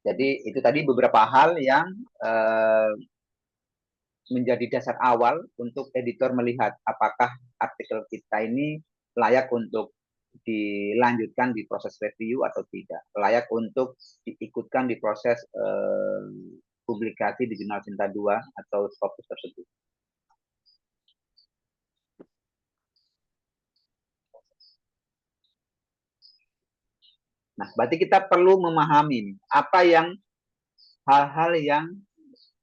Jadi itu tadi beberapa hal yang menjadi dasar awal untuk editor melihat apakah artikel kita ini layak untuk dilanjutkan di proses review atau tidak, layak untuk diikutkan di proses publikasi di jurnal Cinta 2 atau Scopus tersebut. Nah, berarti kita perlu memahami apa yang hal-hal yang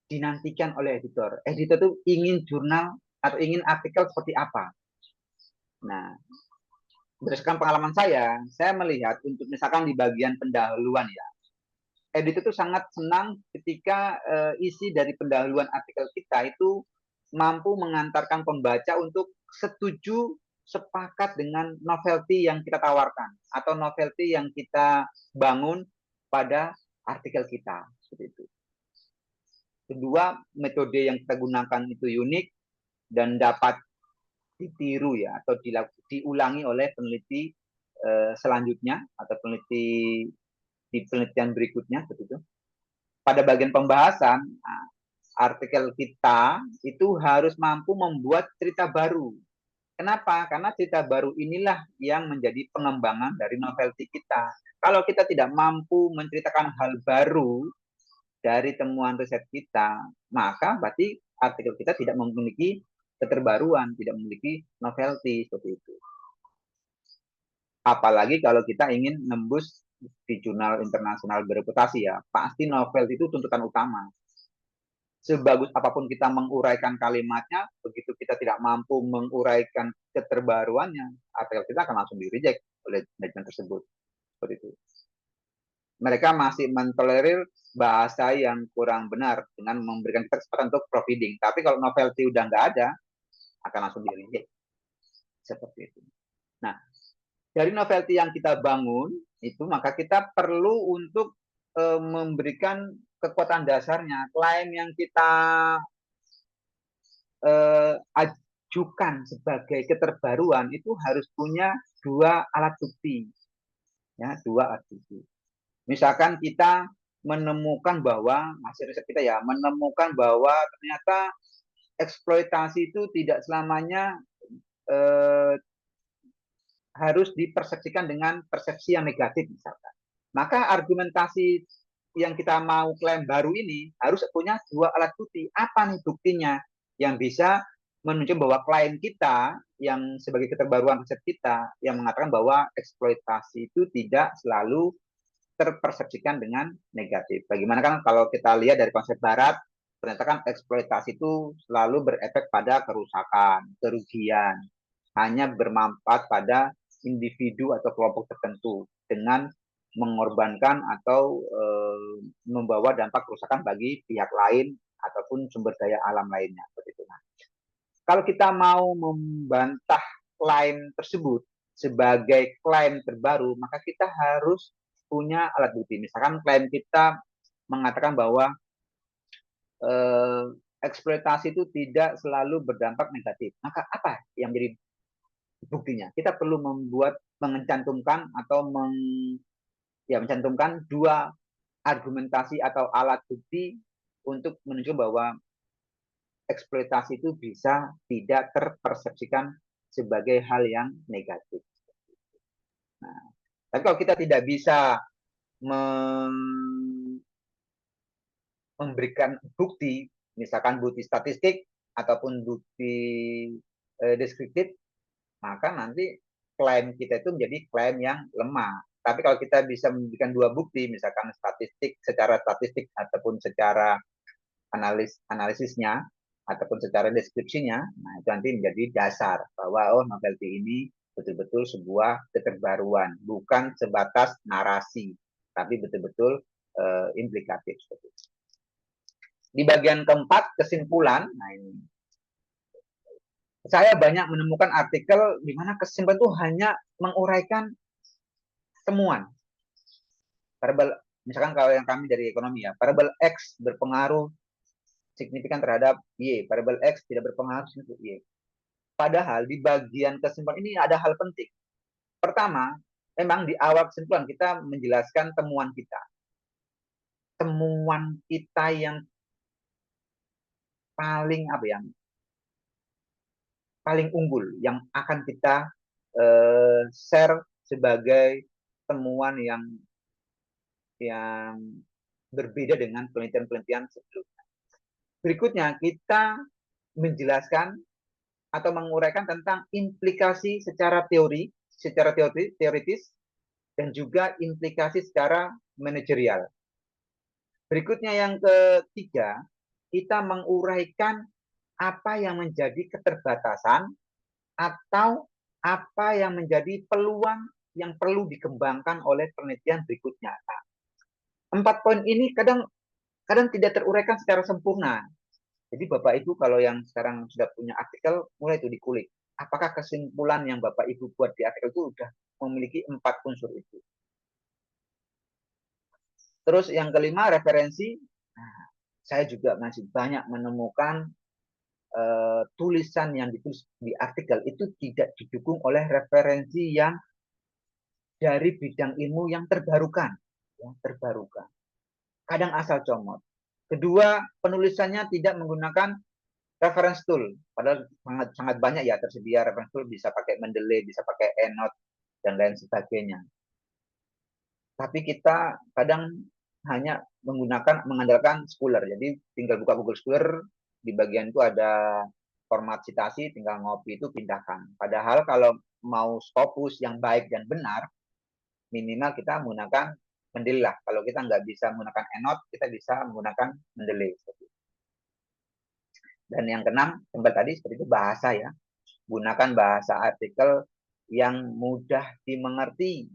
dinantikan oleh editor. Editor itu ingin jurnal atau ingin artikel seperti apa. Nah, berdasarkan pengalaman saya melihat untuk misalkan di bagian pendahuluan ya, editor itu sangat senang ketika isi dari pendahuluan artikel kita itu mampu mengantarkan pembaca untuk setuju sepakat dengan novelty yang kita tawarkan atau novelty yang kita bangun pada artikel kita seperti itu. Kedua, metode yang kita gunakan itu unik dan dapat ditiru ya atau diulangi oleh peneliti selanjutnya atau peneliti di penelitian berikutnya begitu. Pada bagian pembahasan artikel kita itu harus mampu membuat cerita baru. Kenapa? Karena cerita baru inilah yang menjadi pengembangan dari novelty kita. Kalau kita tidak mampu menceritakan hal baru dari temuan riset kita, maka berarti artikel kita tidak memiliki keterbaruan, tidak memiliki novelty seperti itu. Apalagi kalau kita ingin nembus di jurnal internasional bereputasi ya, pasti novel itu tuntutan utama. Sebagus apapun kita menguraikan kalimatnya, begitu kita tidak mampu menguraikan keterbaruannya, artikel kita akan langsung di-reject oleh manajemen tersebut. Seperti itu. Mereka masih mentolerir bahasa yang kurang benar dengan memberikan kesempatan untuk proofreading. Tapi kalau novelty udah nggak ada, akan langsung di-reject. Seperti itu. Nah, dari novelty yang kita bangun itu maka kita perlu untuk memberikan kekuatan dasarnya. Klaim yang kita ajukan sebagai keterbaruan itu harus punya dua alat bukti, ya, dua alat bukti. Misalkan kita menemukan bahwa hasil riset kita ya menemukan bahwa ternyata eksploitasi itu tidak selamanya harus dipersepsikan dengan persepsi yang negatif misalkan. Maka argumentasi yang kita mau klaim baru ini harus punya dua alat bukti. Apa nih buktinya yang bisa menunjukkan bahwa klaim kita yang sebagai keterbaruan riset kita yang mengatakan bahwa eksploitasi itu tidak selalu terpersepsikan dengan negatif. Bagaimana kan kalau kita lihat dari konsep barat, ternyata kan eksploitasi itu selalu berefek pada kerusakan, kerugian, hanya bermanfaat pada individu atau kelompok tertentu dengan mengorbankan atau membawa dampak kerusakan bagi pihak lain ataupun sumber daya alam lainnya. Begitu. Nah, kalau kita mau membantah klaim tersebut sebagai klaim terbaru, maka kita harus punya alat bukti. Misalkan klaim kita mengatakan bahwa eksploitasi itu tidak selalu berdampak negatif. Maka apa yang menjadi buktinya? Kita perlu mencantumkan atau mencantumkan dua argumentasi atau alat bukti untuk menunjukkan bahwa eksploitasi itu bisa tidak terpersepsikan sebagai hal yang negatif. Nah, tapi kalau kita tidak bisa memberikan bukti, misalkan bukti statistik ataupun bukti deskriptif, maka nanti klaim kita itu menjadi klaim yang lemah. Tapi kalau kita bisa memberikan dua bukti, misalkan statistik secara statistik ataupun secara analisisnya ataupun secara deskripsinya, nah itu nanti menjadi dasar bahwa oh novelty ini betul-betul sebuah keterbaruan, bukan sebatas narasi, tapi betul-betul implikatif. Di bagian keempat kesimpulan, nah ini saya banyak menemukan artikel di mana kesimpulan itu hanya menguraikan temuan. Variabel, misalkan kalau yang kami dari ekonomi ya, variabel X berpengaruh signifikan terhadap Y, variabel X tidak berpengaruh signifikan Y. Padahal di bagian kesimpulan ini ada hal penting. Pertama, memang di awal kesimpulan kita menjelaskan temuan kita. temuan kita yang paling apa ya, paling unggul yang akan kita share sebagai temuan yang berbeda dengan penelitian-penelitian sebelumnya. Berikutnya kita menjelaskan atau menguraikan tentang implikasi secara teoritis dan juga implikasi secara manajerial. Berikutnya yang ketiga, kita menguraikan apa yang menjadi keterbatasan atau apa yang menjadi peluang yang perlu dikembangkan oleh penelitian berikutnya. Nah, 4 poin ini kadang tidak teruraikan secara sempurna. Jadi Bapak Ibu kalau yang sekarang sudah punya artikel, mulai itu dikulik. Apakah kesimpulan yang Bapak Ibu buat di artikel itu sudah memiliki 4 unsur itu? Terus yang kelima, referensi. Nah, saya juga masih banyak menemukan tulisan yang ditulis di artikel itu tidak didukung oleh referensi yang dari bidang ilmu yang terbarukan. Ya, terbarukan. Kadang asal comot. Kedua, penulisannya tidak menggunakan reference tool. Padahal sangat banyak ya tersedia reference tool, bisa pakai Mendeley, bisa pakai EndNote, dan lain sebagainya. Tapi kita kadang hanya mengandalkan Scholar. Jadi tinggal buka Google Scholar, di bagian itu ada format citasi, tinggal ngopi itu pindahkan. Padahal kalau mau Scopus yang baik dan benar, minimal kita menggunakan Mendeley lah. Kalau kita nggak bisa menggunakan EndNote, kita bisa menggunakan Mendeley. Dan yang keenam, tempat tadi seperti itu bahasa ya. Gunakan bahasa artikel yang mudah dimengerti,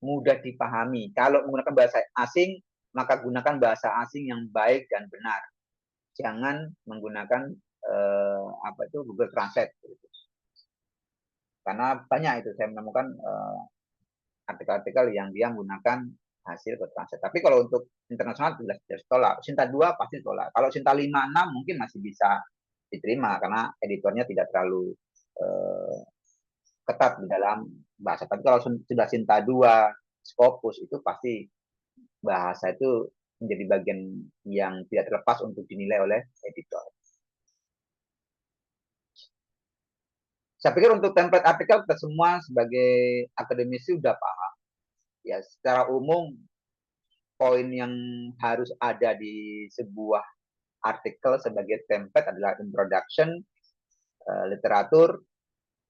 mudah dipahami. Kalau menggunakan bahasa asing, maka gunakan bahasa asing yang baik dan benar. Jangan menggunakan Google Translate. Karena banyak itu saya menemukan artikel-artikel yang dia menggunakan hasil Google Translate. Tapi kalau untuk internasional jelas tolak. Sinta 2 pasti tolak. Kalau Sinta 5, 6 mungkin masih bisa diterima karena editornya tidak terlalu ketat di dalam bahasa. Tapi kalau sudah Sinta 2, Scopus itu pasti bahasa itu menjadi bagian yang tidak terlepas untuk dinilai oleh editor. Saya pikir untuk template artikel kita semua sebagai akademisi sudah paham. Ya, secara umum poin yang harus ada di sebuah artikel sebagai template adalah introduction, literatur,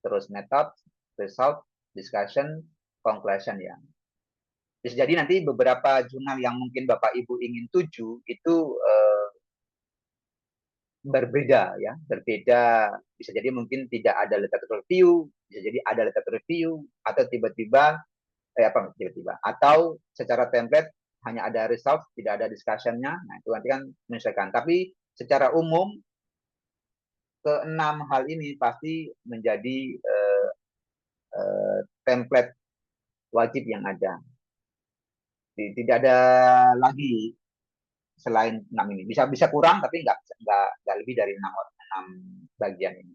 terus method, result, discussion, conclusion ya. Bisa jadi nanti beberapa jurnal yang mungkin Bapak Ibu ingin tuju itu berbeda ya, berbeda. Bisa jadi mungkin tidak ada literatur review, bisa jadi ada literatur review, atau tiba-tiba atau secara template hanya ada result, tidak ada discussion-nya. Nah, itu nanti kan menyesuaikan. Tapi secara umum keenam hal ini pasti menjadi template wajib yang ada. Tidak ada lagi selain 6 ini. Bisa kurang tapi nggak lebih dari 6 bagian ini.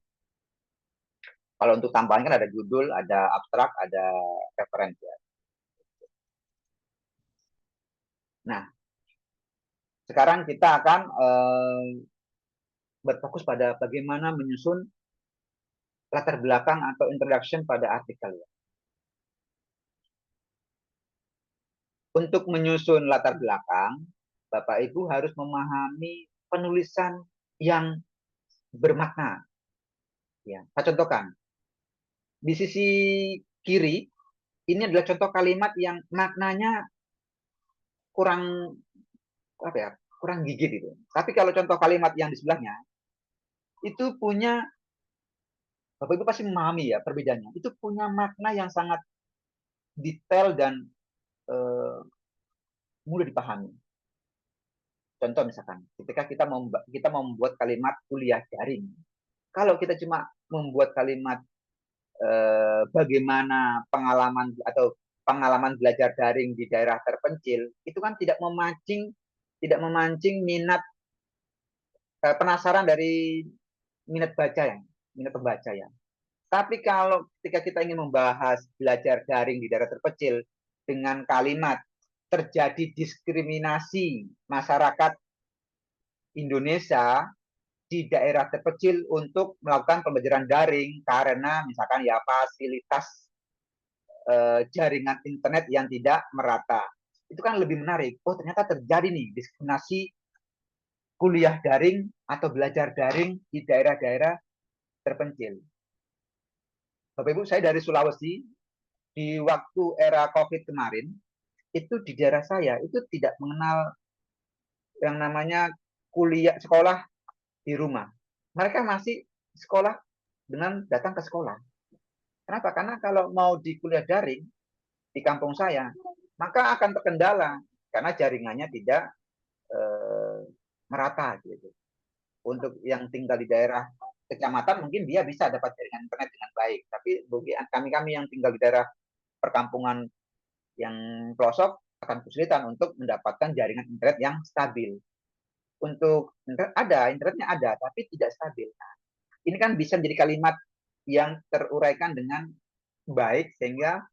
Kalau untuk tambahan kan ada judul, ada abstrak, ada referensi. Nah, sekarang kita akan berfokus pada bagaimana menyusun latar belakang atau introduction pada artikel. Untuk menyusun latar belakang, Bapak Ibu harus memahami penulisan yang bermakna. Ya, saya contohkan. Di sisi kiri, ini adalah contoh kalimat yang maknanya kurang kurang gigit itu. Tapi kalau contoh kalimat yang di sebelahnya, itu punya, Bapak Ibu pasti memahami ya perbedaannya. Itu punya makna yang sangat detail dan mudah dipahami. Contoh misalkan, ketika kita membuat kalimat kuliah daring, kalau kita cuma membuat kalimat bagaimana pengalaman belajar daring di daerah terpencil, itu kan tidak memancing minat penasaran dari minat pembaca ya. Tapi kalau ketika kita ingin membahas belajar daring di daerah terpencil dengan kalimat terjadi diskriminasi masyarakat Indonesia di daerah terpencil untuk melakukan pembelajaran daring karena misalkan ya fasilitas jaringan internet yang tidak merata. Itu kan lebih menarik. Oh, ternyata terjadi nih diskriminasi kuliah daring atau belajar daring di daerah-daerah terpencil. Bapak Ibu, saya dari Sulawesi. Di waktu era COVID kemarin, itu di daerah saya itu tidak mengenal yang namanya kuliah sekolah di rumah. Mereka masih sekolah dengan datang ke sekolah. Kenapa? Karena kalau mau di kuliah daring di kampung saya, maka akan terkendala karena jaringannya tidak eh, merata gitu. Untuk yang tinggal di daerah kecamatan mungkin dia bisa dapat jaringan internet dengan baik, tapi bagi kami-kami yang tinggal di daerah perkampungan yang pelosok akan kesulitan untuk mendapatkan jaringan internet yang stabil. Untuk internet ada, internetnya ada, tapi tidak stabil. Nah, ini kan bisa menjadi kalimat yang teruraikan dengan baik sehingga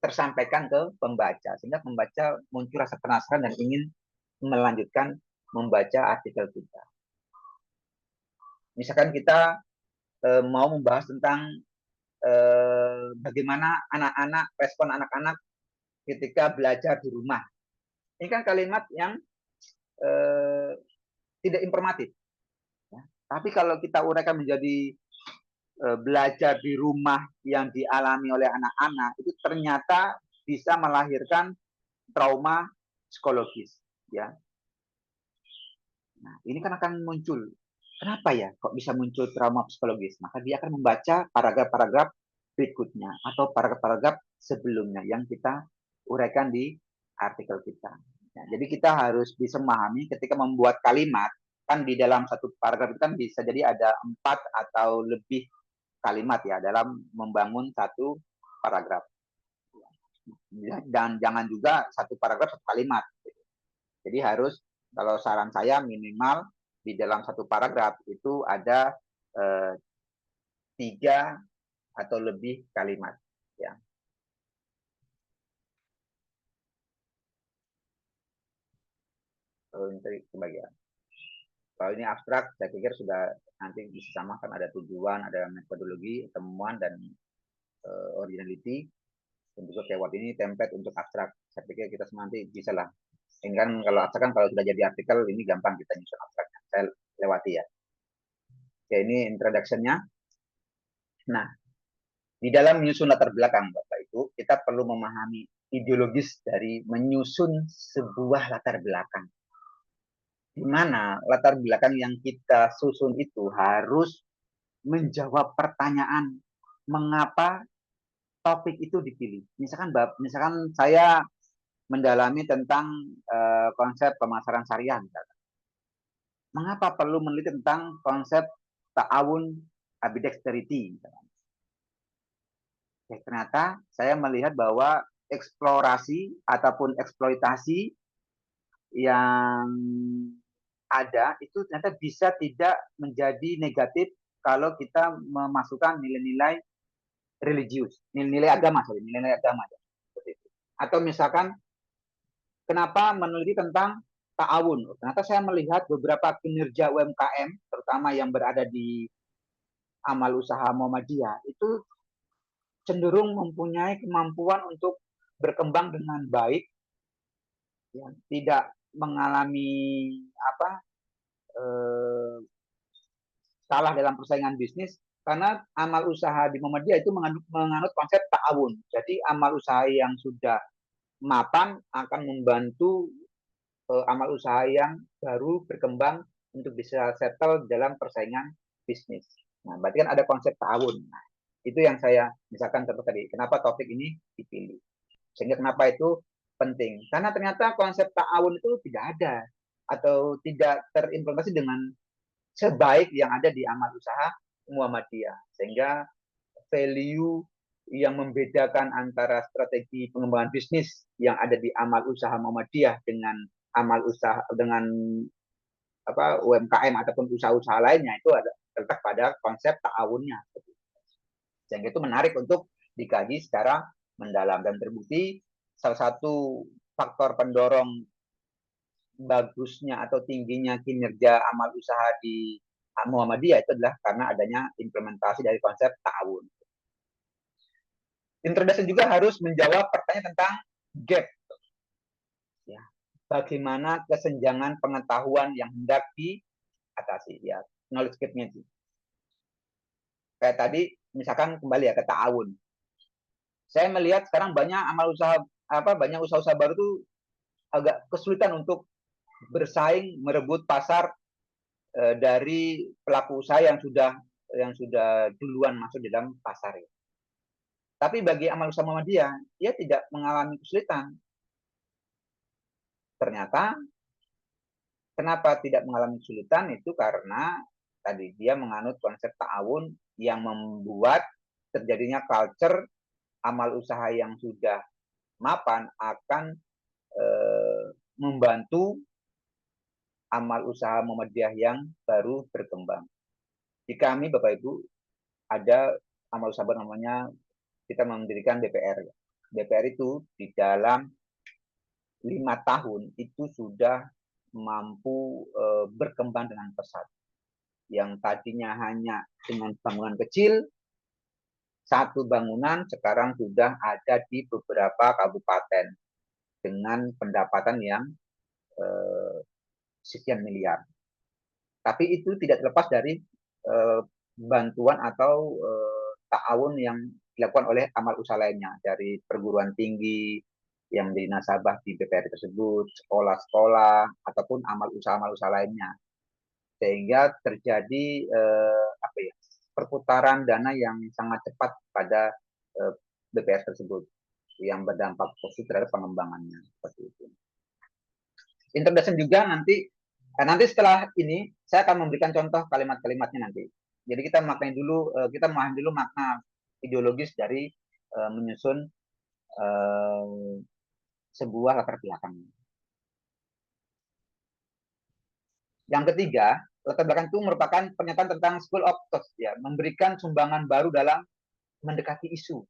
tersampaikan ke pembaca, sehingga pembaca muncul rasa penasaran dan ingin melanjutkan membaca artikel kita. Misalkan kita mau membahas tentang bagaimana anak-anak, respon anak-anak ketika belajar di rumah. Ini kan kalimat yang tidak informatif. Ya. Tapi kalau kita uraikan menjadi belajar di rumah yang dialami oleh anak-anak, itu ternyata bisa melahirkan trauma psikologis. Ya. Nah, ini kan akan muncul. Kenapa ya kok bisa muncul trauma psikologis? Maka dia akan membaca paragraf-paragraf berikutnya atau paragraf-paragraf sebelumnya yang kita uraikan di artikel kita. Nah, jadi kita harus bisa memahami ketika membuat kalimat, kan di dalam satu paragraf itu kan bisa jadi ada 4 atau lebih kalimat ya dalam membangun satu paragraf. Dan jangan juga satu paragraf satu kalimat. Jadi harus, kalau saran saya minimal di dalam satu paragraf itu ada 3 atau lebih kalimat. Ya. Untuk kebagian. Kalau ini abstrak, saya pikir sudah nanti bisa samakan ada tujuan, ada metodologi, temuan, dan originality. Dan juga keyword ini template untuk abstrak. Saya pikir kita semua nanti bisa lah. Ini kan kalau abstrak kan kalau sudah jadi artikel ini gampang kita nyusun abstraknya. Saya lewati ya. Oke, ini introduction-nya. Nah, di dalam menyusun latar belakang Bapak Ibu, kita perlu memahami ideologis dari menyusun sebuah latar belakang. Di mana latar belakang yang kita susun itu harus menjawab pertanyaan mengapa topik itu dipilih. Misalkan saya mendalami tentang konsep pemasaran syariah misalkan. Mengapa perlu meneliti tentang konsep ta'awun ambidexterity misalkan. Ya, ternyata saya melihat bahwa eksplorasi ataupun eksploitasi yang ada itu ternyata bisa tidak menjadi negatif kalau kita memasukkan nilai-nilai religius, nilai-nilai agama, nilai-nilai agama. Atau misalkan kenapa meneliti tentang ta'awun? Ternyata saya melihat beberapa kinerja UMKM, terutama yang berada di amal usaha Muhammadiyah, itu cenderung mempunyai kemampuan untuk berkembang dengan baik, ya, tidak mengalami apa salah dalam persaingan bisnis karena amal usaha di Muhammadiyah itu menganut konsep ta'awun. Jadi amal usaha yang sudah mapan akan membantu amal usaha yang baru berkembang untuk bisa settle dalam persaingan bisnis. Nah, berarti kan ada konsep ta'awun. Nah, itu yang saya misalkan contoh tadi. Kenapa topik ini dipilih? Sehingga kenapa itu penting? Karena ternyata konsep ta'awun itu tidak ada atau tidak terimplementasi dengan sebaik yang ada di amal usaha Muhammadiyah. Sehingga value yang membedakan antara strategi pengembangan bisnis yang ada di amal usaha Muhammadiyah dengan amal usaha dengan UMKM ataupun usaha-usaha lainnya itu ada terletak pada konsep ta'awunnya. Sehingga itu menarik untuk dikaji secara mendalam dan terbukti salah satu faktor pendorong bagusnya atau tingginya kinerja amal usaha di Muhammadiyah itu adalah karena adanya implementasi dari konsep ta'awun. Introduction juga harus menjawab pertanyaan tentang gap. Ya, bagaimana kesenjangan pengetahuan yang hendak diatasi, ya, knowledge gap-nya itu. Kayak tadi, misalkan kembali ya ke ta'awun. Saya melihat sekarang banyak amal usaha banyak usaha-usaha baru tuh agak kesulitan untuk bersaing merebut pasar dari pelaku usaha yang sudah duluan masuk di dalam pasar. Ya. Tapi bagi amal usaha Muhammadiyah, dia tidak mengalami kesulitan. Ternyata kenapa tidak mengalami kesulitan itu karena tadi dia menganut konsep ta'awun yang membuat terjadinya culture amal usaha yang sudah mapan akan membantu amal usaha Muhammadiyah yang baru berkembang. Di kami Bapak Ibu ada amal usaha namanya kita mendirikan BPR. BPR itu di dalam 5 tahun itu sudah mampu berkembang dengan pesat. Yang tadinya hanya dengan bangunan kecil, satu bangunan sekarang sudah ada di beberapa kabupaten dengan pendapatan yang sekian miliar. Tapi itu tidak terlepas dari bantuan atau ta'awun yang dilakukan oleh amal usaha lainnya dari perguruan tinggi yang menjadi nasabah di BPR tersebut, sekolah-sekolah ataupun amal usaha lainnya, sehingga terjadi perputaran dana yang sangat cepat pada BPR tersebut yang berdampak positif terhadap pengembangannya seperti itu. Introduction juga nanti setelah ini saya akan memberikan contoh kalimat-kalimatnya nanti. Jadi kita memahami dulu makna ideologis dari menyusun sebuah latar belakang. Yang ketiga, latar belakang itu merupakan pernyataan tentang school of thought, ya, memberikan sumbangan baru dalam mendekati isu.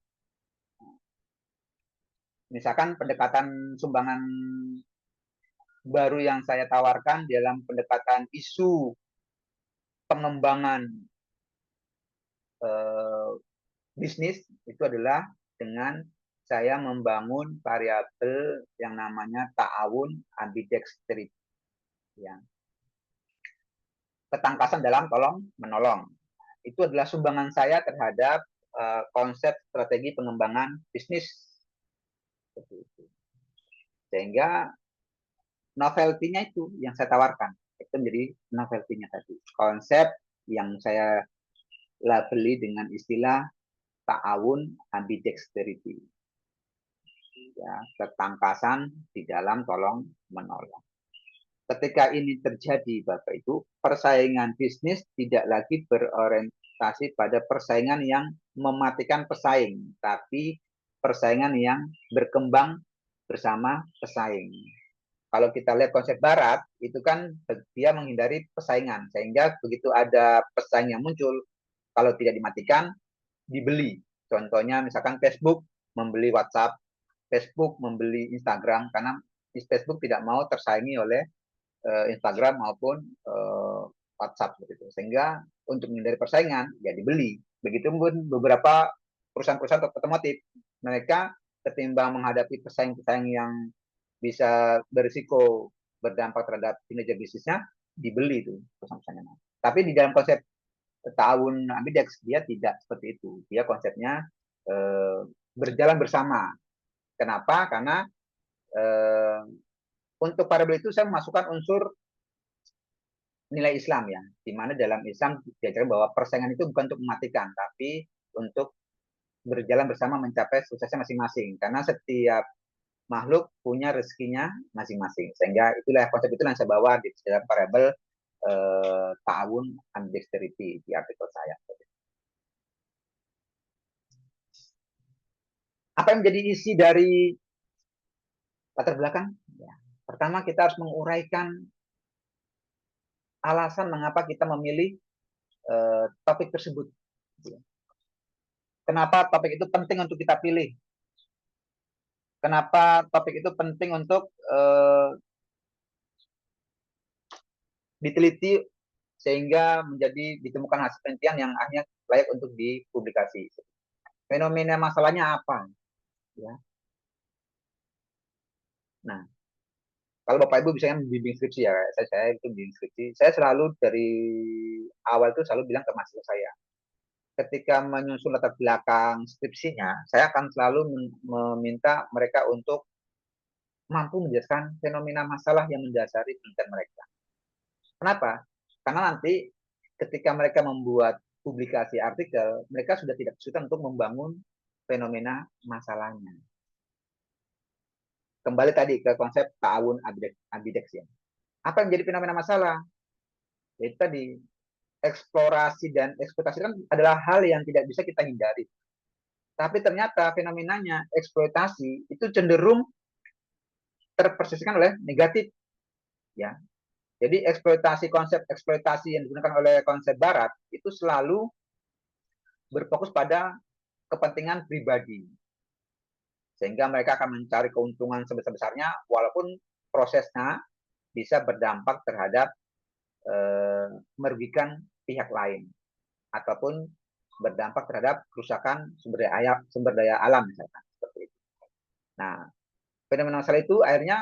Misalkan pendekatan sumbangan baru yang saya tawarkan dalam pendekatan isu pengembangan bisnis itu adalah dengan saya membangun variabel yang namanya ta'awun ambidextrity. Ya. Ketangkasan dalam tolong menolong. Itu adalah sumbangan saya terhadap konsep strategi pengembangan bisnis. Sehingga novelty-nya itu yang saya tawarkan. Itu menjadi novelty-nya tadi. Konsep yang saya labeli dengan istilah ta'awun ambidextrity. Ya, ketangkasan di dalam tolong menolong. Ketika ini terjadi, Bapak Ibu, persaingan bisnis tidak lagi berorientasi pada persaingan yang mematikan pesaing, tapi persaingan yang berkembang bersama pesaing. Kalau kita lihat konsep Barat, itu kan dia menghindari persaingan, sehingga begitu ada pesaing yang muncul, kalau tidak dimatikan, dibeli. Contohnya misalkan Facebook membeli WhatsApp, Facebook membeli Instagram, karena Facebook tidak mau tersaingi oleh Instagram maupun WhatsApp begitu. Sehingga untuk menghindari persaingan ya dibeli. Begitu pun beberapa perusahaan-perusahaan otomotif, mereka ketimbang menghadapi pesaing-pesaing yang bisa berisiko berdampak terhadap kinerja bisnisnya, dibeli itu perusahaan-perusahaan. Tapi di dalam konsep tahun Ambidex dia tidak seperti itu. Dia konsepnya berjalan bersama. Kenapa? Karena untuk variabel itu saya memasukkan unsur nilai Islam, ya, di mana dalam Islam diajarkan bahwa persaingan itu bukan untuk mematikan, tapi untuk berjalan bersama mencapai suksesnya masing-masing. Karena setiap makhluk punya rezekinya masing-masing. Sehingga itulah konsep itu yang saya bawa di dalam variabel ta'awun ambidextrity di artikel saya. Apa yang menjadi isi dari latar belakang? Ya. Pertama, kita harus menguraikan alasan mengapa kita memilih topik tersebut. Kenapa topik itu penting untuk kita pilih? Kenapa topik itu penting untuk diteliti sehingga menjadi ditemukan hasil penelitian yang akhirnya layak untuk dipublikasi. Fenomena masalahnya apa? Ya. Nah, kalau Bapak Ibu misalnya membimbing skripsi ya, saya itu membimbing skripsi, saya selalu dari awal itu selalu bilang ke mahasiswa saya, ketika menyusun latar belakang skripsinya, saya akan selalu meminta mereka untuk mampu menjelaskan fenomena masalah yang mendasari penelitian mereka. Kenapa? Karena nanti ketika mereka membuat publikasi artikel, mereka sudah tidak kesulitan untuk membangun fenomena masalahnya. Kembali tadi ke konsep ta'awun ambideks ya. Apa yang menjadi fenomena masalah? Itu tadi, eksplorasi dan eksploitasi kan adalah hal yang tidak bisa kita hindari. Tapi ternyata fenomenanya eksploitasi itu cenderung terpersepsikan oleh negatif ya. Jadi konsep eksploitasi yang digunakan oleh konsep barat itu selalu berfokus pada kepentingan pribadi. Sehingga mereka akan mencari keuntungan sebesar-besarnya walaupun prosesnya bisa berdampak terhadap merugikan pihak lain ataupun berdampak terhadap kerusakan sumber daya alam misalkan seperti itu. Nah, fenomena masalah itu akhirnya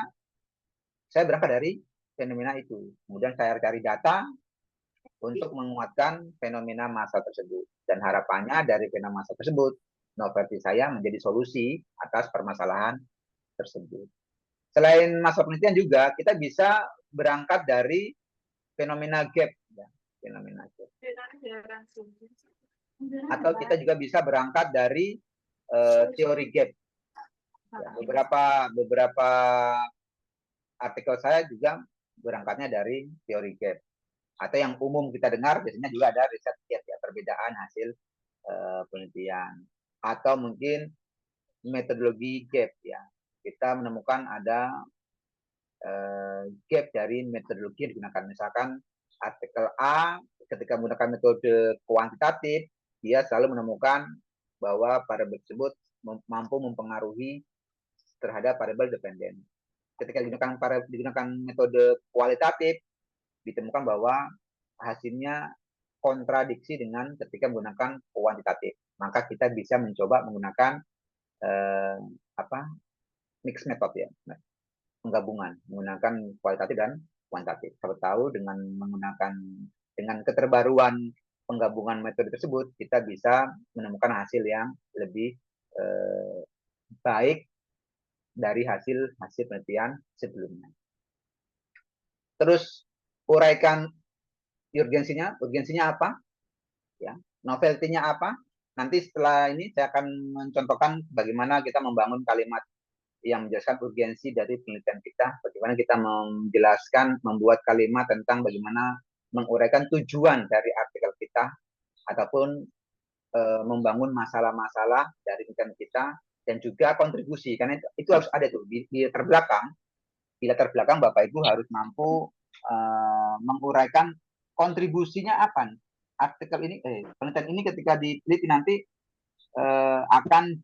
saya berangkat dari fenomena itu. Kemudian saya cari data untuk menguatkan fenomena masalah tersebut. Dan harapannya dari fenomena masalah tersebut, novelty saya menjadi solusi atas permasalahan tersebut. Selain masalah penelitian juga, kita bisa berangkat dari fenomena gap. Ya, fenomena gap. Atau kita juga bisa berangkat dari teori gap. Ya, beberapa artikel saya juga berangkatnya dari teori gap. Atau yang umum kita dengar biasanya juga ada riset gap ya, perbedaan hasil penelitian. Atau mungkin metodologi gap ya. Kita menemukan ada gap dari metodologi yang digunakan. Misalkan artikel A ketika menggunakan metode kuantitatif, dia selalu menemukan bahwa variabel tersebut mampu mempengaruhi terhadap variabel dependen. Ketika digunakan metode kualitatif, ditemukan bahwa hasilnya kontradiksi dengan ketika menggunakan kuantitatif. Maka kita bisa mencoba menggunakan mix method ya, penggabungan menggunakan kualitatif dan kuantitatif. Siapa tahu dengan keterbaruan penggabungan metode tersebut, kita bisa menemukan hasil yang lebih baik dari hasil penelitian sebelumnya. Terus uraikan urgensinya apa? Ya, novelty-nya apa? Nanti setelah ini saya akan mencontohkan bagaimana kita membangun kalimat yang menjelaskan urgensi dari penelitian kita, bagaimana kita menjelaskan, membuat kalimat tentang bagaimana menguraikan tujuan dari artikel kita, ataupun membangun masalah-masalah dari penelitian kita, dan juga kontribusi, karena itu harus ada tuh di terbelakang. Di latar belakang Bapak Ibu harus mampu menguraikan kontribusinya apa. Artikel ini, penelitian ini ketika diteliti nanti akan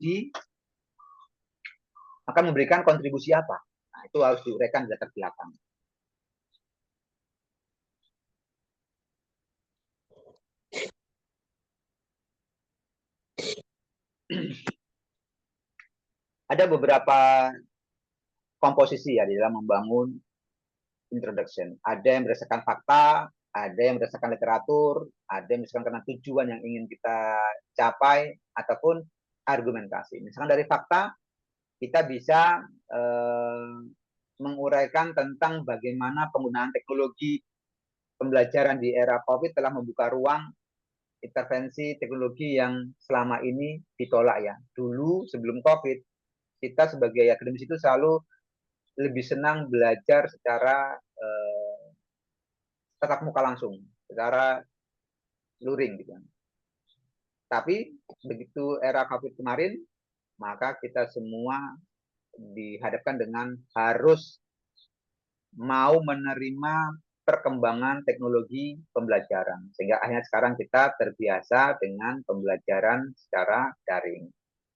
memberikan kontribusi apa. Nah, itu harus diuraikan di latar belakang. Ada beberapa komposisi ya di dalam membangun introduction. Ada yang berdasarkan fakta, ada yang berdasarkan literatur, ada yang berdasarkan karena tujuan yang ingin kita capai, ataupun argumentasi. Misalkan dari fakta, kita bisa menguraikan tentang bagaimana penggunaan teknologi pembelajaran di era COVID telah membuka ruang intervensi teknologi yang selama ini ditolak ya. Dulu sebelum COVID, kita sebagai akademis itu selalu lebih senang belajar secara tatap muka langsung, secara luring gitu. Tapi begitu era COVID kemarin, maka kita semua dihadapkan dengan harus mau menerima perkembangan teknologi pembelajaran. Sehingga akhirnya sekarang kita terbiasa dengan pembelajaran secara daring.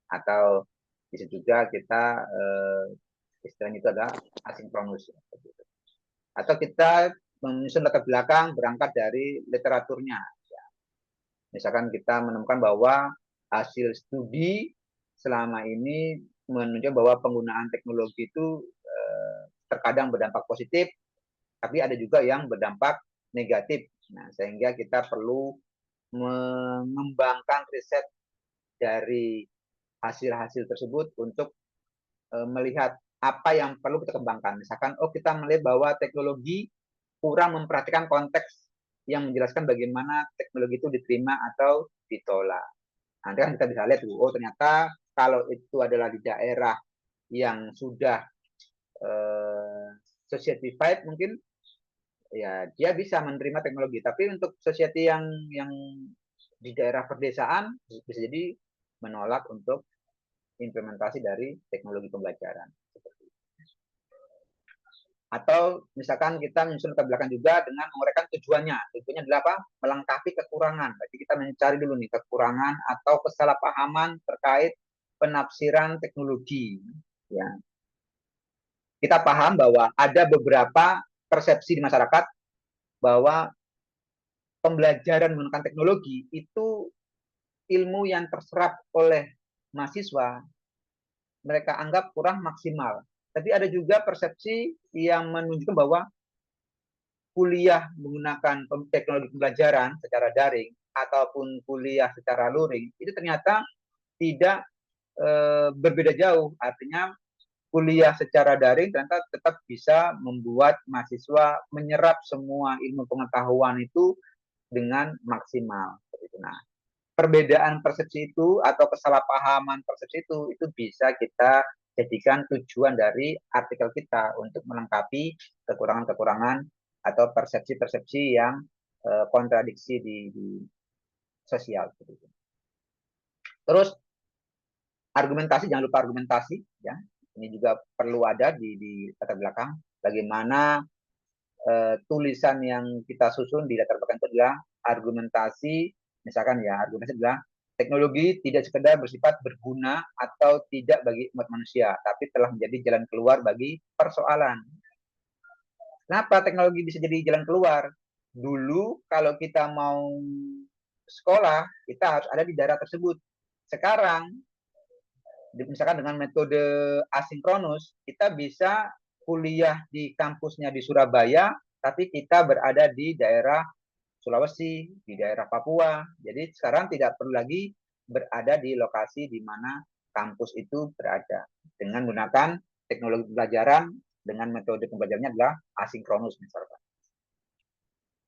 Atau Bisa juga kita istilahnya itu adalah asinkronus. Atau kita menyusun latar belakang berangkat dari literaturnya. Misalkan kita menemukan bahwa hasil studi selama ini menunjukkan bahwa penggunaan teknologi itu terkadang berdampak positif, tapi ada juga yang berdampak negatif. Nah, sehingga kita perlu mengembangkan riset dari hasil-hasil tersebut untuk melihat apa yang perlu kita kembangkan. Misalkan, kita melihat bahwa teknologi kurang memperhatikan konteks yang menjelaskan bagaimana teknologi itu diterima atau ditolak. Nanti kan kita bisa lihat, ternyata kalau itu adalah di daerah yang sudah society-fied mungkin ya dia bisa menerima teknologi. Tapi untuk society yang di daerah pedesaan bisa jadi menolak untuk implementasi dari teknologi pembelajaran. Atau misalkan kita menyusun latar belakang juga dengan menguraikan tujuannya. Tujuannya adalah apa? Melengkapi kekurangan. Berarti kita mencari dulu nih kekurangan atau kesalahpahaman terkait penafsiran teknologi. Ya. Kita paham bahwa ada beberapa persepsi di masyarakat bahwa pembelajaran menggunakan teknologi itu ilmu yang terserap oleh mahasiswa mereka anggap kurang maksimal. Tapi ada juga persepsi yang menunjukkan bahwa kuliah menggunakan teknologi pembelajaran secara daring ataupun kuliah secara luring itu ternyata tidak berbeda jauh. Artinya kuliah secara daring ternyata tetap bisa membuat mahasiswa menyerap semua ilmu pengetahuan itu dengan maksimal. Nah, perbedaan persepsi itu atau kesalahpahaman persepsi itu bisa kita jadikan tujuan dari artikel kita untuk melengkapi kekurangan-kekurangan atau persepsi-persepsi yang kontradiksi di sosial. Terus argumentasi, jangan lupa argumentasi, ya. Ini juga perlu ada di latar belakang. Bagaimana tulisan yang kita susun di latar belakang itu adalah argumentasi. Misalkan ya, argumentasi adalah teknologi tidak sekedar bersifat berguna atau tidak bagi umat manusia, tapi telah menjadi jalan keluar bagi persoalan. Kenapa teknologi bisa jadi jalan keluar? Dulu kalau kita mau sekolah, kita harus ada di daerah tersebut. Sekarang, misalkan dengan metode asinkronus, kita bisa kuliah di kampusnya di Surabaya, tapi kita berada di daerah Sulawesi, di daerah Papua. Jadi sekarang tidak perlu lagi berada di lokasi di mana kampus itu berada. Dengan menggunakan teknologi pembelajaran, dengan metode pembelajarannya adalah asinkronus misalkan.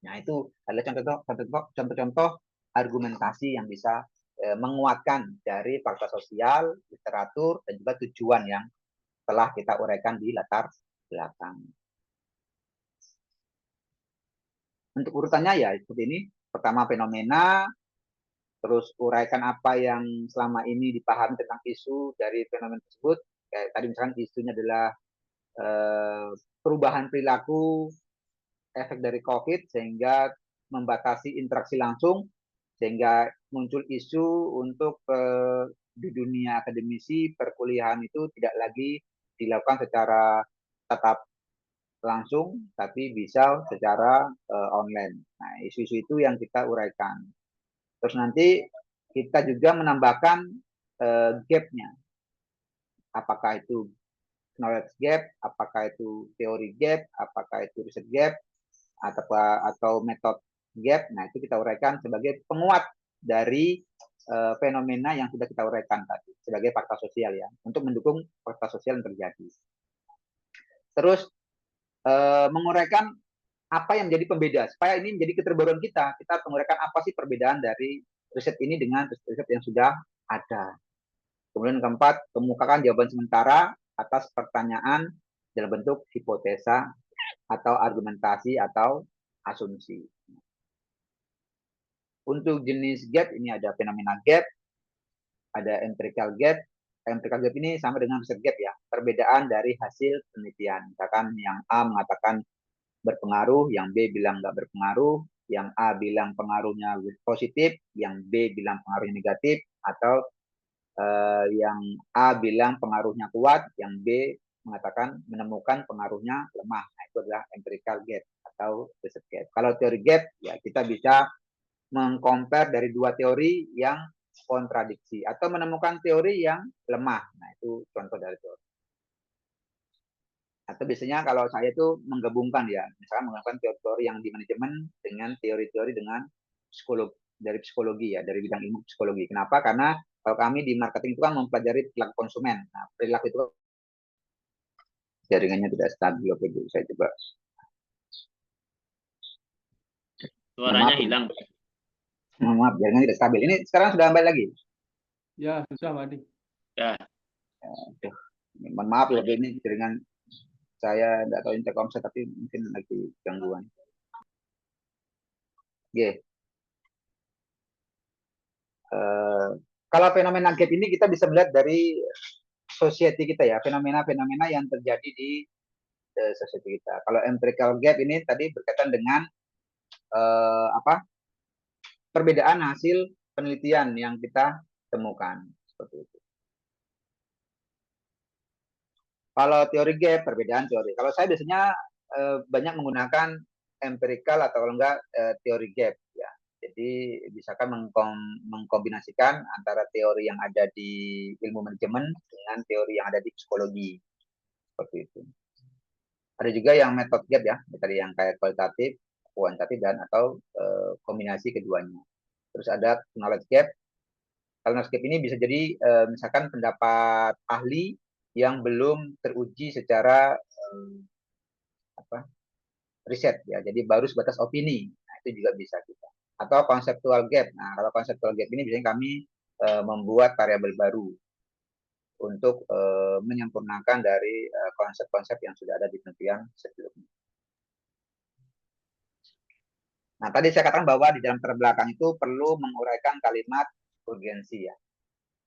Nah, itu adalah contoh-contoh argumentasi yang bisa menguatkan dari fakta sosial, literatur, dan juga tujuan yang telah kita uraikan di latar belakang. Untuk urutannya ya seperti ini. Pertama fenomena, terus uraikan apa yang selama ini dipahami tentang isu dari fenomena tersebut. Kayak tadi misalkan isunya adalah perubahan perilaku efek dari COVID sehingga membatasi interaksi langsung sehingga muncul isu untuk di dunia akademisi perkuliahan itu tidak lagi dilakukan secara tatap langsung tapi bisa secara online. Nah, isu-isu itu yang kita uraikan. Terus nanti kita juga menambahkan gap-nya. Apakah itu knowledge gap, apakah itu teori gap, apakah itu riset gap, atau metode gap. Nah, itu kita uraikan sebagai penguat dari fenomena yang sudah kita uraikan tadi sebagai fakta sosial ya, untuk mendukung fakta sosial yang terjadi. Terus menguraikan apa yang menjadi pembeda supaya ini menjadi keterbaruan kita. Kita menguraikan apa sih perbedaan dari riset ini dengan riset yang sudah ada. Kemudian keempat, kemukakan jawaban sementara atas pertanyaan dalam bentuk hipotesa atau argumentasi atau asumsi. Untuk jenis gap ini ada fenomena gap, ada empirical gap. Empirical gap ini sama dengan riset gap ya, perbedaan dari hasil penelitian. Misalkan yang A mengatakan berpengaruh, yang B bilang nggak berpengaruh, yang A bilang pengaruhnya positif, yang B bilang pengaruhnya negatif, atau Yang A bilang pengaruhnya kuat, yang B mengatakan menemukan pengaruhnya lemah. Nah, itu adalah empirical gap atau research gap. Kalau teori gap, ya kita bisa mengcompare dari dua teori yang kontradiksi atau menemukan teori yang lemah. Nah, itu contoh dari teori. Atau biasanya kalau saya itu menggabungkan ya, misalnya menggabungkan teori-teori yang di manajemen dengan teori-teori dengan psikologi ya, dari bidang ilmu psikologi. Kenapa? Karena kalau kami di marketing itu kan mempelajari perilaku konsumen. Nah, perilaku itu jaringannya tidak stabil. Oke, saya coba. Suaranya hilang. Maaf, jaringan tidak stabil. Ini sekarang sudah kembali lagi. Ya, sudah, Pak Adi. Ya. Mohon maaf ya, ini jaringan saya tidak tahu Telkomsel, tapi mungkin lagi gangguan. Oke. Kalau fenomena gap ini kita bisa melihat dari society kita ya, fenomena-fenomena yang terjadi di society kita. Kalau empirical gap ini tadi berkaitan dengan perbedaan hasil penelitian yang kita temukan seperti itu. Kalau teori gap, perbedaan teori. Kalau saya biasanya banyak menggunakan empirical atau kalau enggak teori gap ya. Jadi misalkan mengkombinasikan antara teori yang ada di ilmu manajemen dengan teori yang ada di psikologi. Seperti itu. Ada juga yang method gap ya, tadi yang kayak kualitatif, kuantitatif dan atau kombinasi keduanya. Terus ada knowledge gap. Knowledge gap ini bisa jadi misalkan pendapat ahli yang belum teruji secara riset ya, jadi baru sebatas opini. Nah, itu juga bisa kita. Atau konseptual gap. Nah, kalau konseptual gap ini biasanya kami membuat variabel baru untuk menyempurnakan dari konsep-konsep yang sudah ada di penelitian sebelumnya. Nah, tadi saya katakan bahwa di dalam terbelakang itu perlu menguraikan kalimat urgensi ya.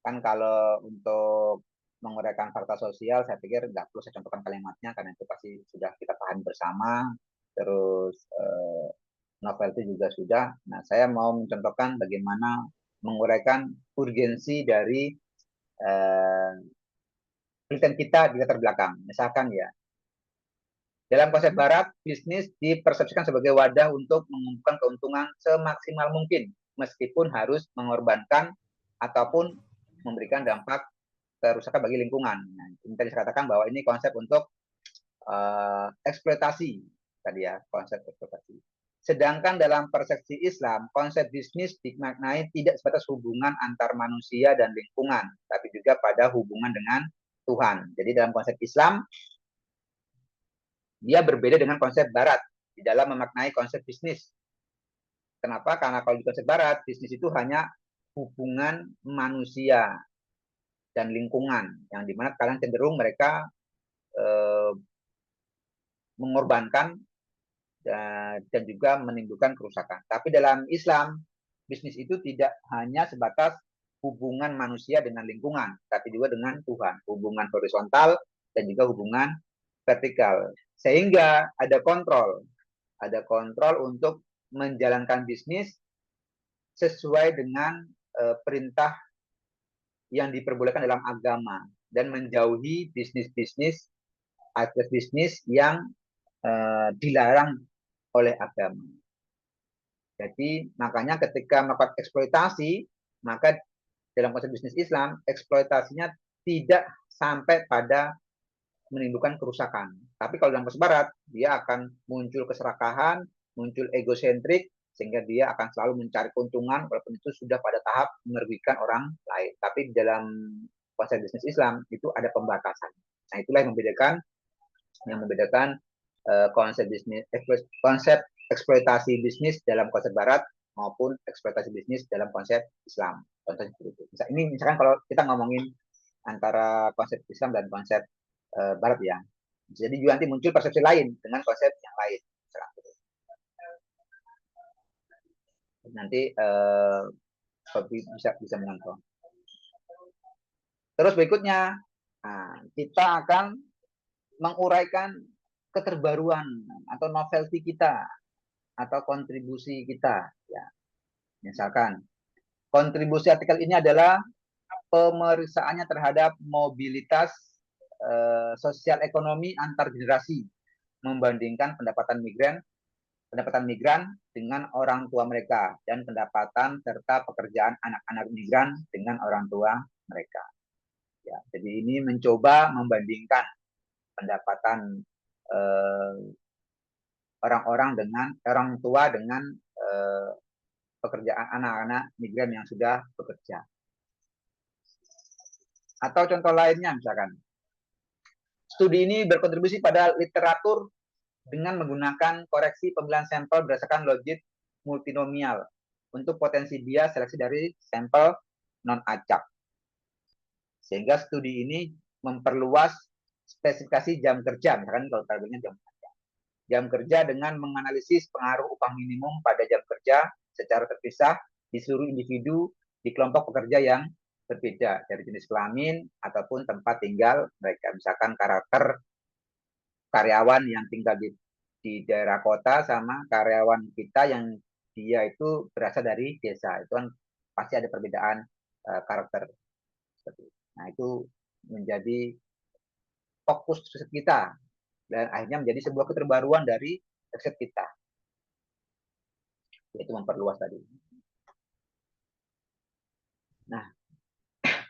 Kan kalau untuk menguraikan fakta sosial, saya pikir nggak perlu saya contohkan kalimatnya, karena itu pasti sudah kita pahami bersama. Terus novelty juga sudah. Nah, saya mau mencontohkan bagaimana menguraikan urgensi dari penelitian kita di latar belakang. Misalkan ya, dalam konsep barat, bisnis dipersepsikan sebagai wadah untuk mengumpulkan keuntungan semaksimal mungkin, meskipun harus mengorbankan ataupun memberikan dampak kerusakan bagi lingkungan. Nah, ini tadi saya katakan bahwa ini konsep untuk eksploitasi tadi ya, konsep eksploitasi. Sedangkan dalam persepsi Islam, konsep bisnis dimaknai tidak sebatas hubungan antar manusia dan lingkungan, tapi juga pada hubungan dengan Tuhan. Jadi dalam konsep Islam, dia berbeda dengan konsep Barat di dalam memaknai konsep bisnis. Kenapa? Karena kalau di konsep Barat, bisnis itu hanya hubungan manusia dan lingkungan, yang dimana kalian cenderung mereka mengorbankan dan juga menimbulkan kerusakan. Tapi dalam Islam, bisnis itu tidak hanya sebatas hubungan manusia dengan lingkungan, tapi juga dengan Tuhan, hubungan horizontal dan juga hubungan vertikal. Sehingga ada kontrol untuk menjalankan bisnis sesuai dengan perintah yang diperbolehkan dalam agama dan menjauhi bisnis-bisnis yang dilarang oleh agama. Jadi makanya ketika melakukan eksploitasi, maka dalam konsep bisnis Islam, eksploitasinya tidak sampai pada menimbulkan kerusakan. Tapi kalau dalam konsep Barat, dia akan muncul keserakahan, muncul egosentrik, sehingga dia akan selalu mencari keuntungan, walaupun itu sudah pada tahap merugikan orang lain. Tapi dalam konsep bisnis Islam, itu ada pembatasan. Nah, itulah yang membedakan konsep eksploitasi bisnis dalam konsep Barat maupun eksploitasi bisnis dalam konsep Islam. Contohnya seperti itu. Ini misalkan kalau kita ngomongin antara konsep Islam dan konsep Barat ya. Jadi juga nanti muncul persepsi lain dengan konsep yang lain. Nanti bisa menonton. Terus berikutnya, kita akan menguraikan keterbaruan atau novelty kita atau kontribusi kita. Ya. Misalkan kontribusi artikel ini adalah pemeriksaannya terhadap mobilitas sosial ekonomi antar generasi, membandingkan pendapatan migran dengan orang tua mereka, dan pendapatan serta pekerjaan anak-anak migran dengan orang tua mereka. Ya, jadi ini mencoba membandingkan pendapatan orang-orang dengan orang tua dengan pekerjaan anak-anak migran yang sudah bekerja. Atau contoh lainnya misalkan, studi ini berkontribusi pada literatur dengan menggunakan koreksi pemilihan sampel berdasarkan logik multinomial untuk potensi bias seleksi dari sampel non-acak. Sehingga studi ini memperluas spesifikasi jam kerja, misalkan kalau targetnya jam kerja dengan menganalisis pengaruh upah minimum pada jam kerja secara terpisah di seluruh individu di kelompok pekerja yang berbeda dari jenis kelamin ataupun tempat tinggal mereka. Misalkan karakter karyawan yang tinggal di daerah kota sama karyawan kita yang dia itu berasal dari desa. Itu kan pasti ada perbedaan karakter. Nah, itu menjadi fokus riset kita dan akhirnya menjadi sebuah keterbaruan dari riset kita, yaitu memperluas tadi. Nah,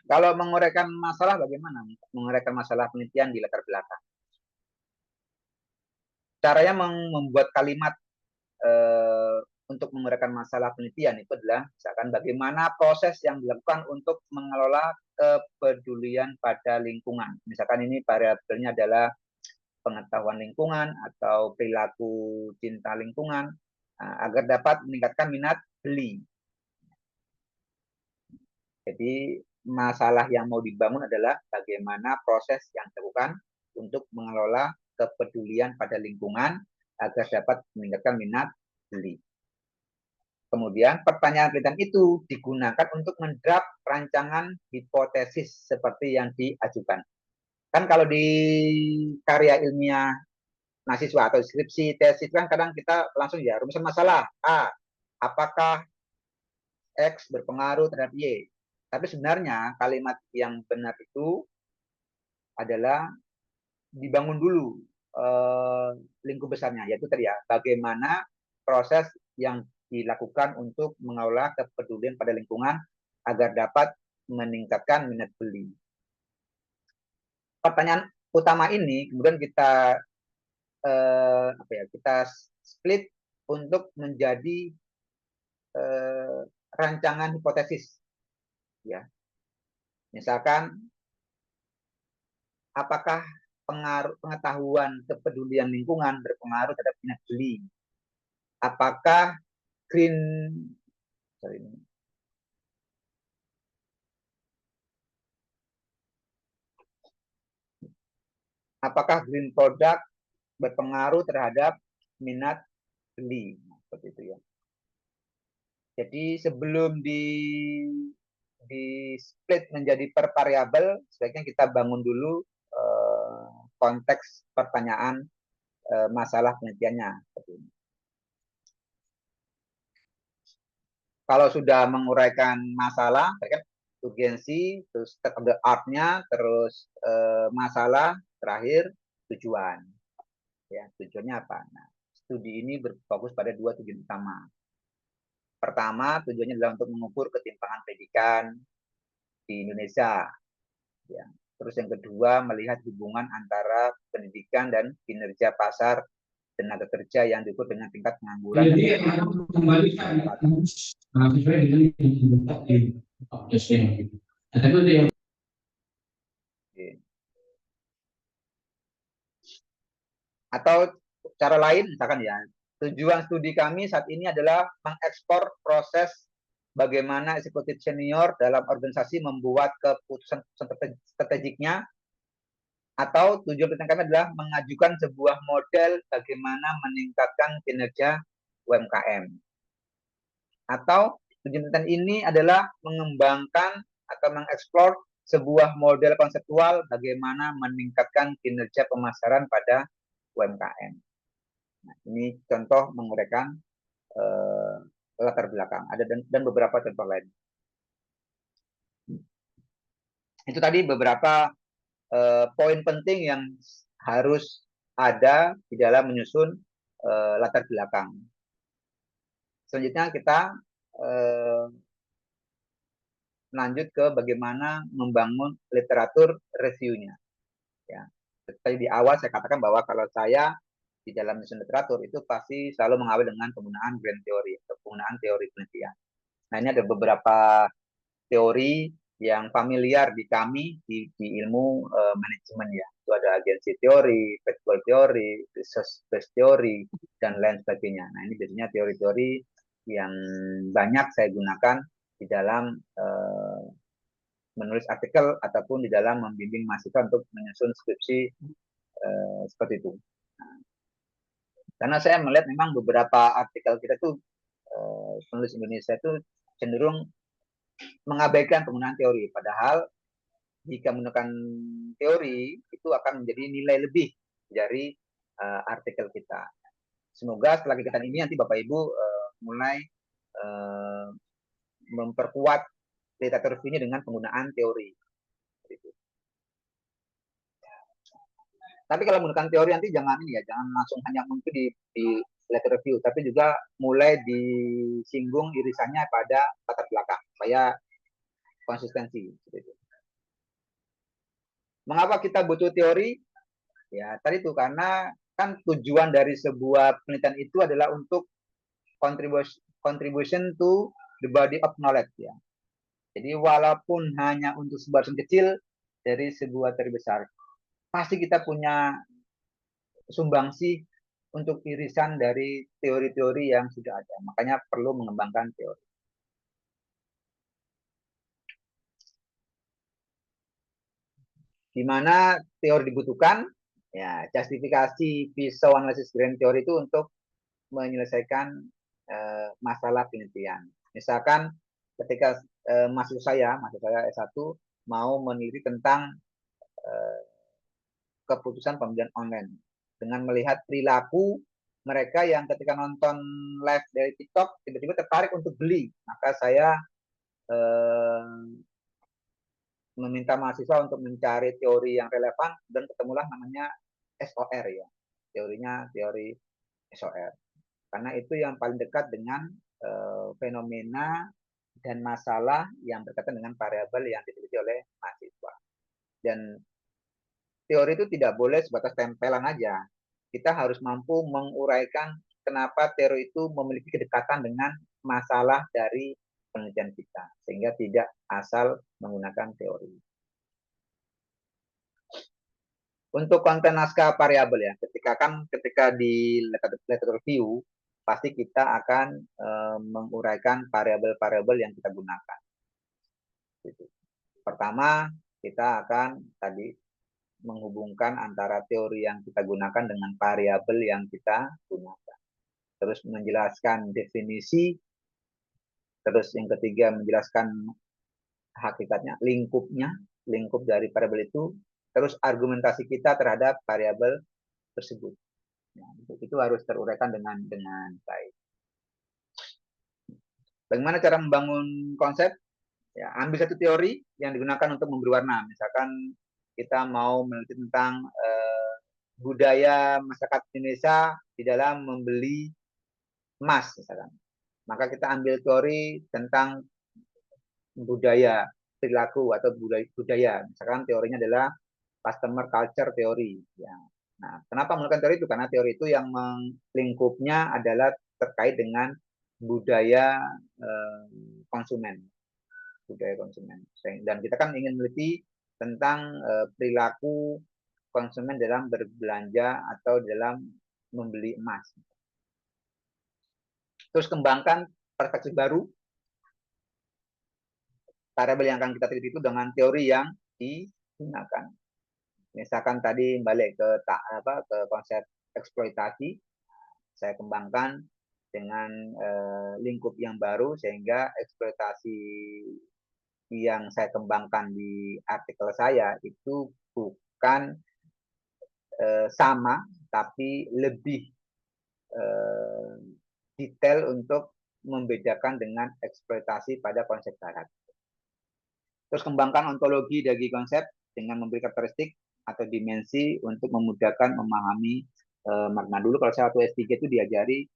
kalau menguraikan masalah, bagaimana menguraikan masalah penelitian di latar belakang? Caranya membuat kalimat untuk menguraikan masalah penelitian itu adalah misalkan bagaimana proses yang dilakukan untuk mengelola kepedulian pada lingkungan. Misalkan ini variabelnya adalah pengetahuan lingkungan atau perilaku cinta lingkungan agar dapat meningkatkan minat beli. Jadi masalah yang mau dibangun adalah bagaimana proses yang dilakukan untuk mengelola kepedulian pada lingkungan agar dapat meningkatkan minat beli. Kemudian pertanyaan penelitian itu digunakan untuk mendraft rancangan hipotesis seperti yang diajukan. Kan kalau di karya ilmiah mahasiswa atau skripsi, tesis kan kadang kita langsung ya rumusan masalah A, apakah X berpengaruh terhadap Y. Tapi sebenarnya kalimat yang benar itu adalah dibangun dulu lingkup besarnya, yaitu tadi ya bagaimana proses yang dilakukan untuk mengelola kepedulian pada lingkungan agar dapat meningkatkan minat beli. Pertanyaan utama ini kemudian kita kita split untuk menjadi rancangan hipotesis, ya. Misalkan apakah pengetahuan kepedulian lingkungan berpengaruh terhadap minat beli? Apakah green product berpengaruh terhadap minat beli? Seperti itu ya. Jadi sebelum di split menjadi per variabel, sebaiknya kita bangun dulu konteks pertanyaan masalah penelitiannya. Kalau sudah menguraikan masalah, kan urgensi, terus state of the art-nya, terus masalah, terakhir tujuan. Ya, tujuannya apa? Nah, studi ini berfokus pada dua tujuan utama. Pertama, tujuannya adalah untuk mengukur ketimpangan pendidikan di Indonesia. Ya. Terus yang kedua, melihat hubungan antara pendidikan dan kinerja pasar tenaga kerja yang diukur dengan tingkat pengangguran. Jadi kembalikan sesuai dengan yang dibentuk di dosen. Atau cara lain, misalkan ya, tujuan studi kami saat ini adalah mengekspor proses bagaimana eksekutif senior dalam organisasi membuat keputusan strategiknya, atau tujuan penelitian kami adalah mengajukan sebuah model bagaimana meningkatkan kinerja UMKM. Atau tujuan penelitian ini adalah mengembangkan atau mengeksplor sebuah model konseptual bagaimana meningkatkan kinerja pemasaran pada UMKM. Nah, ini contoh menguraikan latar belakang. Ada dan beberapa contoh lain. Itu tadi beberapa poin penting yang harus ada di dalam menyusun latar belakang. Selanjutnya kita lanjut ke bagaimana membangun literatur reviewnya. Ya. Tadi di awal saya katakan bahwa kalau saya di dalam menyusun literatur itu pasti selalu mengawali dengan penggunaan grand theory atau penggunaan teori penelitian. Nah, ini ada beberapa teori yang familiar di kami di ilmu manajemen ya. Itu ada agensi teori, factual teori, research based teori, dan lain sebagainya. Nah, ini biasanya teori-teori yang banyak saya gunakan di dalam menulis artikel ataupun di dalam membimbing mahasiswa untuk menyusun skripsi seperti itu. Nah, karena saya melihat memang beberapa artikel kita tuh penulis Indonesia itu cenderung mengabaikan penggunaan teori, padahal jika menggunakan teori itu akan menjadi nilai lebih dari artikel kita. Semoga setelah kegiatan ini nanti Bapak Ibu mulai memperkuat literatur reviewnya dengan penggunaan teori. Tapi kalau menggunakan teori nanti jangan ini ya, jangan langsung hanya muncul di letter review, tapi juga mulai disinggung irisannya pada latar belakang supaya konsistensi. Mengapa kita butuh teori? Ya tadi itu karena kan tujuan dari sebuah penelitian itu adalah untuk contribution to the body of knowledge ya. Jadi walaupun hanya untuk sebuah kecil dari sebuah teori besar, pasti kita punya sumbangsi untuk irisan dari teori-teori yang sudah ada. Makanya perlu mengembangkan teori. Di mana teori dibutuhkan? Ya, justifikasi visual analisis grand teori itu untuk menyelesaikan masalah penelitian. Misalkan ketika mahasiswa saya S1 mau meneliti tentang keputusan pembelian online dengan melihat perilaku mereka yang ketika nonton live dari TikTok tiba-tiba tertarik untuk beli, maka saya meminta mahasiswa untuk mencari teori yang relevan dan ketemulah namanya SOR ya, teori SOR, karena itu yang paling dekat dengan fenomena dan masalah yang berkaitan dengan variabel yang diteliti oleh mahasiswa. Dan teori itu tidak boleh sebatas tempelan aja. Kita harus mampu menguraikan kenapa teori itu memiliki kedekatan dengan masalah dari penelitian kita, sehingga tidak asal menggunakan teori. Untuk konten naskah variabel ya, ketika di literatur review pasti kita akan menguraikan variabel-variabel yang kita gunakan. Pertama, kita akan tadi menghubungkan antara teori yang kita gunakan dengan variabel yang kita gunakan. Terus menjelaskan definisi. Terus yang ketiga menjelaskan hakikatnya, lingkup dari variabel itu. Terus argumentasi kita terhadap variabel tersebut. Nah, itu harus teruraikan dengan baik. Bagaimana cara membangun konsep? Ya, ambil satu teori yang digunakan untuk memberi warna. Misalkan kita mau meneliti tentang budaya masyarakat Indonesia di dalam membeli emas, misalkan. Maka kita ambil teori tentang budaya perilaku atau budaya. Misalkan teorinya adalah customer culture theory. Ya. Nah, kenapa menggunakan teori itu? Karena teori itu yang lingkupnya adalah terkait dengan budaya konsumen. Budaya konsumen. Dan kita kan ingin meneliti tentang perilaku konsumen dalam berbelanja atau dalam membeli emas. Terus kembangkan perspektif baru. Variabel yang akan kita teliti itu dengan teori yang digunakan. Misalkan tadi balik ke konsep eksploitasi, saya kembangkan dengan lingkup yang baru sehingga eksploitasi yang saya kembangkan di artikel saya itu bukan sama tapi lebih detail untuk membedakan dengan eksploitasi pada konsep barat. Terus kembangkan ontologi dari konsep dengan memberi karakteristik atau dimensi untuk memudahkan memahami makna. Dulu kalau saya waktu S3 itu diajari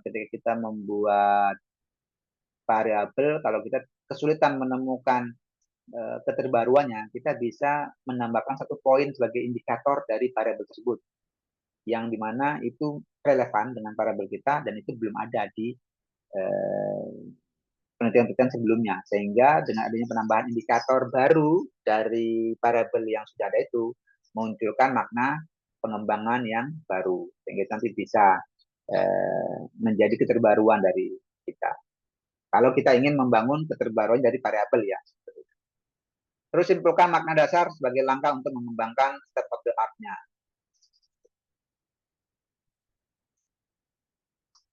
ketika kita membuat variabel, kalau kita kesulitan menemukan keterbaruannya, kita bisa menambahkan satu poin sebagai indikator dari variabel tersebut, yang dimana itu relevan dengan variabel kita dan itu belum ada di penelitian-penelitian sebelumnya. Sehingga dengan adanya penambahan indikator baru dari variabel yang sudah ada itu, munculkan makna pengembangan yang baru, sehingga nanti bisa menjadi keterbaruan dari kita. Kalau kita ingin membangun keterbaruan dari variabel ya. Terus simpulkan makna dasar sebagai langkah untuk mengembangkan state of the art-nya.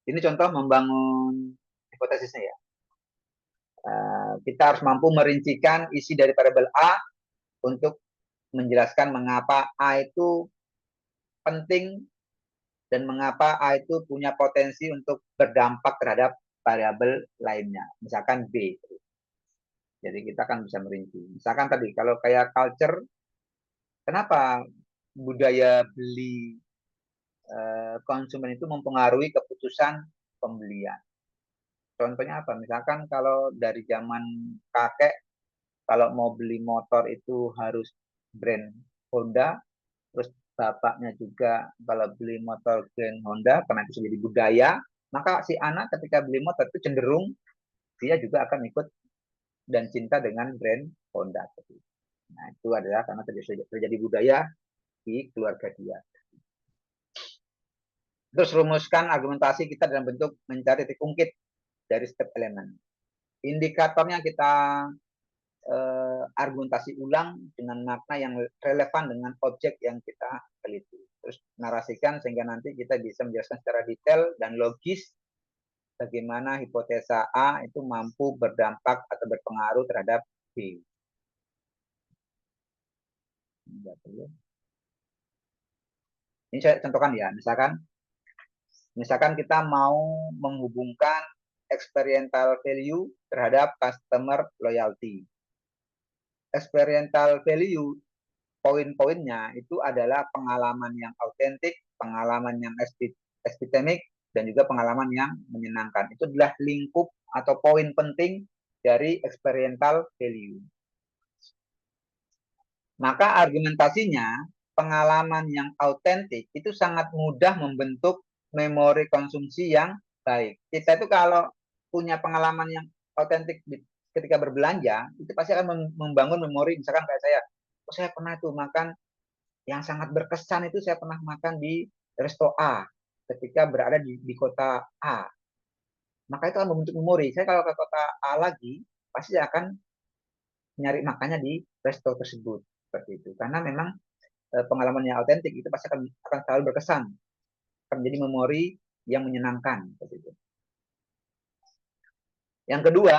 Ini contoh membangun hipotesisnya ya. Kita harus mampu merincikan isi dari variabel A untuk menjelaskan mengapa A itu penting dan mengapa A itu punya potensi untuk berdampak terhadap variabel lainnya. Misalkan B. Jadi kita akan bisa merinci. Misalkan tadi kalau kayak culture, kenapa budaya beli konsumen itu mempengaruhi keputusan pembelian? Contohnya apa? Misalkan kalau dari zaman kakek, kalau mau beli motor itu harus brand Honda, terus bapaknya juga kalau beli motor brand Honda, karena itu menjadi budaya, maka si anak ketika beli motor itu cenderung dia juga akan ikut dan cinta dengan brand Honda. Nah, itu adalah karena terjadi budaya di keluarga dia. Terus rumuskan argumentasi kita dalam bentuk mencari titik ungkit dari setiap elemen. Indikatornya kita argumentasi ulang dengan makna yang relevan dengan objek yang kita teliti. Terus narasikan sehingga nanti kita bisa menjelaskan secara detail dan logis bagaimana hipotesa A itu mampu berdampak atau berpengaruh terhadap B. Ini saya contohkan ya, misalkan kita mau menghubungkan experiential value terhadap customer loyalty. Experiential value poin-poinnya itu adalah pengalaman yang autentik, pengalaman yang epitemik, dan juga pengalaman yang menyenangkan. Itu adalah lingkup atau poin penting dari experiential value. Maka argumentasinya, pengalaman yang autentik itu sangat mudah membentuk memori konsumsi yang baik. Kita itu kalau punya pengalaman yang autentik ketika berbelanja, itu pasti akan membangun memori. Misalkan kayak saya pernah tuh makan yang sangat berkesan itu, saya pernah makan di resto A ketika berada di kota A. Maka itu akan membentuk memori. Saya kalau ke kota A lagi, pasti akan nyari makannya di resto tersebut. Seperti itu. Karena memang pengalaman yang autentik itu pasti akan selalu berkesan. Akan menjadi memori yang menyenangkan. Seperti itu. Yang kedua,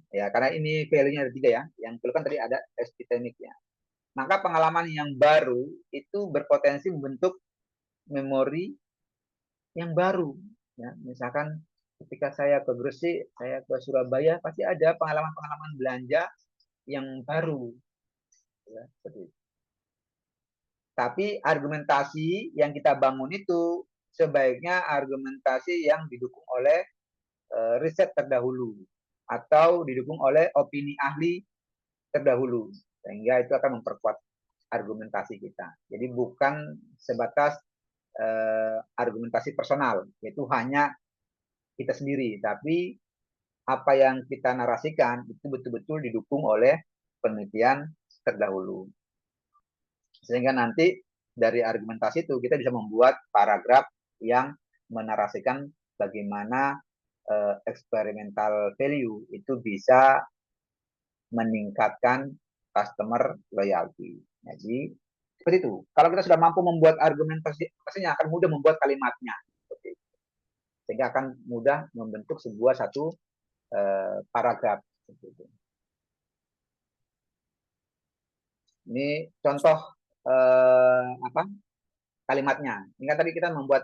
ya karena ini value-nya ada 3 ya. Yang kedua kan tadi ada epitemiknya. Maka pengalaman yang baru itu berpotensi membentuk memori yang baru. Ya, misalkan ketika saya ke Gresik, saya ke Surabaya, pasti ada pengalaman-pengalaman belanja yang baru. Ya, seperti itu. Tapi argumentasi yang kita bangun itu sebaiknya argumentasi yang didukung oleh riset terdahulu atau didukung oleh opini ahli terdahulu, sehingga itu akan memperkuat argumentasi kita. Jadi bukan sebatas argumentasi personal, yaitu hanya kita sendiri, tapi apa yang kita narasikan itu betul-betul didukung oleh penelitian terdahulu. Sehingga nanti dari argumentasi itu kita bisa membuat paragraf yang menarasikan bagaimana experimental value itu bisa meningkatkan customer loyalty. Jadi seperti itu. Kalau kita sudah mampu membuat argumentasinya, akan mudah membuat kalimatnya. Sehingga akan mudah membentuk sebuah satu paragraf. Ini contoh kalimatnya. Ini kan tadi kita membuat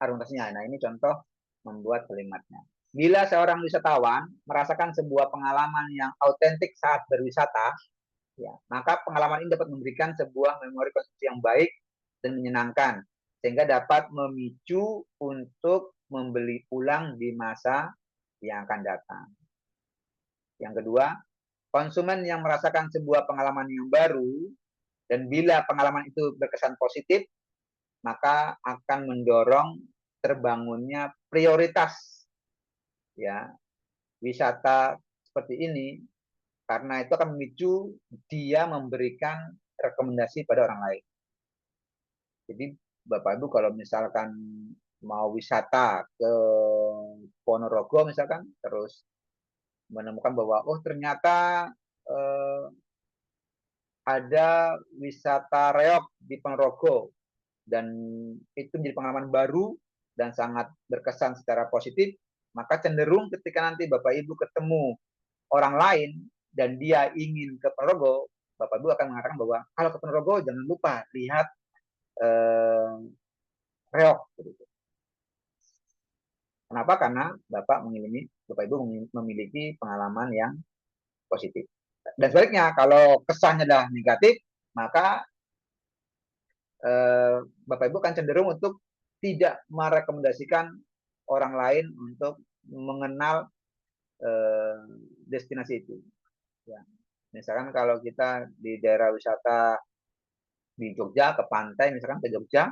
argumentasinya. Nah, ini contoh membuat kalimatnya. Bila seorang wisatawan merasakan sebuah pengalaman yang autentik saat berwisata, ya, maka pengalaman ini dapat memberikan sebuah memori konsumsi yang baik dan menyenangkan, sehingga dapat memicu untuk membeli ulang di masa yang akan datang. Yang kedua, konsumen yang merasakan sebuah pengalaman yang baru dan bila pengalaman itu berkesan positif, maka akan mendorong terbangunnya prioritas ya wisata seperti ini, karena itu akan memicu dia memberikan rekomendasi pada orang lain. Jadi Bapak Ibu kalau misalkan mau wisata ke Ponorogo misalkan, terus menemukan bahwa oh ternyata eh, ada wisata reok di Ponorogo dan itu menjadi pengalaman baru dan sangat berkesan secara positif, maka cenderung ketika nanti Bapak Ibu ketemu orang lain dan dia ingin ke Ponorogo, Bapak Ibu akan mengatakan bahwa kalau ke Ponorogo jangan lupa lihat reok. Kenapa? Karena Bapak Ibu memiliki pengalaman yang positif. Dan sebaliknya, kalau kesannya adalah negatif, maka Bapak Ibu akan cenderung untuk tidak merekomendasikan orang lain untuk mengenal destinasi itu. Ya. Misalkan kalau kita di daerah wisata di Jogja ke pantai, misalkan ke Jogja,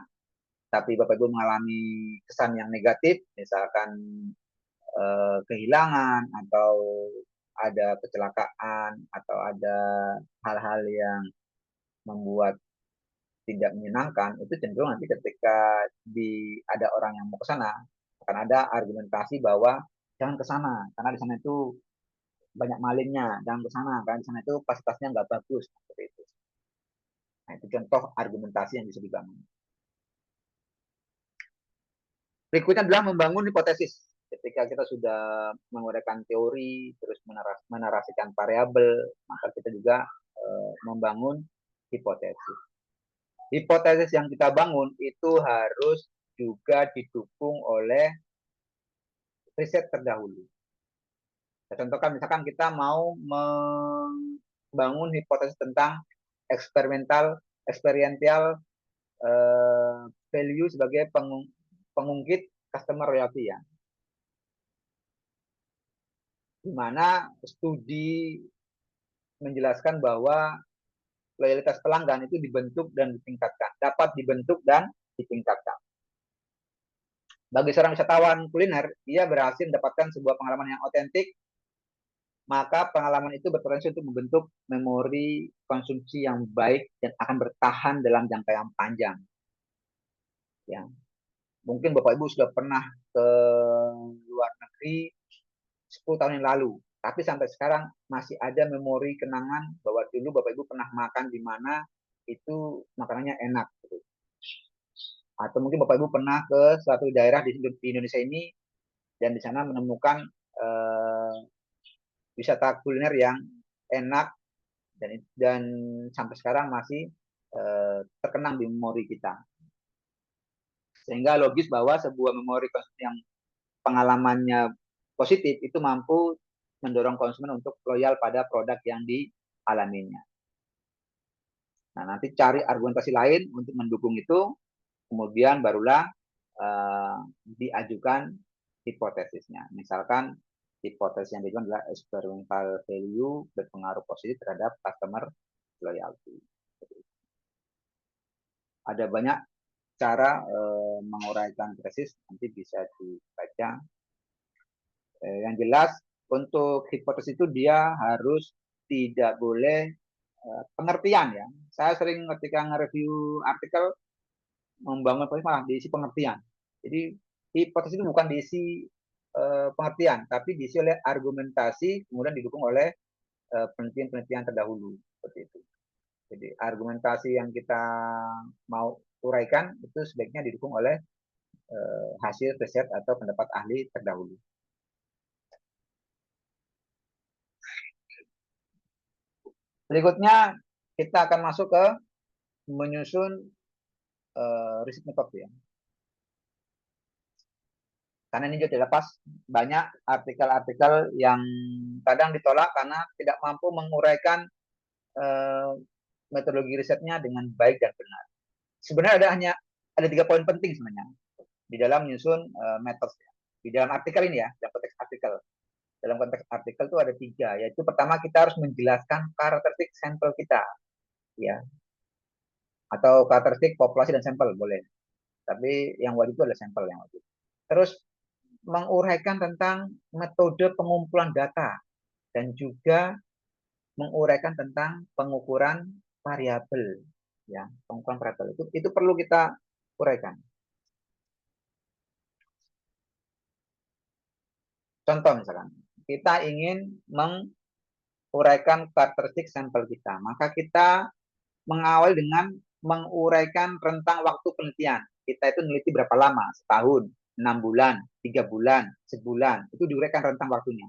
tapi Bapak Ibu mengalami kesan yang negatif, misalkan kehilangan atau ada kecelakaan atau ada hal-hal yang membuat tidak menyenangkan, itu cenderung nanti ketika ada orang yang mau ke sana akan ada argumentasi bahwa jangan ke sana karena di sana itu banyak malingnya, jangan ke sana karena di sana itu fasilitasnya nggak bagus seperti itu. Nah, itu contoh argumentasi yang bisa dibangun. Berikutnya adalah membangun hipotesis. Ketika kita sudah menguraikan teori, terus menarasikan variabel, maka kita juga membangun hipotesis. Hipotesis yang kita bangun itu harus juga didukung oleh riset terdahulu. Saya contohkan, misalkan kita mau membangun hipotesis tentang experiential value sebagai pengungkit customer loyalty ya. Di mana studi menjelaskan bahwa loyalitas pelanggan itu dibentuk dan ditingkatkan, dapat dibentuk dan ditingkatkan. Bagi seorang wisatawan kuliner, ia berhasil mendapatkan sebuah pengalaman yang otentik, maka pengalaman itu berpotensi untuk membentuk memori konsumsi yang baik dan akan bertahan dalam jangka yang panjang. Ya. Mungkin Bapak Ibu sudah pernah ke luar negeri 10 tahun yang lalu, tapi sampai sekarang masih ada memori kenangan bahwa dulu Bapak Ibu pernah makan di mana itu makanannya enak. Gitu. Atau mungkin Bapak Ibu pernah ke suatu daerah di Indonesia ini dan di sana menemukan wisata kuliner yang enak dan sampai sekarang masih terkenang di memori kita. Sehingga logis bahwa sebuah memori yang pengalamannya positif itu mampu mendorong konsumen untuk loyal pada produk yang dialaminya. Nah, nanti cari argumentasi lain untuk mendukung itu, kemudian barulah diajukan hipotesisnya. Misalkan hipotesis yang diajukan adalah experiential value berpengaruh positif terhadap customer loyalty. Ada banyak cara menguraikan hipotesis, nanti bisa dibaca. Yang jelas untuk hipotesis itu dia harus tidak boleh pengertian ya. Saya sering ketika nge-review artikel membangun hipotesis malah diisi pengertian. Jadi hipotesis itu bukan diisi pengertian, tapi diisi oleh argumentasi kemudian didukung oleh penelitian-penelitian terdahulu seperti itu. Jadi argumentasi yang kita mau uraikan itu sebaiknya didukung oleh hasil riset atau pendapat ahli terdahulu. Berikutnya kita akan masuk ke menyusun riset metode ya. Karena ini juga dilepas banyak artikel-artikel yang kadang ditolak karena tidak mampu menguraikan metodologi risetnya dengan baik dan benar. Sebenarnya ada 3 poin penting sebenarnya di dalam menyusun metode di dalam artikel ini ya, dalam konteks artikel. Dalam konteks artikel itu ada 3, yaitu pertama kita harus menjelaskan karakteristik sampel kita, ya, atau karakteristik populasi dan sampel boleh. Tapi yang wajib itu adalah sampel yang wajib. Terus menguraikan tentang metode pengumpulan data dan juga menguraikan tentang pengukuran variabel, ya, pengukuran variabel itu perlu kita uraikan. Contoh misalkan kita ingin menguraikan karakteristik sampel kita, maka kita mengawal dengan menguraikan rentang waktu penelitian. Kita itu meneliti berapa lama? Setahun, 6 bulan, 3 bulan, sebulan. Itu diuraikan rentang waktunya.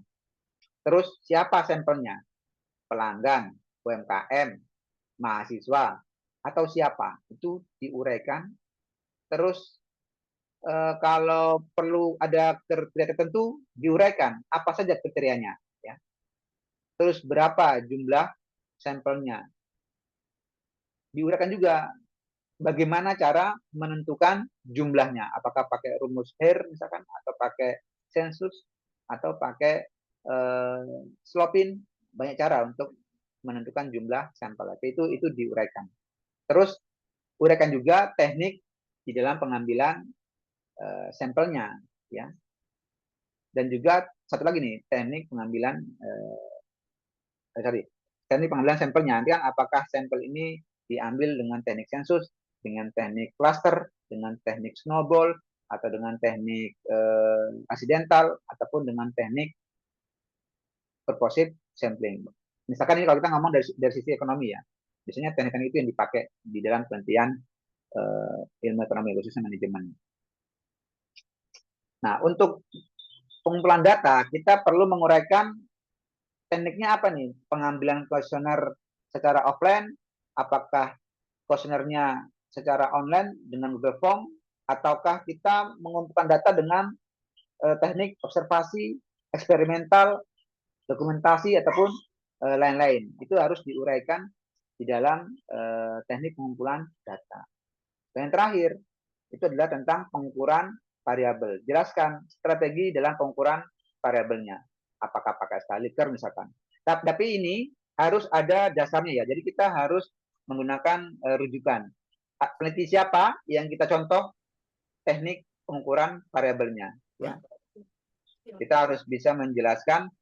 Terus siapa sampelnya? Pelanggan, UMKM, mahasiswa, atau siapa? Itu diuraikan. Terus kalau perlu ada kriteria tertentu, diuraikan apa saja kriterianya. Ya. Terus berapa jumlah sampelnya? Diuraikan juga bagaimana cara menentukan jumlahnya, apakah pakai rumus Hare misalkan, atau pakai sensus, atau pakai Slopin. Banyak cara untuk menentukan jumlah sampel. Itu diuraikan. Terus uraikan juga teknik di dalam pengambilan sampelnya, ya. Dan juga satu lagi nih, teknik pengambilan teknik pengambilan sampelnya. Nanti kan apakah sampel ini diambil dengan teknik sensus, dengan teknik cluster, dengan teknik snowball, atau dengan teknik accidental, ataupun dengan teknik purposive sampling. Misalkan ini kalau kita ngomong dari sisi ekonomi ya, biasanya teknik-teknik itu yang dipakai di dalam penelitian ilmu ekonomi, khususnya manajemen. Nah, untuk pengumpulan data, kita perlu menguraikan tekniknya apa nih? Pengambilan kuesioner secara offline, apakah kuesionernya secara online dengan Google Form, ataukah kita mengumpulkan data dengan teknik observasi, eksperimental, dokumentasi, ataupun lain-lain. Itu harus diuraikan di dalam teknik pengumpulan data. Dan yang terakhir, itu adalah tentang pengukuran variabel. Jelaskan strategi dalam pengukuran variabelnya. Apakah pakai skala Likert misalkan. Tapi ini harus ada dasarnya ya. Jadi kita harus menggunakan rujukan. Peneliti siapa yang kita contoh teknik pengukuran variabelnya. Ya. Kita harus bisa menjelaskan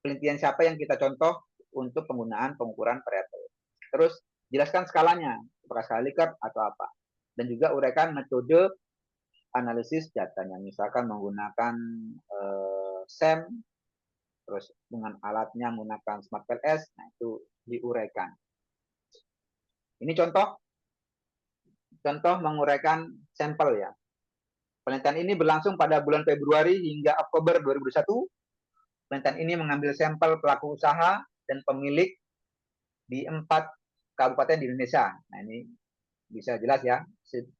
penelitian siapa yang kita contoh untuk penggunaan pengukuran variabel. Terus jelaskan skalanya, apakah skala Likert atau apa. Dan juga uraikan metode analisis datanya, misalkan menggunakan SEM, terus dengan alatnya menggunakan SmartLS, nah itu diuraikan. Ini contoh menguraikan sampel ya. Penelitian ini berlangsung pada bulan Februari hingga Oktober 2021. Penelitian ini mengambil sampel pelaku usaha dan pemilik di 4 kabupaten di Indonesia. Nah ini bisa jelas ya,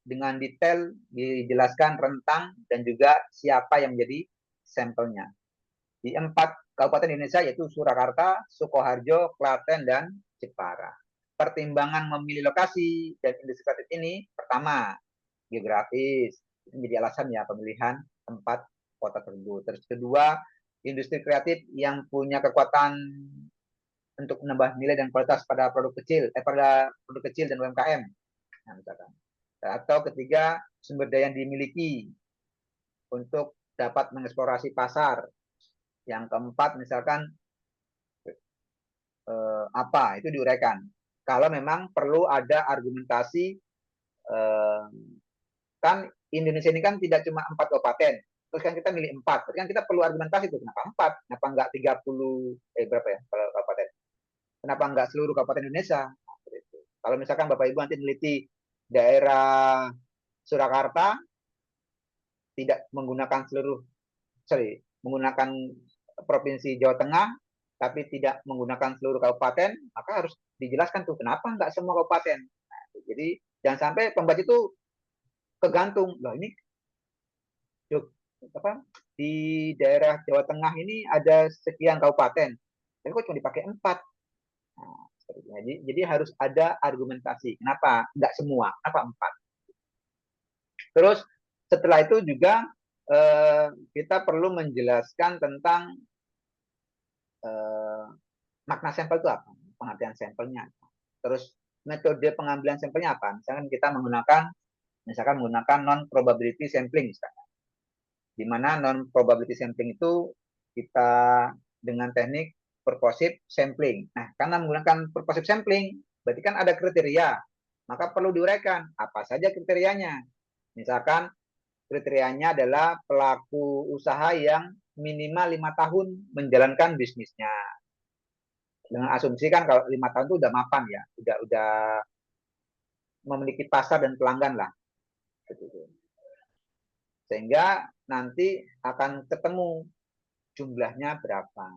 dengan detail dijelaskan rentang dan juga siapa yang menjadi sampelnya. Di 4 kabupaten Indonesia yaitu Surakarta, Sukoharjo, Klaten, dan Jepara. Pertimbangan memilih lokasi dan industri kreatif ini, pertama, geografis. Itu menjadi alasan ya pemilihan tempat kota tersebut. Terus kedua, industri kreatif yang punya kekuatan untuk menambah nilai dan kualitas pada produk kecil dan UMKM. Nah, misalkan. Atau ketiga, sumber daya yang dimiliki untuk dapat mengeksplorasi pasar. Yang keempat, misalkan apa, itu diuraikan. Kalau memang perlu ada argumentasi, kan Indonesia ini kan tidak cuma 4 kabupaten, terus kan kita milih 4, terus kan kita perlu argumentasi itu kenapa 4, kenapa enggak 30, berapa ya kalau kabupaten, kenapa enggak seluruh kabupaten Indonesia. Nah, kalau misalkan Bapak Ibu nanti meneliti daerah Surakarta tidak menggunakan menggunakan provinsi Jawa Tengah, tapi tidak menggunakan seluruh kabupaten, maka harus dijelaskan tuh kenapa nggak semua kabupaten. Nah, jadi jangan sampai pembaca itu kegantung, loh ini di daerah Jawa Tengah ini ada sekian kabupaten, tapi kok cuma dipakai 4. Nah, jadi harus ada argumentasi. Kenapa? Enggak semua. Kenapa 4? Terus setelah itu juga kita perlu menjelaskan tentang makna sampel itu apa, pengertian sampelnya. Terus metode pengambilan sampelnya apa? Misalkan kita menggunakan non probability sampling, misalkan. Di mana non probability sampling itu kita dengan teknik purposive sampling. Nah, karena menggunakan purposive sampling, berarti kan ada kriteria. Maka perlu diuraikan apa saja kriterianya. Misalkan kriterianya adalah pelaku usaha yang minimal 5 tahun menjalankan bisnisnya. Dengan asumsi kan kalau 5 tahun itu udah mapan ya, udah memiliki pasar dan pelanggan lah. Sehingga nanti akan ketemu jumlahnya berapa.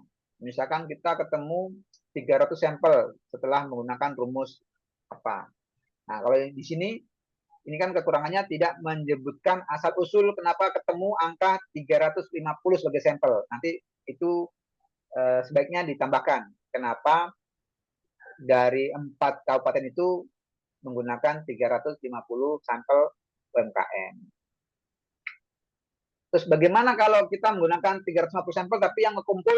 Misalkan kita ketemu 300 sampel setelah menggunakan rumus apa. Nah, kalau di sini ini kan kekurangannya tidak menyebutkan asal usul kenapa ketemu angka 350 sebagai sampel. Nanti itu sebaiknya ditambahkan kenapa dari 4 kabupaten itu menggunakan 350 sampel UMKM. Terus bagaimana kalau kita menggunakan 350 sampel tapi yang ngekumpul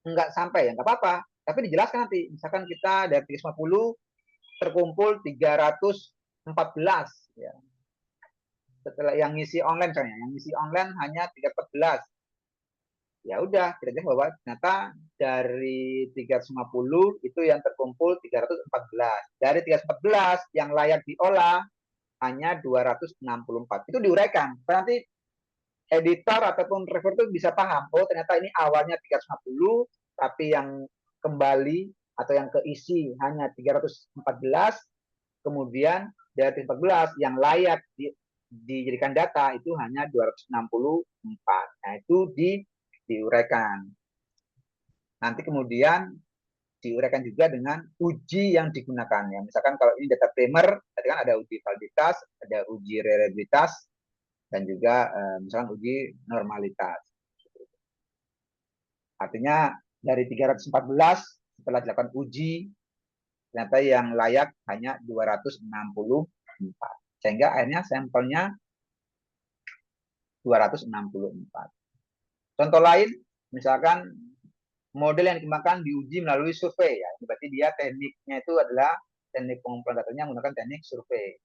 nggak sampai, ya nggak apa-apa. Tapi dijelaskan nanti, misalkan kita dari 350 terkumpul 314, ya. Setelah yang ngisi online misalnya, yang ngisi online hanya 314. Ya udah, kita jelas bahwa ternyata dari 350 itu yang terkumpul 314. Dari 314 yang layak diolah hanya 264. Itu diuraikan. Nanti editor ataupun reviewer itu bisa paham, oh ternyata ini awalnya 350, tapi yang kembali atau yang keisi hanya 314, kemudian dari 314 yang layak dijadikan data itu hanya 264. Nah, itu diuraikan. Nanti kemudian diuraikan juga dengan uji yang digunakan. Ya, misalkan kalau ini data primer, tadi kan ada uji validitas, ada uji reliabilitas, dan juga misalkan uji normalitas. Artinya dari 314 setelah dilakukan uji, ternyata yang layak hanya 264. Sehingga akhirnya sampelnya 264. Contoh lain, misalkan model yang dikembangkan diuji melalui survei. Ya. Berarti dia tekniknya itu adalah teknik pengumpulan datanya menggunakan teknik survei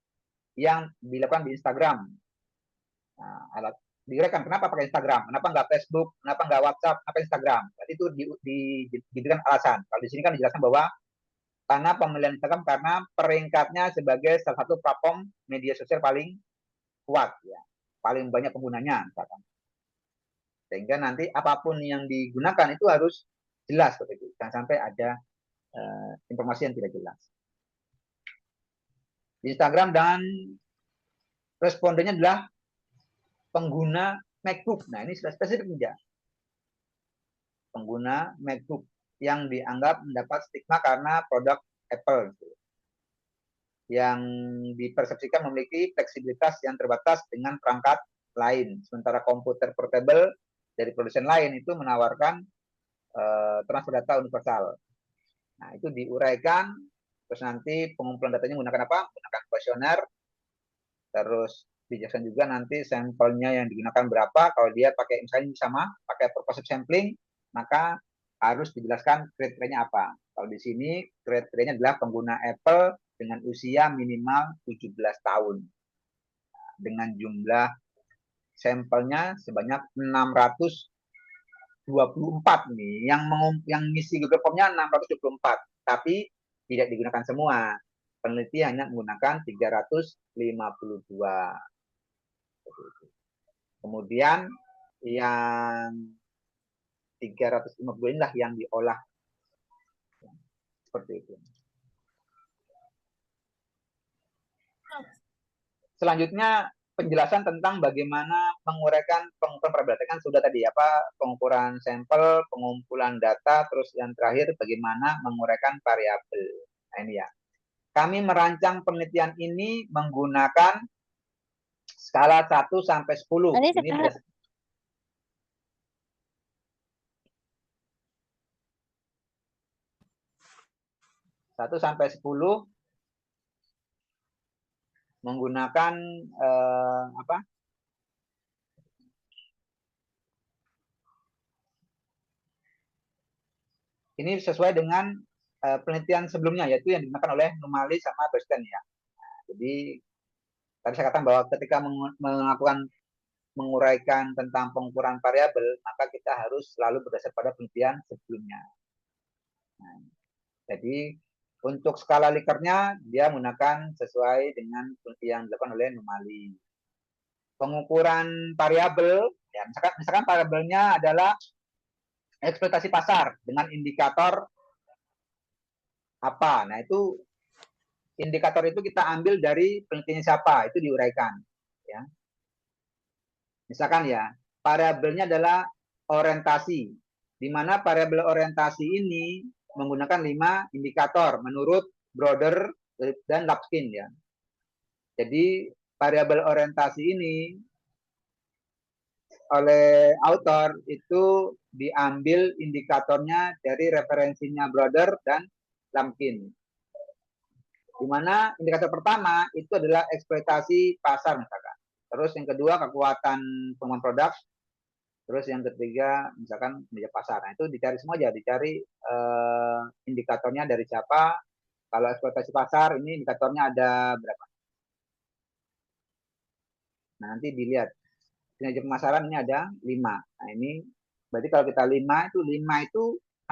yang dilakukan di Instagram. Nah, alat diuraikan kenapa pakai Instagram, kenapa nggak Facebook, kenapa nggak WhatsApp, kenapa Instagram. Berarti itu diberikan alasan. Kalau di sini kan dijelaskan bahwa karena pemilihan Instagram karena peringkatnya sebagai salah satu platform media sosial paling kuat, ya, paling banyak penggunanya, misalkan. Sehingga nanti apapun yang digunakan itu harus jelas seperti itu. Jangan sampai ada informasi yang tidak jelas. Di Instagram dan respondennya adalah pengguna MacBook. Nah, ini sudah spesifik juga. Pengguna MacBook yang dianggap mendapat stigma karena produk Apple. Yang dipersepsikan memiliki fleksibilitas yang terbatas dengan perangkat lain. Sementara komputer portable dari produsen lain itu menawarkan transfer data universal. Nah, itu diuraikan, terus nanti pengumpulan datanya menggunakan apa? Menggunakan kuesioner, terus dijelaskan juga nanti sampelnya yang digunakan berapa. Kalau dia pakai misalnya sama, pakai purposive sampling, maka harus dijelaskan kriterianya apa. Kalau di sini kriterianya adalah pengguna Apple dengan usia minimal 17 tahun. Dengan jumlah sampelnya sebanyak 624 nih. Yang ngisi Google Form-nya 624, tapi tidak digunakan semua. Peneliti hanya menggunakan 352. Kemudian yang 350 inilah yang diolah. Seperti itu. Selanjutnya penjelasan tentang bagaimana menguraikan pengumpulan probabilitas. Kan sudah tadi apa, pengukuran sampel, pengumpulan data, terus yang terakhir bagaimana menguraikan variabel. Nah, ini ya. Kami merancang penelitian ini menggunakan skala 1 sampai 10. Ini 1 sampai 10 menggunakan apa? Ini sesuai dengan penelitian sebelumnya, yaitu yang digunakan oleh Numali sama Bernstein ya. Jadi tadi saya katakan bahwa ketika melakukan menguraikan tentang pengukuran variabel, maka kita harus selalu berdasar pada penelitian sebelumnya. Nah, jadi untuk skala Likert-nya dia menggunakan sesuai dengan penelitian yang dilakukan oleh Numali. Pengukuran variabel, ya misalkan variabelnya adalah ekspektasi pasar dengan indikator apa. Nah, itu indikator itu kita ambil dari penelitiannya siapa, itu diuraikan. Ya. Misalkan ya, variabelnya adalah orientasi, di mana variabel orientasi ini menggunakan 5 indikator menurut Broder dan Lapkin ya. Jadi variabel orientasi ini oleh autor itu diambil indikatornya dari referensinya Broder dan Lapkin. Di mana indikator pertama itu adalah ekspektasi pasar misalkan. Terus yang kedua kekuatan pengembangan produk. Terus yang ketiga misalkan kinerja pasar. Nah, itu dicari semua aja, dicari indikatornya dari siapa. Kalau ekspektasi pasar ini indikatornya ada berapa? Nah, nanti dilihat. Kinerja pemasaran ini ada 5. Nah, ini berarti kalau kita 5 itu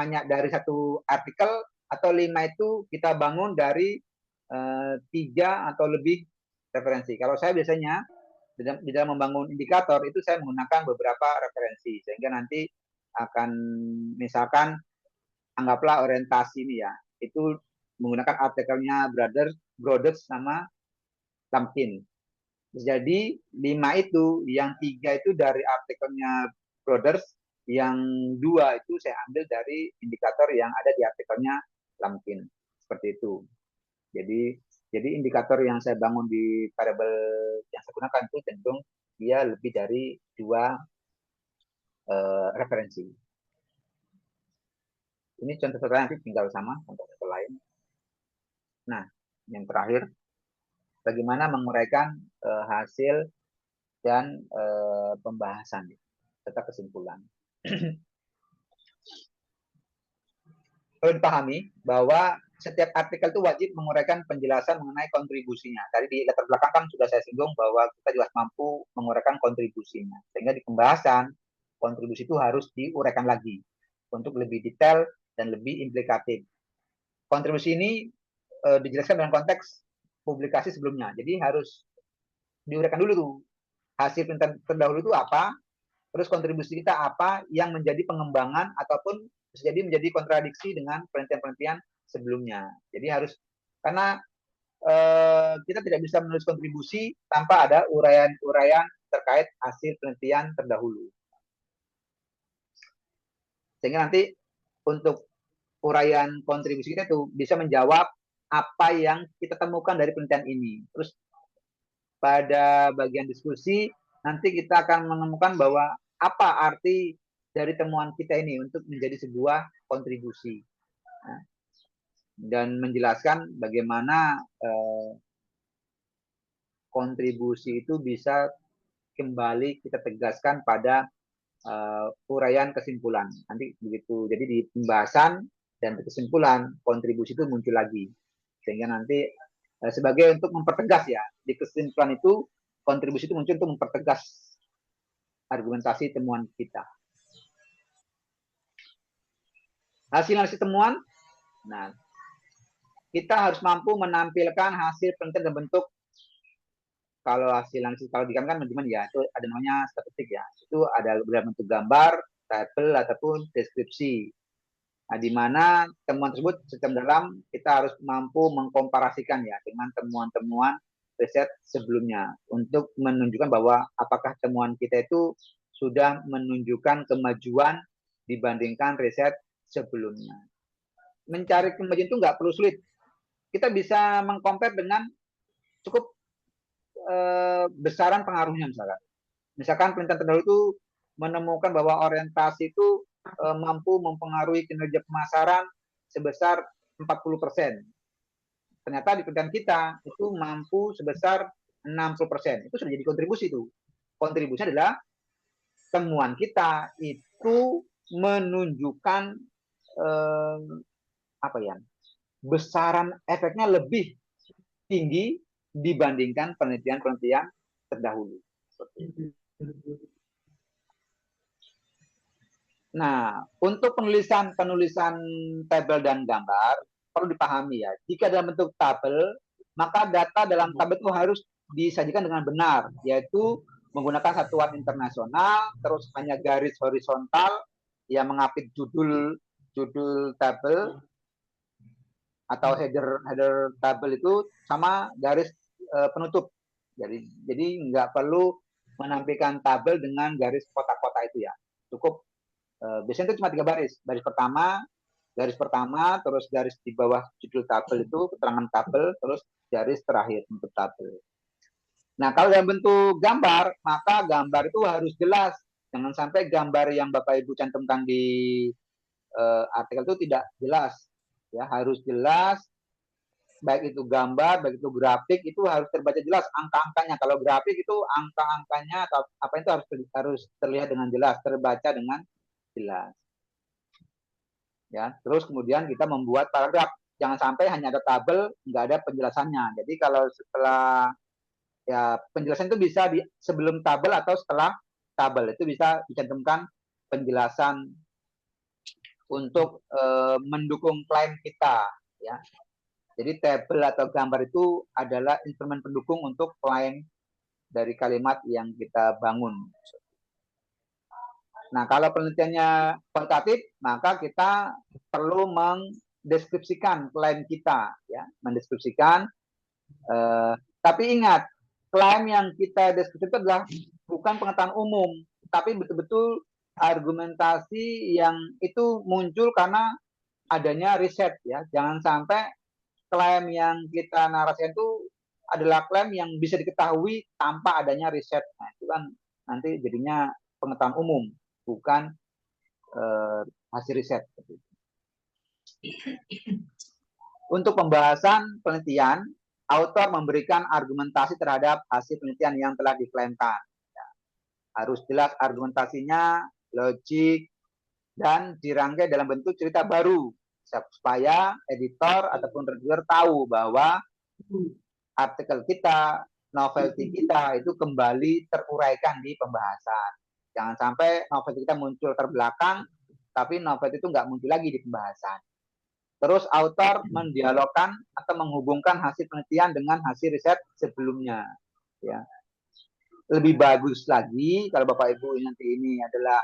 hanya dari satu artikel atau 5 itu kita bangun dari 3 atau lebih referensi. Kalau saya biasanya di dalam membangun indikator itu saya menggunakan beberapa referensi sehingga nanti akan misalkan anggaplah orientasi ini ya, itu menggunakan artikelnya Broders sama Lampkin. Jadi 5 itu, yang 3 itu dari artikelnya Broders, yang 2 itu saya ambil dari indikator yang ada di artikelnya Lampkin. Seperti itu. Jadi indikator yang saya bangun di variabel yang saya gunakan itu cenderung dia lebih dari 2 referensi. Ini contoh nanti tinggal sama contoh lain. Nah, yang terakhir, bagaimana menguraikan hasil dan pembahasan serta kesimpulan. Perlu dipahami bahwa setiap artikel itu wajib menguraikan penjelasan mengenai kontribusinya. Tadi di latar belakang kan sudah saya singgung bahwa kita juga mampu menguraikan kontribusinya. Sehingga di pembahasan, kontribusi itu harus diuraikan lagi untuk lebih detail dan lebih implikatif. Kontribusi ini dijelaskan dalam konteks publikasi sebelumnya. Jadi harus diuraikan dulu tuh. Hasil penelitian terdahulu itu apa, terus kontribusi kita apa yang menjadi pengembangan ataupun bisa jadi menjadi kontradiksi dengan penelitian-penelitian sebelumnya. Jadi harus, karena kita tidak bisa menulis kontribusi tanpa ada uraian-uraian terkait hasil penelitian terdahulu. Sehingga nanti untuk uraian kontribusi kita itu bisa menjawab apa yang kita temukan dari penelitian ini. Terus pada bagian diskusi nanti kita akan menemukan bahwa apa arti dari temuan kita ini untuk menjadi sebuah kontribusi. Nah, dan menjelaskan bagaimana kontribusi itu bisa kembali kita tegaskan pada uraian kesimpulan. Nanti begitu. Jadi di pembahasan dan kesimpulan kontribusi itu muncul lagi. Sehingga nanti sebagai untuk mempertegas ya, di kesimpulan itu kontribusi itu muncul untuk mempertegas argumentasi temuan kita. Hasil analisis temuan, nah kita harus mampu menampilkan hasil penelitian dalam bentuk, kalau hasil analisis kalau kan manajemen ya itu ada namanya statistik ya, itu ada dalam bentuk gambar, tabel ataupun deskripsi. Nah, di mana temuan tersebut secara dalam kita harus mampu mengkomparasikan ya dengan temuan-temuan riset sebelumnya untuk menunjukkan bahwa apakah temuan kita itu sudah menunjukkan kemajuan dibandingkan riset sebelumnya. Mencari kemajuan itu nggak perlu sulit. Kita bisa mengcompare dengan cukup besaran pengaruhnya misalkan. Misalkan penelitian terdahulu itu menemukan bahwa orientasi itu mampu mempengaruhi kinerja pemasaran sebesar 40%. ternyata di penelitian kita itu mampu sebesar 60%. Itu sudah jadi kontribusi itu. Kontribusinya adalah temuan kita itu menunjukkan apa ya, besaran efeknya lebih tinggi dibandingkan penelitian-penelitian terdahulu. Nah, untuk penulisan tabel dan gambar perlu dipahami ya. Jika dalam bentuk tabel, maka data dalam tabel itu harus disajikan dengan benar, yaitu menggunakan satuan internasional, terus hanya garis horizontal yang mengapit judul tabel atau header tabel itu sama garis penutup. Jadi nggak perlu menampilkan tabel dengan garis kotak-kotak itu ya. Cukup biasanya itu cuma 3 baris. Garis pertama, terus garis di bawah judul tabel itu keterangan tabel, terus garis terakhir untuk tabel. Nah, kalau dalam bentuk gambar, maka gambar itu harus jelas. Jangan sampai gambar yang Bapak Ibu cantumkan di artikel itu tidak jelas. Ya, harus jelas. Baik itu gambar, baik itu grafik, itu harus terbaca jelas angka-angkanya. Kalau grafik itu angka-angkanya atau apa itu harus terlihat dengan jelas, terbaca dengan jelas. Ya, terus kemudian kita membuat paragraf. Jangan sampai hanya ada tabel, nggak ada penjelasannya. Jadi kalau setelah ya penjelasan itu bisa sebelum tabel atau setelah tabel itu bisa dicantumkan penjelasan untuk mendukung klaim kita. Ya, jadi tabel atau gambar itu adalah instrumen pendukung untuk klaim dari kalimat yang kita bangun. Nah, kalau penelitiannya kualitatif, maka kita perlu mendeskripsikan klaim kita, ya, mendeskripsikan. Tapi ingat, klaim yang kita deskripsikan adalah bukan pengetahuan umum, tapi betul-betul argumentasi yang itu muncul karena adanya riset, ya. Jangan sampai klaim yang kita narasikan itu adalah klaim yang bisa diketahui tanpa adanya riset. Nah, itu kan nanti jadinya pengetahuan umum, bukan hasil riset. Untuk pembahasan penelitian, autor memberikan argumentasi terhadap hasil penelitian yang telah diklaimkan. Ya, harus jelas argumentasinya, logik, dan dirangkai dalam bentuk cerita baru, supaya editor ataupun reviewer tahu bahwa artikel kita, novelty kita itu kembali teruraikan di pembahasan. Jangan sampai novelty kita muncul terbelakang, tapi novelty itu nggak muncul lagi di pembahasan. Terus autor mendialogkan atau menghubungkan hasil penelitian dengan hasil riset sebelumnya. Ya. Lebih bagus lagi kalau Bapak Ibu nanti ini adalah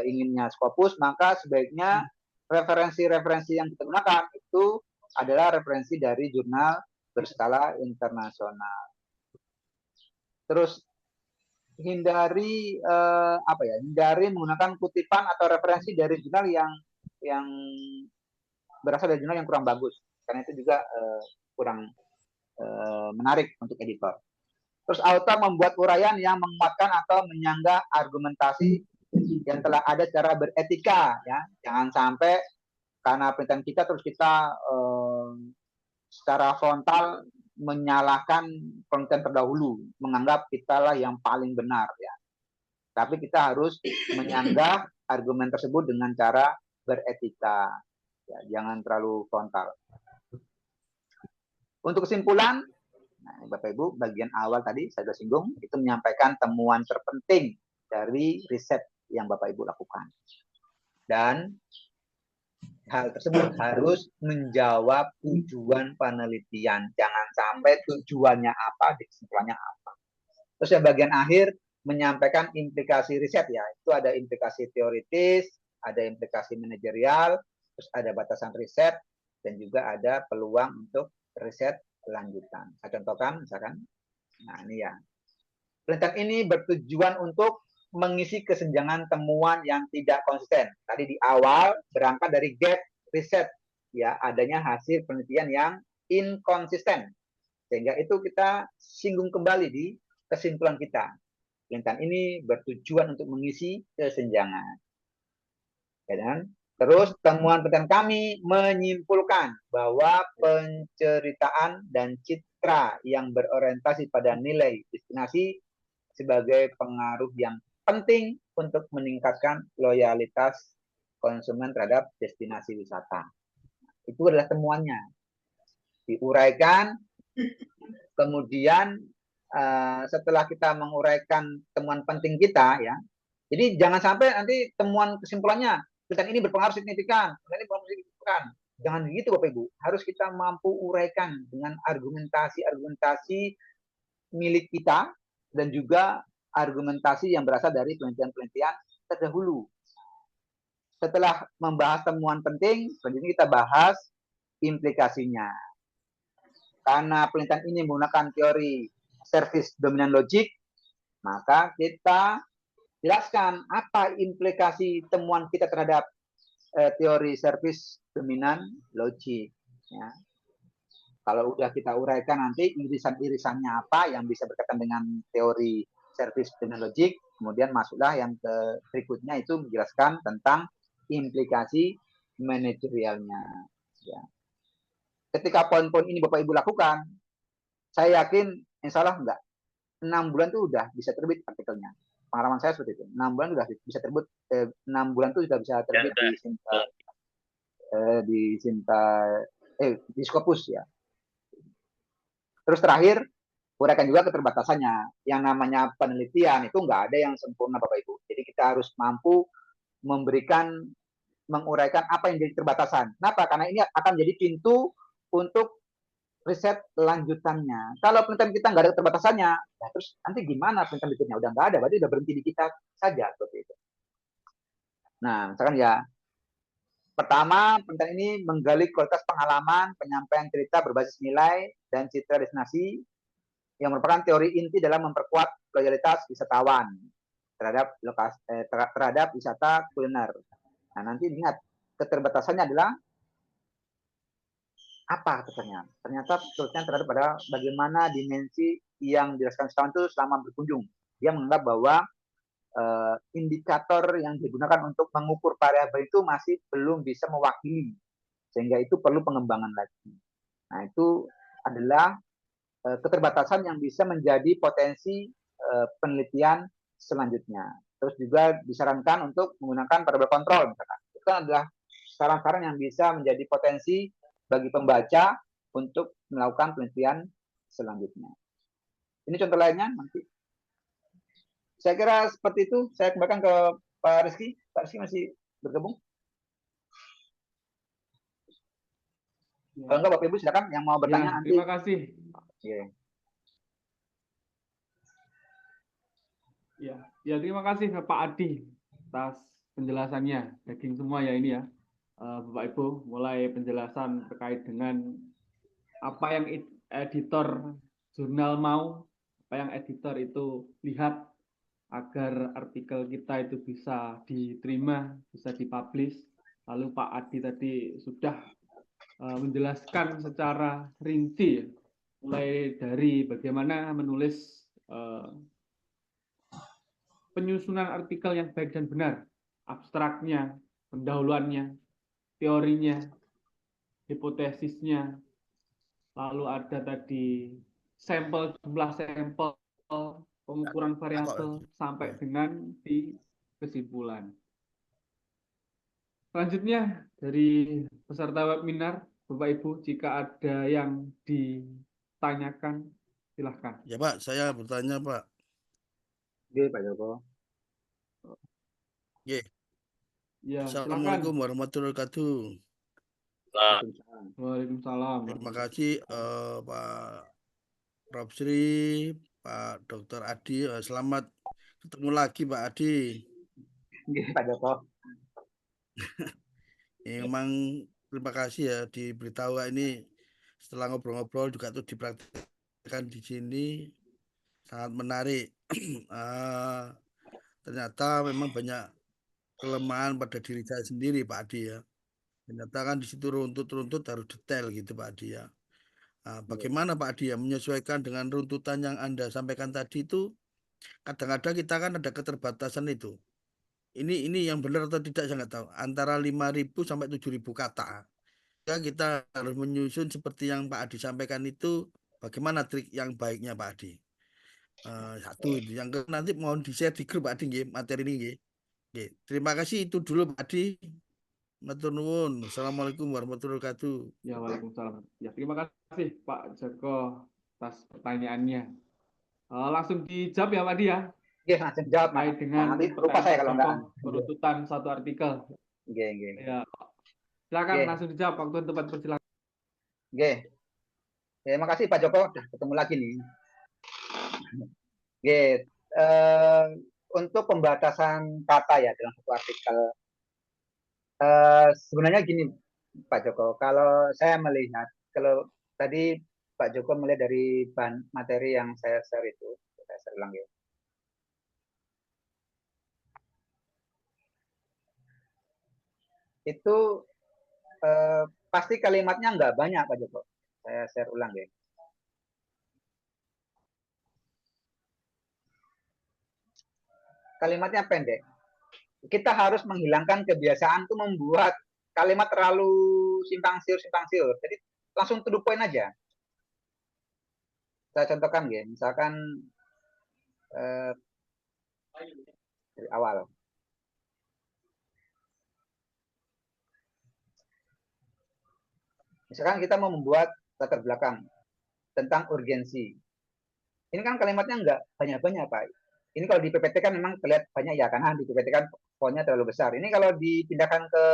inginnya Scopus, maka sebaiknya referensi-referensi yang kita gunakan itu adalah referensi dari jurnal berskala internasional. Terus hindari hindari menggunakan kutipan atau referensi dari jurnal yang berasal dari jurnal yang kurang bagus, karena itu juga kurang menarik untuk editor. Terus author membuat uraian yang menguatkan atau menyanggah argumentasi yang telah ada secara beretika, ya. Jangan sampai karena penelitian kita terus kita secara frontal menyalahkan penelitian terdahulu, menganggap kita lah yang paling benar, ya. Tapi kita harus menyanggah argumen tersebut dengan cara beretika, ya, jangan terlalu frontal. Untuk kesimpulan, nah, Bapak Ibu, bagian awal tadi saya sudah singgung, itu menyampaikan temuan terpenting dari riset yang Bapak Ibu lakukan. Dan hal tersebut harus menjawab tujuan penelitian. Jangan sampai tujuannya apa, kesimpulannya apa. Terus yang bagian akhir menyampaikan implikasi riset, ya. Itu ada implikasi teoritis, ada implikasi manajerial, terus ada batasan riset, dan juga ada peluang untuk riset lanjutan. Saya contohkan misalkan, nah ini ya. Penelitian ini bertujuan untuk mengisi kesenjangan temuan yang tidak konsisten. Tadi di awal berangkat dari gap riset, ya, adanya hasil penelitian yang inkonsisten. Sehingga itu kita singgung kembali di kesimpulan kita. Penelitian ini bertujuan untuk mengisi kesenjangan. Ya, dan Terus temuan penelitian kami menyimpulkan bahwa penceritaan dan citra yang berorientasi pada nilai destinasi sebagai pengaruh yang penting untuk meningkatkan loyalitas konsumen terhadap destinasi wisata. Itu adalah temuannya. Diuraikan, kemudian setelah kita menguraikan temuan penting kita, ya, jadi jangan sampai nanti temuan kesimpulannya penelitian ini berpengaruh signifikan, penelitian ini berpengaruh signifikan. Jangan begitu Bapak Ibu. Harus kita mampu uraikan dengan argumentasi-argumentasi milik kita dan juga argumentasi yang berasal dari penelitian-penelitian terdahulu. Setelah membahas temuan penting, selanjutnya kita bahas implikasinya. Karena penelitian ini menggunakan teori service dominant logic, maka kita jelaskan apa implikasi temuan kita terhadap teori service dominant logic. Ya. Kalau udah kita uraikan nanti irisan-irisannya apa yang bisa berkaitan dengan teori service dominant logic, kemudian masuklah yang berikutnya itu menjelaskan tentang implikasi manajerialnya. Ya. Ketika poin-poin ini Bapak Ibu lakukan, saya yakin insya Allah enggak. 6 bulan itu udah bisa terbit artikelnya. Pengalaman saya seperti itu. 6 bulan sudah bisa terbit. 6 bulan itu sudah bisa terbit di Scopus ya. Terus terakhir, uraikan juga keterbatasannya. Yang namanya penelitian itu nggak ada yang sempurna Bapak Ibu. Jadi kita harus mampu menguraikan apa yang jadi keterbatasan. Kenapa? Karena ini akan menjadi pintu untuk riset lanjutannya. Kalau penelitian kita nggak ada keterbatasannya, ya terus nanti gimana penelitian berikutnya? Udah nggak ada, berarti udah berhenti di kita saja seperti itu. Nah, misalkan ya, pertama penelitian ini menggali kualitas pengalaman, penyampaian cerita berbasis nilai dan citra destinasi yang merupakan teori inti dalam memperkuat loyalitas wisatawan terhadap wisata kuliner. Nah, nanti ingat keterbatasannya adalah apa kesannya? Ternyata terusnya terhadap pada bagaimana dimensi yang dirasakan wisatawan itu selama berkunjung. Dia menganggap bahwa indikator yang digunakan untuk mengukur variabel itu masih belum bisa mewakili, sehingga itu perlu pengembangan lagi. Nah, itu adalah keterbatasan yang bisa menjadi potensi penelitian selanjutnya. Terus juga disarankan untuk menggunakan variabel kontrol, misalkan. Itu adalah saran-saran yang bisa menjadi potensi bagi pembaca untuk melakukan penelitian selanjutnya. Ini contoh lainnya nanti. Saya kira seperti itu. Saya kembalikan ke Pak Rizky. Pak Rizky masih bergabung? Kalau enggak Bapak Ibu silakan yang mau bertanya nanti. Terima kasih. Ya, terima kasih Pak Adi atas penjelasannya. Daging semua ya ini ya. Bapak Ibu, mulai penjelasan terkait dengan apa yang editor jurnal mau, apa yang editor itu lihat agar artikel kita itu bisa diterima, bisa dipublish. Lalu Pak Adi tadi sudah menjelaskan secara rinci, mulai dari bagaimana menulis penyusunan artikel yang baik dan benar, abstraknya, pendahuluannya, teorinya, hipotesisnya, lalu ada tadi jumlah sampel, pengukuran variabel, sampai dengan di kesimpulan. Selanjutnya, dari peserta webinar, Bapak Ibu, jika ada yang ditanyakan, silahkan. Ya Pak, saya bertanya Pak. Oke, Pak Joko. Ya. Silakan. Assalamualaikum warahmatullahi wabarakatuh. Waalaikumsalam. Terima kasih Pak Prof. Sri, Pak Dr. Adi. Selamat ketemu lagi Pak Adi. Pak Joko. Memang terima kasih ya diberitahu ini setelah ngobrol-ngobrol juga tuh dipraktikkan di sini, sangat menarik. Ternyata memang banyak kelemahan pada diri saya sendiri Pak Adi ya. Ternyata kan di situ runtut-runtut harus detail gitu Pak Adi ya. Nah, bagaimana Pak Adi ya menyesuaikan dengan runtutan yang Anda sampaikan tadi itu, kadang-kadang kita kan ada keterbatasan itu. ini yang benar atau tidak saya nggak tahu. Antara 5.000 sampai 7.000 kata. Ya, kita harus menyusun seperti yang Pak Adi sampaikan itu. Bagaimana trik yang baiknya Pak Adi? Satu itu. Yang kedua nanti mohon di-share di grup Pak Adi nggih, materi ini nggih. Nggih. Terima kasih itu dulu Pak Adi. Matur nuwun. Assalamualaikum warahmatullahi wabarakatuh. Ya, waalaikumsalam. Ya, terima kasih Pak Joko atas pertanyaannya. Langsung dijawab ya Pak Adi ya, Oke, langsung jawab, Mas. terkait dengan Nanti lupa saya kalau enggak. perututan satu artikel. Oke, oke. Ya, silakan Oke. langsung dijawab, waktu dan tempat persilakan. Oke. Terima kasih Pak Joko, udah ketemu lagi nih. Oke. Untuk pembatasan kata ya dalam satu artikel, sebenarnya gini Pak Joko, kalau saya melihat, kalau tadi Pak Joko melihat dari bahan materi yang saya share itu, saya share ulang ya. Itu pasti kalimatnya nggak banyak Pak Joko. Saya share ulang ya. Kalimatnya pendek. Kita harus menghilangkan kebiasaan itu membuat kalimat terlalu simpang siur. Jadi langsung to the point aja. Saya contohkan ya, misalkan dari awal. Misalkan kita mau membuat latar belakang tentang urgensi. Ini kan kalimatnya nggak banyak-banyak, Pak. Ini kalau di PPT kan memang terlihat banyak ya, karena di PPT kan fontnya terlalu besar. Ini kalau dipindahkan ke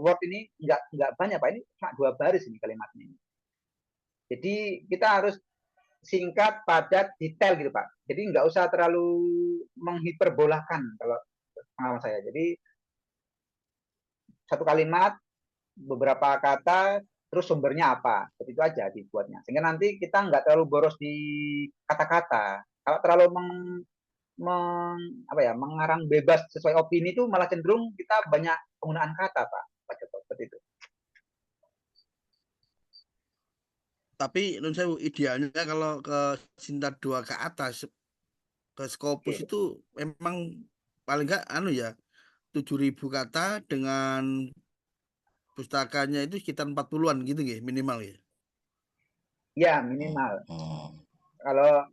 Word ini nggak banyak, Pak. Ini cuma 2 baris ini kalimatnya. Jadi kita harus singkat, padat, detail gitu, Pak. Jadi nggak usah terlalu menghiperbolakan kalau pengalaman saya. Jadi satu kalimat, beberapa kata, terus sumbernya apa. Seperti itu aja dibuatnya. Sehingga nanti kita nggak terlalu boros di kata-kata. Kalau terlalu mengarang bebas sesuai opini itu malah cenderung kita banyak penggunaan kata, Pak. Seperti itu. Tapi menurut saya idealnya kalau ke Sinta 2 ke atas, ke Scopus itu memang paling nggak 7.000 kata dengan pustakanya itu sekitar 40-an gitu ya minimal ya. Ya, minimal. Kalau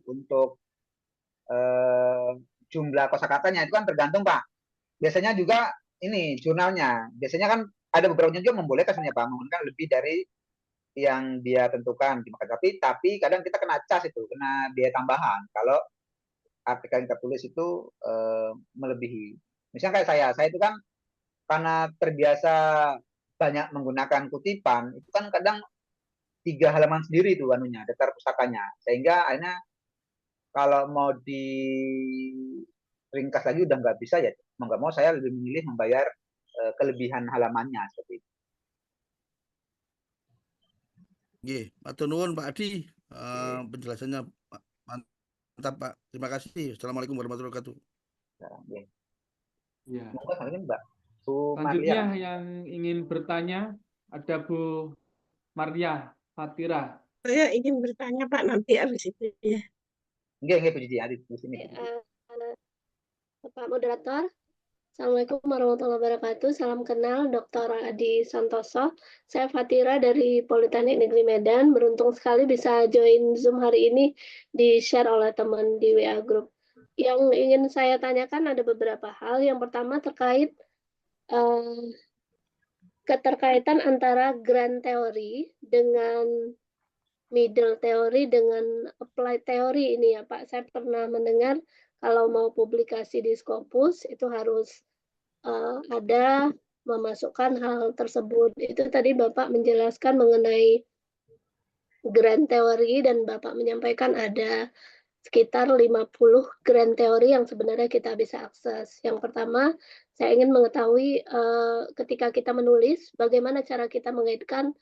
untuk jumlah kosakatanya itu kan tergantung, Pak. Biasanya juga ini jurnalnya. Biasanya kan ada beberapa juga membolehkan sebenarnya, Pak, menggunakan lebih dari yang dia tentukan. Tapi kadang kita kena cas itu, kena biaya tambahan kalau artikel yang tertulis itu melebihi. Misalnya kayak saya itu kan karena terbiasa banyak menggunakan kutipan, itu kan kadang 3 halaman sendiri itu daftar pustakanya. Sehingga akhirnya kalau mau diringkas lagi udah nggak bisa ya. Mau nggak mau saya lebih memilih membayar kelebihan halamannya seperti itu. Nggih, matur nuwun Pak Adi. Penjelasannya mantap, Pak. Terima kasih. Assalamualaikum warahmatullahi wabarakatuh. Ya. Semoga kali ini Mbak Bu Selanjutnya Maria. yang ingin bertanya ada Bu Maria Fatira. Saya ingin bertanya Pak nanti habis itu ya. Nggih, Bu Didi, ada di sini. Bapak Moderator, Assalamualaikum warahmatullahi wabarakatuh. Salam kenal, Dr. Adi Santoso. Saya Fatira dari Politeknik Negeri Medan. Beruntung sekali bisa join Zoom hari ini, di-share oleh teman di WA Group. Yang ingin saya tanyakan ada beberapa hal. Yang pertama terkait keterkaitan antara grand theory dengan middle theory dengan applied theory ini ya Pak. Saya pernah mendengar kalau mau publikasi di Scopus itu harus ada memasukkan hal tersebut. Itu tadi Bapak menjelaskan mengenai grand theory dan Bapak menyampaikan ada sekitar 50 grand theory yang sebenarnya kita bisa akses. Yang pertama, saya ingin mengetahui ketika kita menulis bagaimana cara kita mengaitkan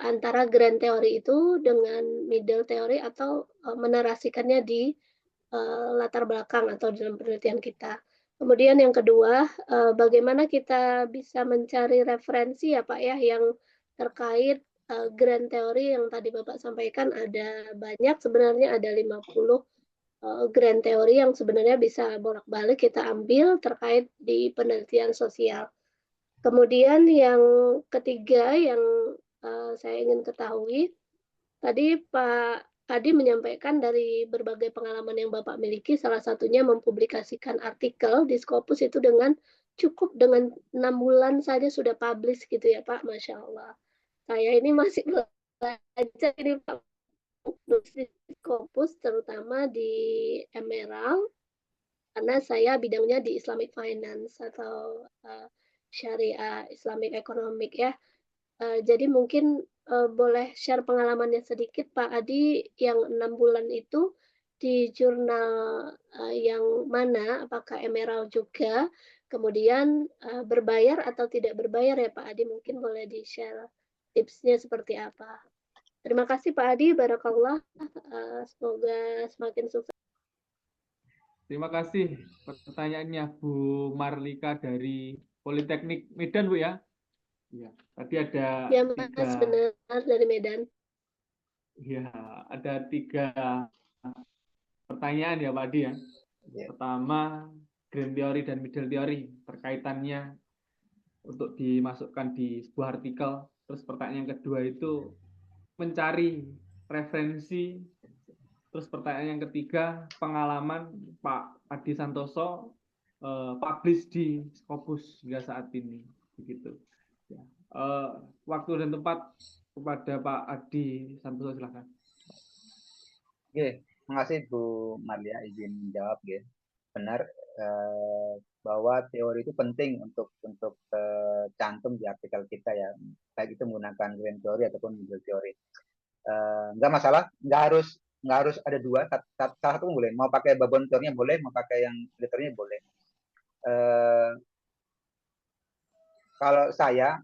antara grand theory itu dengan middle theory atau menarasikannya di latar belakang atau dalam penelitian kita. Kemudian yang kedua, bagaimana kita bisa mencari referensi ya Pak ya yang terkait grand theory yang tadi Bapak sampaikan ada banyak, sebenarnya ada 50 grand teori yang sebenarnya bisa bolak-balik kita ambil terkait di penelitian sosial. Kemudian yang ketiga yang saya ingin ketahui, tadi Pak Adi menyampaikan dari berbagai pengalaman yang Bapak miliki, salah satunya mempublikasikan artikel di Scopus itu cukup dengan 6 bulan saja sudah publish gitu ya Pak, Masya Allah. Saya ini masih belajar ini Pak, di Scopus terutama di Emerald, karena saya bidangnya di Islamic Finance atau Syariah Islamic Economic ya. Jadi mungkin boleh share pengalamannya sedikit Pak Adi yang 6 bulan itu di jurnal yang mana, apakah Emerald juga, kemudian berbayar atau tidak berbayar ya Pak Adi, mungkin boleh di-share tipsnya seperti apa. Terima kasih Pak Adi, barakallah, semoga semakin sukses. Terima kasih pertanyaannya Bu Marlika dari Politeknik Medan Bu ya. Ya, tadi ada Ya Mas, benar dari Medan. Ya, ada 3 pertanyaan ya Pak Adi ya. Pertama, grand theory dan middle theory, terkaitannya untuk dimasukkan di sebuah artikel. Terus pertanyaan yang kedua itu mencari referensi. Terus pertanyaan yang ketiga, pengalaman Pak Adi Santoso publish di Scopus hingga saat ini. Begitu. Ya. Waktu dan tempat kepada Pak Adi Santoso, silakan. Oke, terima kasih Bu Malia izin jawab ya. Benar bahwa teori itu penting untuk cantum di artikel kita ya, baik itu menggunakan grand theory ataupun middle theory. Nggak masalah, nggak harus ada 2, salah satu pun boleh. Mau pakai babon teorinya boleh, mau pakai yang liternya boleh. Kalau saya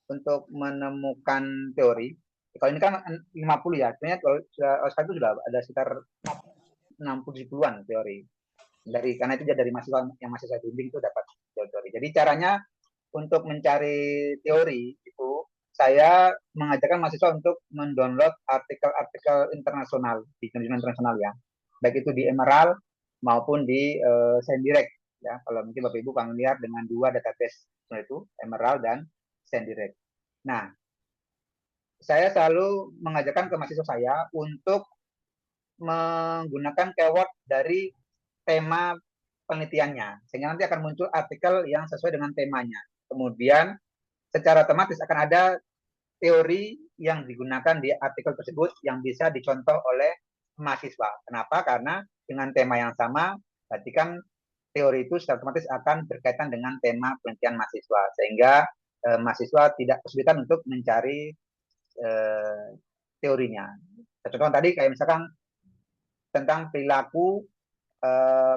untuk menemukan teori, kalau ini kan 50 ya, sebenarnya kalau sekarang itu sudah ada sekitar 60-70-an teori. Karena itu dari mahasiswa yang masih saya bimbing itu dapat teori. Jadi caranya untuk mencari teori itu saya mengajarkan mahasiswa untuk mendownload artikel-artikel internasional di jurnal internasional ya, baik itu di Emerald maupun di SendDirect ya. Kalau mungkin Bapak Ibu familiar dengan 2 database itu, Emerald dan SendDirect. Nah, saya selalu mengajarkan ke mahasiswa saya untuk menggunakan keyword dari tema penelitiannya, sehingga nanti akan muncul artikel yang sesuai dengan temanya. Kemudian secara otomatis akan ada teori yang digunakan di artikel tersebut yang bisa dicontoh oleh mahasiswa. Kenapa? Karena dengan tema yang sama, berarti kan teori itu secara otomatis akan berkaitan dengan tema penelitian mahasiswa, sehingga mahasiswa tidak kesulitan untuk mencari teorinya. Contoh tadi kayak misalkan tentang perilaku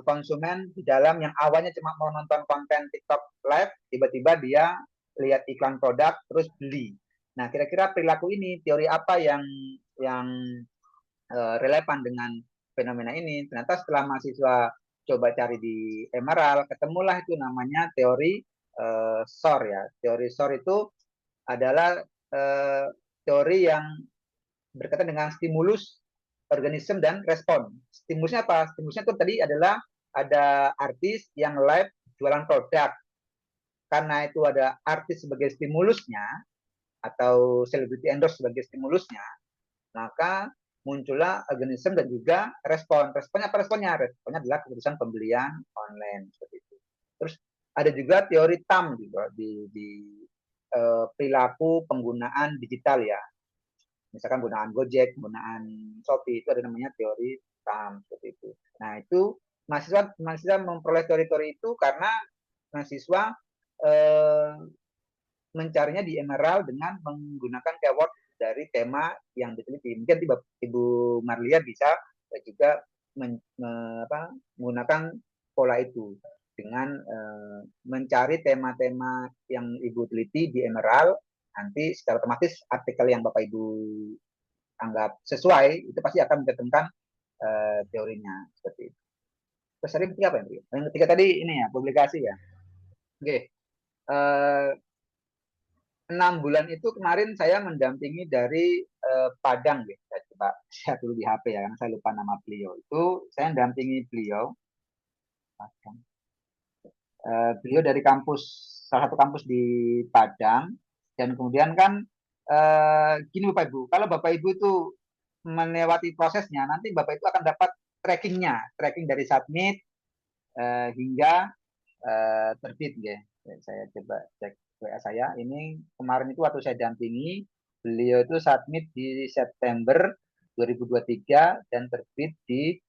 konsumen di dalam yang awalnya cuma mau nonton konten TikTok live, tiba-tiba dia lihat iklan produk terus beli. Nah, kira-kira perilaku ini, teori apa yang relevan dengan fenomena ini? Ternyata setelah mahasiswa coba cari di Emerald, ketemulah itu namanya teori SOR ya. Teori SOR itu adalah teori yang berkaitan dengan stimulus, organisme, dan respon. Stimulusnya apa? Stimulusnya itu tadi adalah ada artis yang live jualan produk. Karena itu ada artis sebagai stimulusnya, atau celebrity endorse sebagai stimulusnya, maka muncullah organisme dan juga respon. Responnya apa responnya? Responnya adalah keputusan pembelian online. Seperti itu. Terus ada juga teori TAM juga di perilaku penggunaan digital ya. Misalkan penggunaan Gojek, penggunaan Shopee, itu ada namanya teori TAM seperti itu. Nah, itu mahasiswa memperoleh teori-teori itu karena mahasiswa mencarinya di Emerald dengan menggunakan keyword dari tema yang diteliti. Mungkin Ibu Marlia bisa juga menggunakan pola itu dengan mencari tema-tema yang Ibu teliti di Emerald. Nanti secara otomatis artikel yang Bapak Ibu anggap sesuai itu pasti akan mencantumkan teorinya seperti itu. Terus tadi ketiga apa yang ketiga? Yang ketiga tadi ini ya, publikasi ya. Oke. 6 bulan itu kemarin saya mendampingi dari Padang, ya. Saya coba share dulu di HP ya, karena saya lupa nama beliau. Itu saya dampingi beliau. Beliau dari kampus, salah satu kampus di Padang, dan kemudian kan gini Bapak Ibu, kalau Bapak Ibu itu melewati prosesnya, nanti Bapak itu akan dapat trackingnya, tracking dari submit hingga terbit ya. Saya coba cek WA saya. Ini kemarin itu waktu saya dampingi, beliau itu submit di September 2023 dan terbit di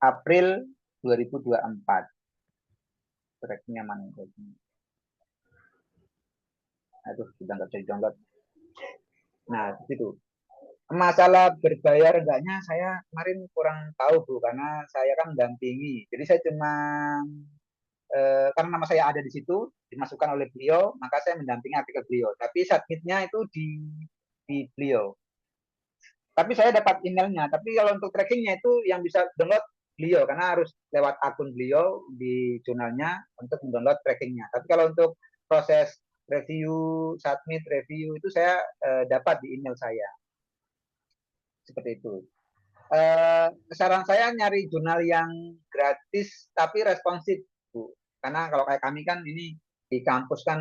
April 2024. Trackingnya mana? Aduh, sudah nggak bisa di-download. Nah, itu. Masalah berbayar enggaknya saya kemarin kurang tahu Bu, karena saya kan mendampingi. Jadi saya cuma karena nama saya ada di situ, dimasukkan oleh beliau, maka saya mendampingi artikel beliau. Tapi submitnya itu di beliau. Tapi saya dapat emailnya. Tapi kalau untuk trackingnya itu yang bisa download beliau, karena harus lewat akun beliau di jurnalnya untuk mendownload trackingnya. Tapi kalau untuk proses review, submit, review itu saya dapat di email saya. Seperti itu. Saran saya nyari jurnal yang gratis tapi responsif, Bu. Karena kalau kayak kami kan ini di kampus kan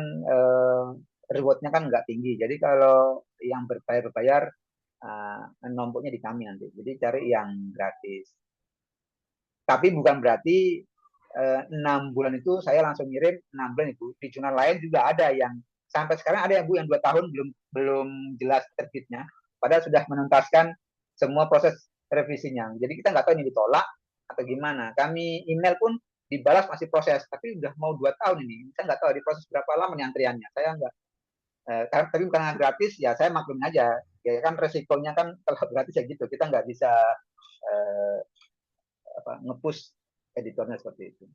rewardnya kan nggak tinggi. Jadi kalau yang berbayar numpuknya di kami nanti. Jadi cari yang gratis. Tapi bukan berarti 6 bulan itu saya langsung ngirim 6 bulan itu. Di jurnal lain juga ada yang sampai sekarang ada yang Bu yang 2 tahun belum jelas terbitnya. Padahal sudah menuntaskan semua proses revisinya. Jadi kita nggak tahu ini ditolak atau gimana. Kami email pun dibalas masih proses, tapi udah mau 2 tahun ini. Saya nggak tahu di proses berapa lama nih antriannya. Saya nggak. Tapi bukan gratis, ya saya maklumin aja. Ya kan resikonya kan kalau gratis ya gitu. Kita nggak bisa nge-push editornya seperti itu.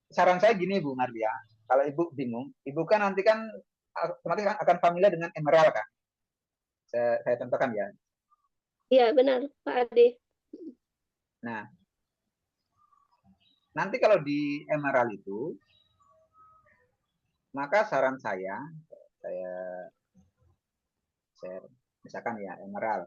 Saran saya gini Bu Mardia, kalau Ibu bingung, Ibu kan nanti kan otomatis akan familiar dengan Emerald kan? Saya contohkan ya. Iya benar Pak Ade. Nah, nanti kalau di Emerald itu, maka saran saya share, misalkan ya Emerald.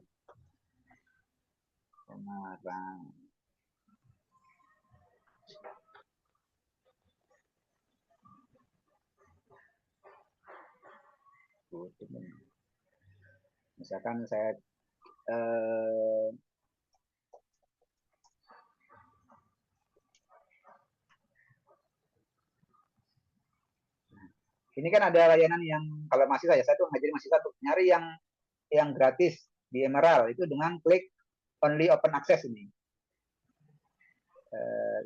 Misalkan saya ini kan ada layanan yang kalau mahasiswa ya, saya tuh ngajarin mahasiswa tuh nyari yang gratis di Emerald itu dengan klik only open access ini.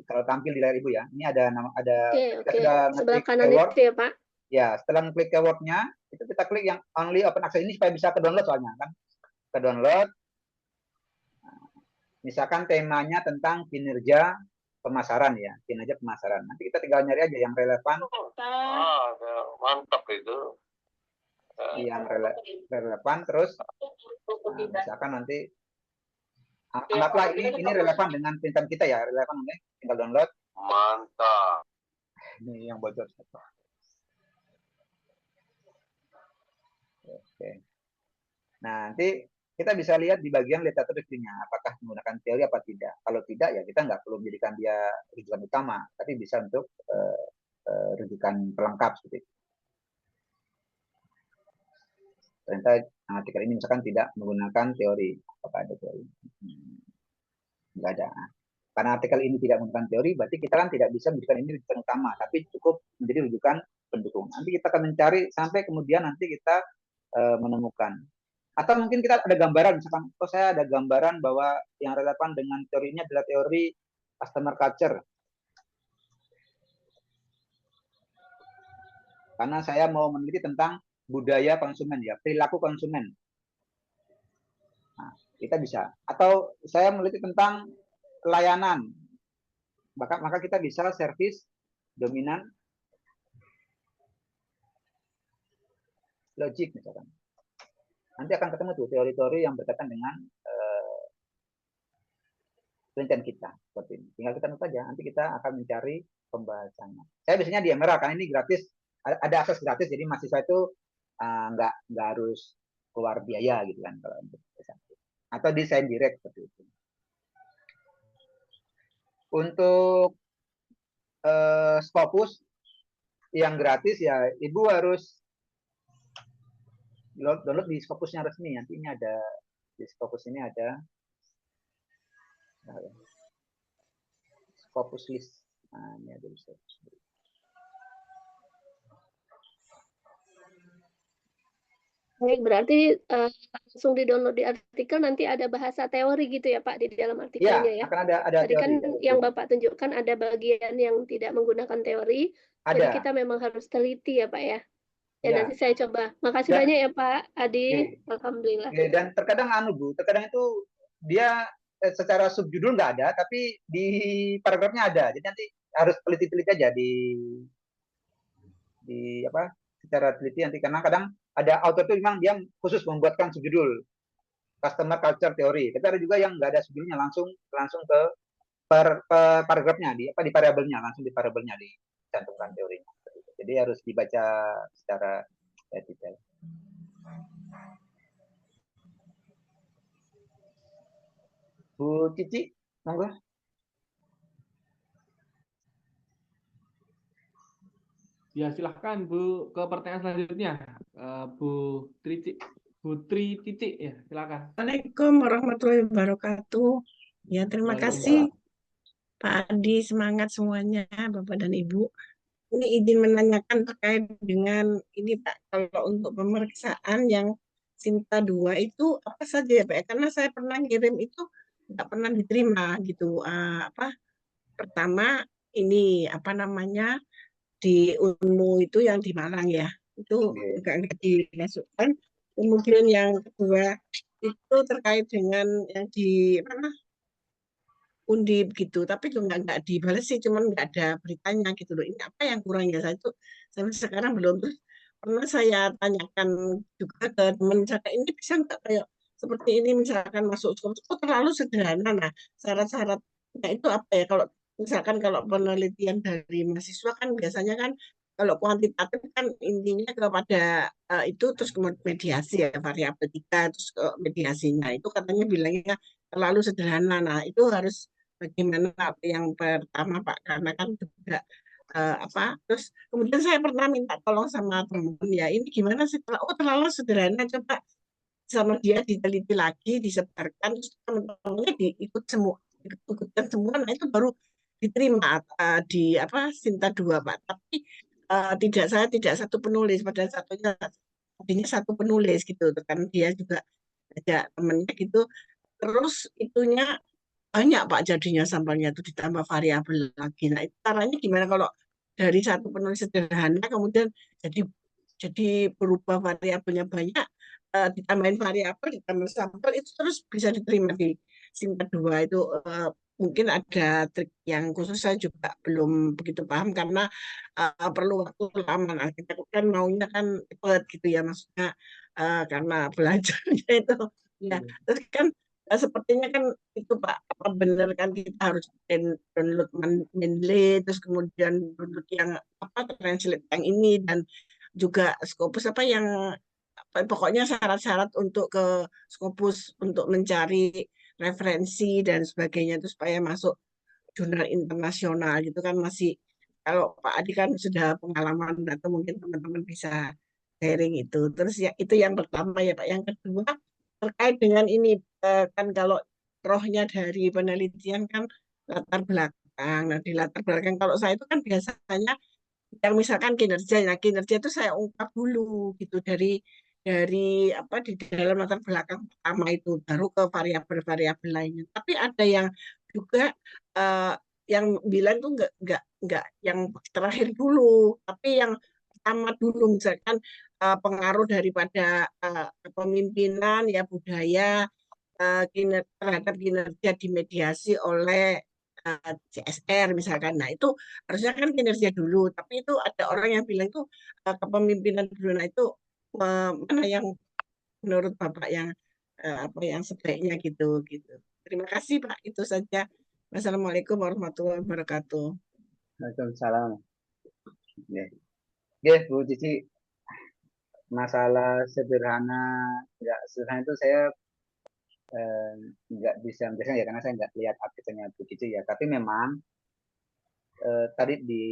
Kalau tampil di layar Ibu ya, ini ada Oke. Sebelah kanan keyword, itu ya Pak. Ya, setelah mengklik keywordnya, itu kita klik yang only open access ini supaya bisa ke download soalnya kan. Ke download. Misalkan temanya tentang kinerja pemasaran ya, kinerja pemasaran. Nanti kita tinggal nyari aja yang relevan. Mantap itu. Yang relevan terus. Misalkan nanti anggaplah ini relevan dengan pintam kita ya, relevan oke, tinggal download. Mantap. Ini yang bocor. Oke. Nah, nanti kita bisa lihat di bagian literatur reviewnya, apakah menggunakan teori apa tidak. Kalau tidak, ya kita nggak perlu menjadikan dia rujukan utama, tapi bisa untuk rujukan pelengkap seperti itu. Ternyata artikel ini misalkan tidak menggunakan teori, apakah ada teori? Nggak ada. Karena artikel ini tidak menggunakan teori, berarti kita kan tidak bisa menjadikan ini rujukan utama, tapi cukup menjadi rujukan pendukung. Nanti kita akan mencari sampai kemudian nanti kita menemukan. Atau mungkin kita ada gambaran, misalkan, saya ada gambaran bahwa yang relevan dengan teori ini adalah teori customer culture. Karena saya mau meneliti tentang budaya konsumen ya, perilaku konsumen. Nah, kita bisa. Atau saya meneliti tentang layanan. Maka kita bisa service dominan logik misalkan. Nanti akan ketemu tuh teori-teori yang berkaitan dengan penelitian kita seperti ini. Tinggal kita note aja. Nanti kita akan mencari pembahasannya. Saya biasanya di Emerald karena ini gratis, ada akses gratis. Jadi mahasiswa itu nggak harus keluar biaya gitu kan kalau untuk S1. Atau desain direct seperti itu. Untuk Scopus yang gratis ya Ibu harus download di Scopusnya resmi. Nanti ini ada di Scopus ini ada Scopus list. Nah, ini ada di Scopus. Baik, berarti langsung di-download di artikel, nanti ada bahasa teori gitu ya Pak di dalam artikelnya ya. Akan ada Tadi kan teori. yang Bapak tunjukkan ada bagian yang tidak menggunakan teori, jadi Ada. kita memang harus teliti ya Pak ya. Ya, Ya. nanti saya coba. Makasih Dan- banyak ya Pak Adi. Oke. Alhamdulillah. Dan terkadang Bu, terkadang itu dia secara subjudul nggak ada, tapi di paragrafnya ada. Jadi nanti harus teliti-teliti aja di apa secara teliti nanti, karena kadang ada author itu memang dia khusus membuatkan subjudul customer culture theory. Tapi ada juga yang nggak ada subjudulnya, langsung ke paragrafnya di variabelnya, langsung di variabelnya dicantumkan teorinya. Jadi harus dibaca secara detail. Bu Cici, monggo. Ya, silahkan Bu ke pertanyaan selanjutnya. Bu Tri Cici ya, silakan. Assalamualaikum warahmatullahi wabarakatuh. Ya, terima kasih Pak Adi, semangat semuanya Bapak dan Ibu. Ini izin menanyakan terkait dengan ini Pak, kalau untuk pemeriksaan yang Sinta 2 itu apa saja ya Pak? Karena saya pernah ngirim itu nggak pernah diterima gitu. Pertama ini apa namanya di Unmu itu yang di Malang ya, itu nggak dimasukkan. Kemudian yang kedua itu terkait dengan yang di mana Undip gitu, tapi juga nggak dibales sih, cuman nggak ada beritanya gitu loh. Ini apa yang kurang ya? Saya itu sampai sekarang belum. Terus pernah saya tanyakan juga ke teman saya, ini bisa nggak kayak seperti ini misalkan masuk terlalu sederhana. Nah, syarat-syaratnya itu apa ya? Kalau misalkan kalau penelitian dari mahasiswa kan biasanya kan kalau kuantitatif kan intinya kepada itu, terus kemudian mediasi ya, variabel 3 terus ke mediasinya itu katanya bilangnya terlalu sederhana. Nah, itu harus bagaimana yang pertama Pak, karena kan juga terus kemudian saya pernah minta tolong sama teman ya, ini gimana sih, terlalu sederhana, coba sama dia diteliti lagi, disebarkan, terus teman-temannya ikutkan semua, nah itu baru diterima di Sinta 2 Pak. Tapi saya tidak satu penulis, padahal tadinya satu penulis gitu kan, dia juga ada temennya gitu, terus itunya banyak Pak jadinya sampelnya itu ditambah variabel lagi. Nah, itu caranya gimana kalau dari satu penulis sederhana kemudian jadi berubah variabelnya banyak, ditambahin variabel, ditambah sampel, itu terus bisa diterima di Sinta 2 itu. Mungkin ada trik yang khusus, saya juga belum begitu paham karena perlu waktu lama. Nah, kita kan maunya kan cepet gitu ya, maksudnya karena belajarnya itu ya. Terus kan sepertinya kan itu Pak, apa benar kan kita harus download Mendeley, terus kemudian download yang translate yang ini, dan juga Scopus pokoknya syarat-syarat untuk ke Scopus untuk mencari referensi dan sebagainya itu supaya masuk jurnal internasional gitu kan. Masih, kalau Pak Adi kan sudah pengalaman atau mungkin teman-teman bisa sharing itu. Terus ya itu yang pertama ya Pak. Yang kedua terkait dengan ini, kan kalau rohnya dari penelitian kan latar belakang. Nah, di latar belakang kalau saya itu kan biasanya yang misalkan kinerja itu saya ungkap dulu gitu dari di dalam latar belakang pertama itu, baru ke variabel-variabel lainnya. Tapi ada yang juga yang bilang tuh nggak yang terakhir dulu, tapi yang pertama dulu, misalkan pengaruh daripada kepemimpinan ya, budaya terhadap kinerja dimediasi oleh CSR misalkan. Nah, itu harusnya kan kinerja dulu, tapi itu ada orang yang bilang itu kepemimpinan dulu. Nah, itu mana yang menurut Bapak yang yang sebaiknya gitu. Terima kasih Pak, itu saja. Wassalamualaikum warahmatullahi wabarakatuh. Waalaikumsalam. Oke, Bu Cici, masalah sederhana, nggak sederhana itu saya nggak bisa menjelaskan ya karena saya nggak lihat artikelnya begitu ya. Tapi memang tadi di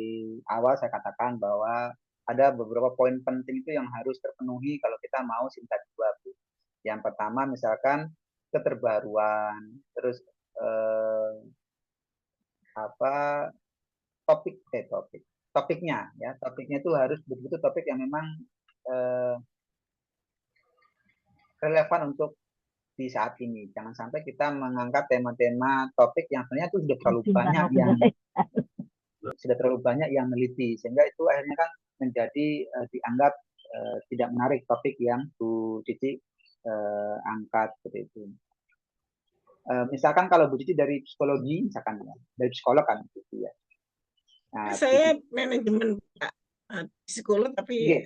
awal saya katakan bahwa ada beberapa poin penting itu yang harus terpenuhi kalau kita mau Sinta 2, Bu. Yang pertama misalkan keterbaruan, terus apa topiknya ya, topiknya itu harus betul-betul topik yang memang relevan untuk di saat ini. Jangan sampai kita mengangkat tema-tema topik yang sebenarnya itu sudah terlalu banyak yang meneliti, sehingga itu akhirnya kan menjadi dianggap tidak menarik topik yang Bu Cici angkat seperti itu. Misalkan kalau Bu Cici dari psikologi, misalkan ya, dari psikolog kan gitu ya. Nah, Saya manajemen Pak, psikolog tapi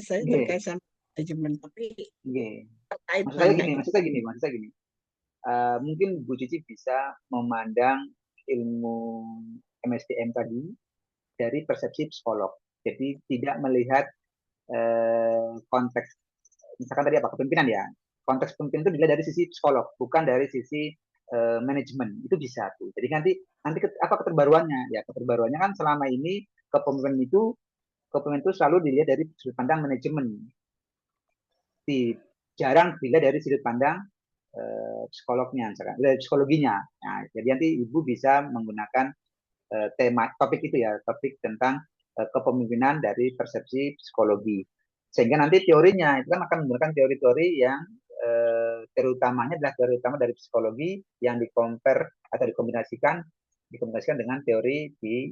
saya Nggih. terkait sama manajemen tapi Nggih. terkait Maksud saya banyak. gini. Mungkin Bu Cici bisa memandang ilmu MSDM tadi dari persepsi psikolog. Jadi tidak melihat konteks, misalkan tadi apa, kepemimpinan ya. Konteks kepemimpinan itu dilihat dari sisi psikolog, bukan dari sisi manajemen. Itu bisa tuh. Jadi nanti apa keterbaruannya? Ya keterbaruannya kan selama ini kepemimpinan itu selalu dilihat dari sudut pandang manajemen. Jarang dilihat dari sudut pandang psikolognya, misalkan dari psikologinya. Nah, jadi nanti Ibu bisa menggunakan tema topik itu ya, topik tentang kepemimpinan dari persepsi psikologi. Sehingga nanti teorinya itu kan akan menggunakan teori-teori yang teori utamanya adalah teori utama dari psikologi yang atau dikombinasikan dengan teori di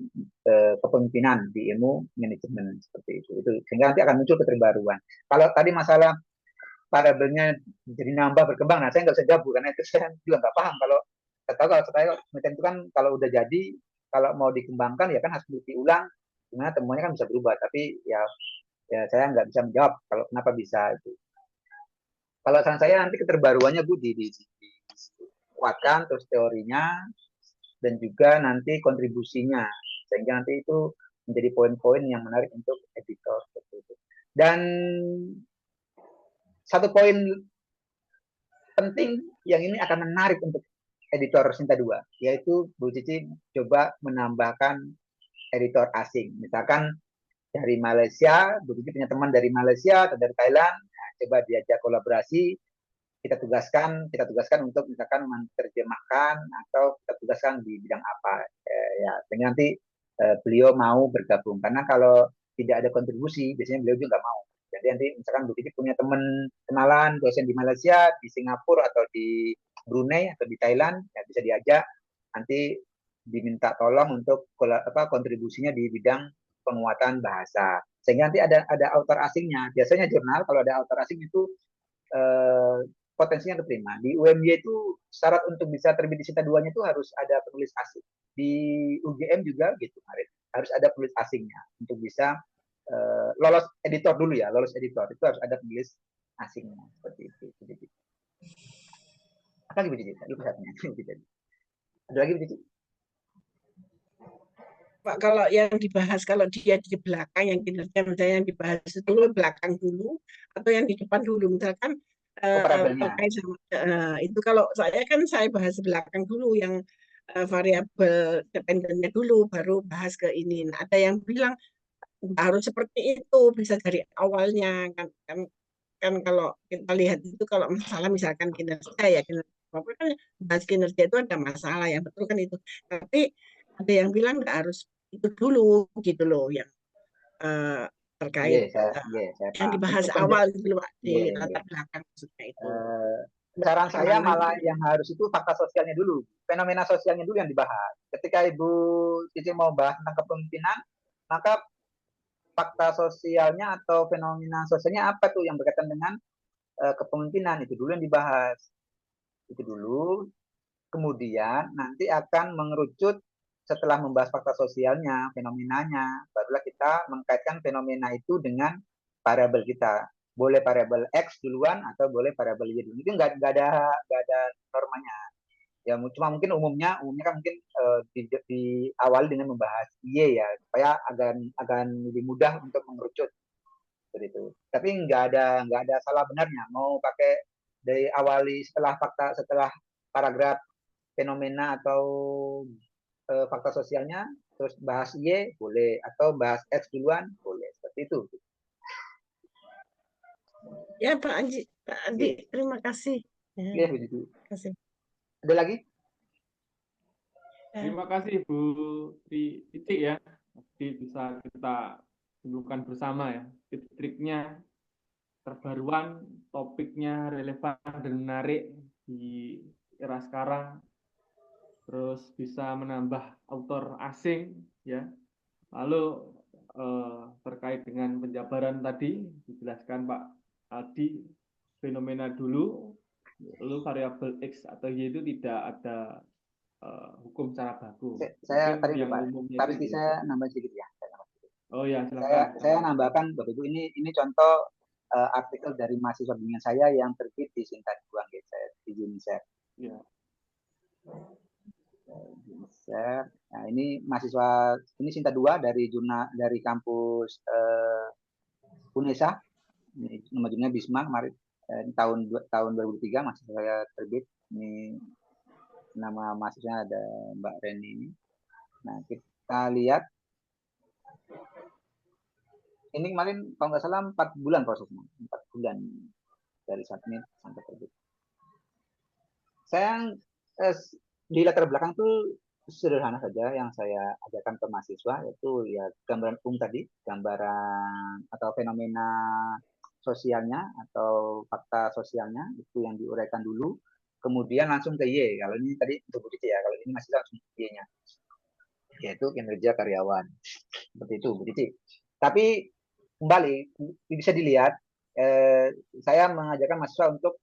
kepemimpinan di ilmu manajemen seperti itu. Sehingga nanti akan muncul keterbaruan. Kalau tadi masalah variabelnya jadi nambah berkembang, nah saya nggak bisa jawab karena itu saya juga nggak paham. Kalau saya penelitian itu kan kalau udah jadi, kalau mau dikembangkan ya kan harus diulang, gimana temuannya kan bisa berubah. Tapi ya saya nggak bisa menjawab kalau kenapa bisa itu. Kalau saran saya nanti keterbaruannya Bu dikuatkan, terus teorinya dan juga nanti kontribusinya, sehingga nanti itu menjadi poin-poin yang menarik untuk editor seperti itu. Dan satu poin penting yang ini akan menarik untuk editor Sinta 2, yaitu Bu Cici coba menambahkan editor asing. Misalkan dari Malaysia, Bu Cici punya teman dari Malaysia atau dari Thailand, nah, coba diajak kolaborasi, kita tugaskan untuk misalkan menerjemahkan atau kita tugaskan di bidang apa. Ya, sehingga nanti beliau mau bergabung. Karena kalau tidak ada kontribusi, biasanya beliau juga nggak mau. Jadi nanti misalkan Bu Cici punya teman kenalan dosen di Malaysia, di Singapura atau di Brunei atau di Thailand, ya bisa diajak, nanti diminta tolong untuk kontribusinya di bidang penguatan bahasa. Sehingga nanti ada author asingnya. Biasanya jurnal kalau ada author asing itu potensinya keterima. Di UMY itu syarat untuk bisa terbit di Sinta 2-nya itu harus ada penulis asing. Di UGM juga gitu, harus ada penulis asingnya untuk bisa lolos editor dulu ya, lolos editor itu harus ada penulis asingnya seperti itu. Apa lagi Bu Cici? Ada lagi Bu Cici? Pak, kalau yang dibahas, kalau dia di belakang yang kinerja misalnya yang dibahas itu belakang dulu atau yang di depan dulu, misalkan terkait sama itu. Kalau saya bahas belakang dulu yang variabel dependennya dulu, baru bahas ke ini. Nah, ada yang bilang harus seperti itu, bisa dari awalnya kan kalau kita lihat itu kalau masalah misalkan kinerja ya kinerja kan bahas kinerja itu ada masalah yang betul kan itu. Tapi ada yang bilang nggak harus itu dulu gitu loh yang terkait yang dibahas awal gitu loh Pak, di latar belakang maksudnya itu. Saran saya malah yang harus itu fakta sosialnya dulu, fenomena sosialnya dulu yang dibahas. Ketika Ibu Cici mau bahas tentang kepemimpinan, maka fakta sosialnya atau fenomena sosialnya apa tuh yang berkaitan dengan kepemimpinan, itu dulu yang dibahas. Itu dulu, kemudian nanti akan mengerucut setelah membahas fakta sosialnya, fenomenanya, barulah kita mengkaitkan fenomena itu dengan variabel kita. Boleh variabel X duluan atau boleh variabel Y dulu. Itu nggak ada normanya. Ya cuma mungkin umumnya kan mungkin diawali dengan membahas Y ya, supaya agar lebih mudah untuk mengerucut. seperti itu. Tapi nggak ada salah benarnya. Mau pakai dari awali setelah paragraf fenomena atau fakta sosialnya, terus bahas Y boleh, atau bahas X duluan boleh, seperti itu. Ya Pak Adi, terima kasih. Ya, begitu. Terima kasih. Ada lagi? Terima kasih Bu Titik ya. Jadi bisa kita dudukkan bersama ya. Trik-triknya, terbaruan, topiknya relevan dan menarik di era sekarang. Terus bisa menambah autor asing ya. Lalu terkait dengan penjabaran tadi dijelaskan Pak Adi, fenomena dulu, lalu variabel X atau Y itu tidak ada hukum secara baku. Saya Mungkin tadi yang lupa. umumnya Tapi itu saya nambah sedikit ya. Oh ya, silakan. Saya nambahkan Bapak Ibu, ini contoh artikel dari mahasiswa bimbingan saya yang terbit di Sinta 2 di UNICEF. Ya. Nah, ini mahasiswa, ini Sinta 2 dari kampus UNESA. Ini nama jurnalnya Bisma kemarin tahun 2003 mahasiswa saya terbit. Ini nama mahasiswanya ada Mbak Reni ini. Nah, kita lihat ini kemarin kalau nggak salah 4 bulan prosesnya, 4 bulan dari submit sampai terbit. Saya di latar belakang tuh sederhana saja yang saya ajarkan ke mahasiswa, yaitu ya gambaran umum tadi, gambaran atau fenomena sosialnya atau fakta sosialnya itu yang diuraikan dulu, kemudian langsung ke Y. Kalau ini tadi untuk Bu Cici ya, kalau ini masih langsung ke Y-nya, yaitu kinerja karyawan. Seperti itu Bu Cici. Tapi kembali bisa dilihat, saya mengajarkan mahasiswa untuk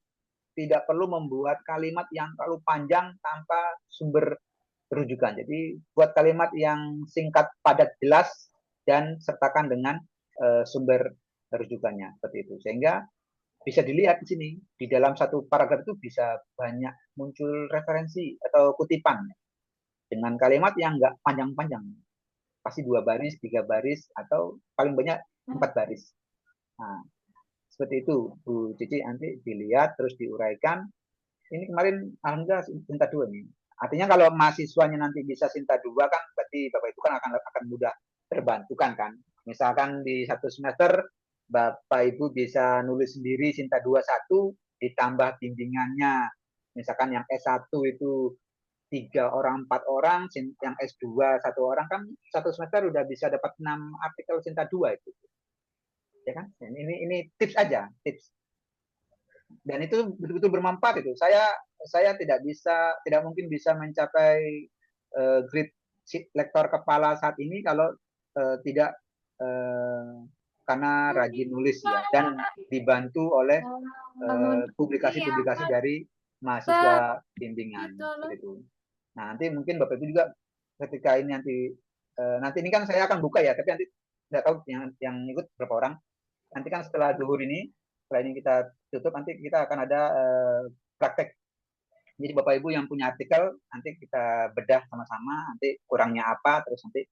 tidak perlu membuat kalimat yang terlalu panjang tanpa sumber rujukan. Jadi buat kalimat yang singkat, padat, jelas, dan sertakan dengan sumber rujukannya seperti itu. Sehingga bisa dilihat di sini di dalam satu paragraf itu bisa banyak muncul referensi atau kutipan dengan kalimat yang nggak panjang-panjang. Pasti 2 baris, 3 baris, atau paling banyak 4 baris. Nah, seperti itu Bu Cici, nanti dilihat terus diuraikan. Ini kemarin alhamdulillah Sinta 2 nih. Artinya kalau mahasiswanya nanti bisa Sinta 2 kan berarti Bapak Ibu kan akan mudah terbantukan kan. Misalkan di 1 semester Bapak Ibu bisa nulis sendiri Sinta 2 1 ditambah bimbingannya. Misalkan yang S1 itu 3 orang, 4 orang, yang S2 1 orang, kan 1 semester udah bisa dapat 6 artikel Sinta 2 itu. Ya kan? Ini tips aja, tips. Dan itu betul-betul bermanfaat itu. Saya tidak mungkin bisa mencapai grade lektor kepala saat ini kalau tidak karena rajin nulis ya, dan dibantu oleh publikasi-publikasi dari mahasiswa bimbingan seperti itu. Nah, nanti mungkin Bapak Ibu juga ketika ini nanti ini kan saya akan buka ya, tapi nanti nggak tahu yang ikut berapa orang. Nanti kan setelah zuhur ini, setelah ini kita tutup, nanti kita akan ada praktek. Jadi Bapak Ibu yang punya artikel, nanti kita bedah sama-sama, nanti kurangnya apa, terus nanti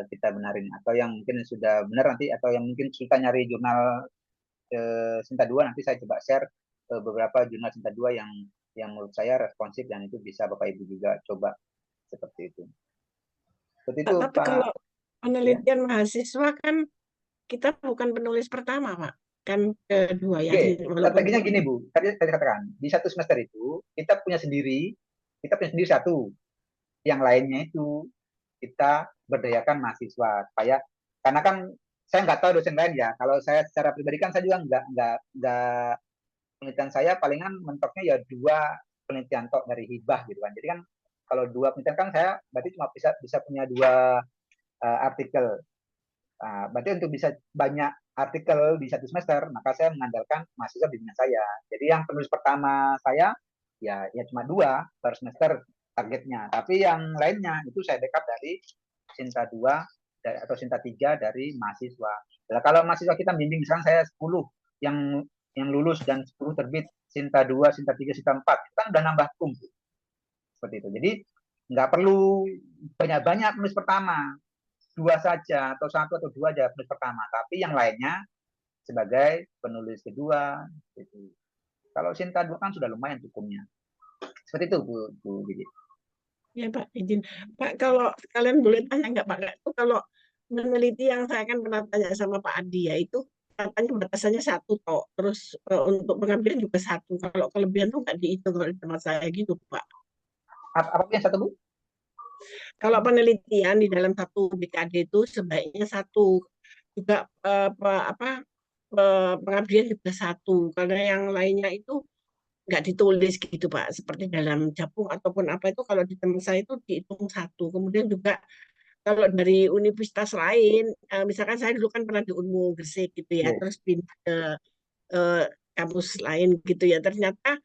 kita benarin. Atau yang mungkin sudah benar nanti, atau yang mungkin kita nyari jurnal Sinta 2, nanti saya coba share beberapa jurnal Sinta 2 yang menurut saya responsif, dan itu bisa Bapak Ibu juga coba seperti itu. Seperti itu, Tapi Pak. kalau penelitian mahasiswa kan kita bukan penulis pertama, Pak. Kan kedua ya. Strateginya gini Bu, tadi katakan di 1 semester itu kita punya sendiri 1, yang lainnya itu kita berdayakan mahasiswa supaya, karena kan saya nggak tahu dosen lain ya. Kalau saya secara pribadi kan saya juga nggak penelitian saya palingan mentoknya ya 2 penelitian tok dari hibah gitu kan. Jadi kan kalau 2 penelitian kan saya berarti cuma bisa punya 2 artikel. Nah, berarti untuk bisa banyak artikel di 1 semester, maka saya mengandalkan mahasiswa bimbingan saya. Jadi yang penulis pertama saya ya cuma 2 per semester targetnya. Tapi yang lainnya itu saya backup dari Sinta 2 atau Sinta 3 dari mahasiswa. Nah, kalau mahasiswa kita bimbing misalkan saya 10 yang lulus dan 10 terbit Sinta 2, Sinta 3, Sinta 4, itu kan udah nambah kumpul. Seperti itu. Jadi nggak perlu banyak-banyak penulis pertama. 2 saja, atau 1 atau 2 aja penulis pertama. Tapi yang lainnya sebagai penulis kedua. Gitu. Kalau Sinta 2 kan sudah lumayan hukumnya. Seperti itu Bu Gigi. Ya Pak, izin. Pak, kalau kalian boleh tanya nggak Pak, itu kalau meneliti yang saya kan pernah tanya sama Pak Adi ya, itu katanya batasannya 1 toh. Terus untuk pengambilan juga 1. Kalau kelebihan tuh nggak dihitung kalau di tempat saya gitu Pak. Apa yang satu Bu? Kalau penelitian di dalam 1 BKD itu sebaiknya 1. Juga pengabdian juga 1. Karena yang lainnya itu nggak ditulis gitu Pak, seperti dalam Japung ataupun apa itu kalau di tempat saya itu dihitung 1. Kemudian juga kalau dari universitas lain, misalkan saya dulu kan pernah di Unmu Gresik gitu ya, terus pindah ke kampus lain gitu ya, ternyata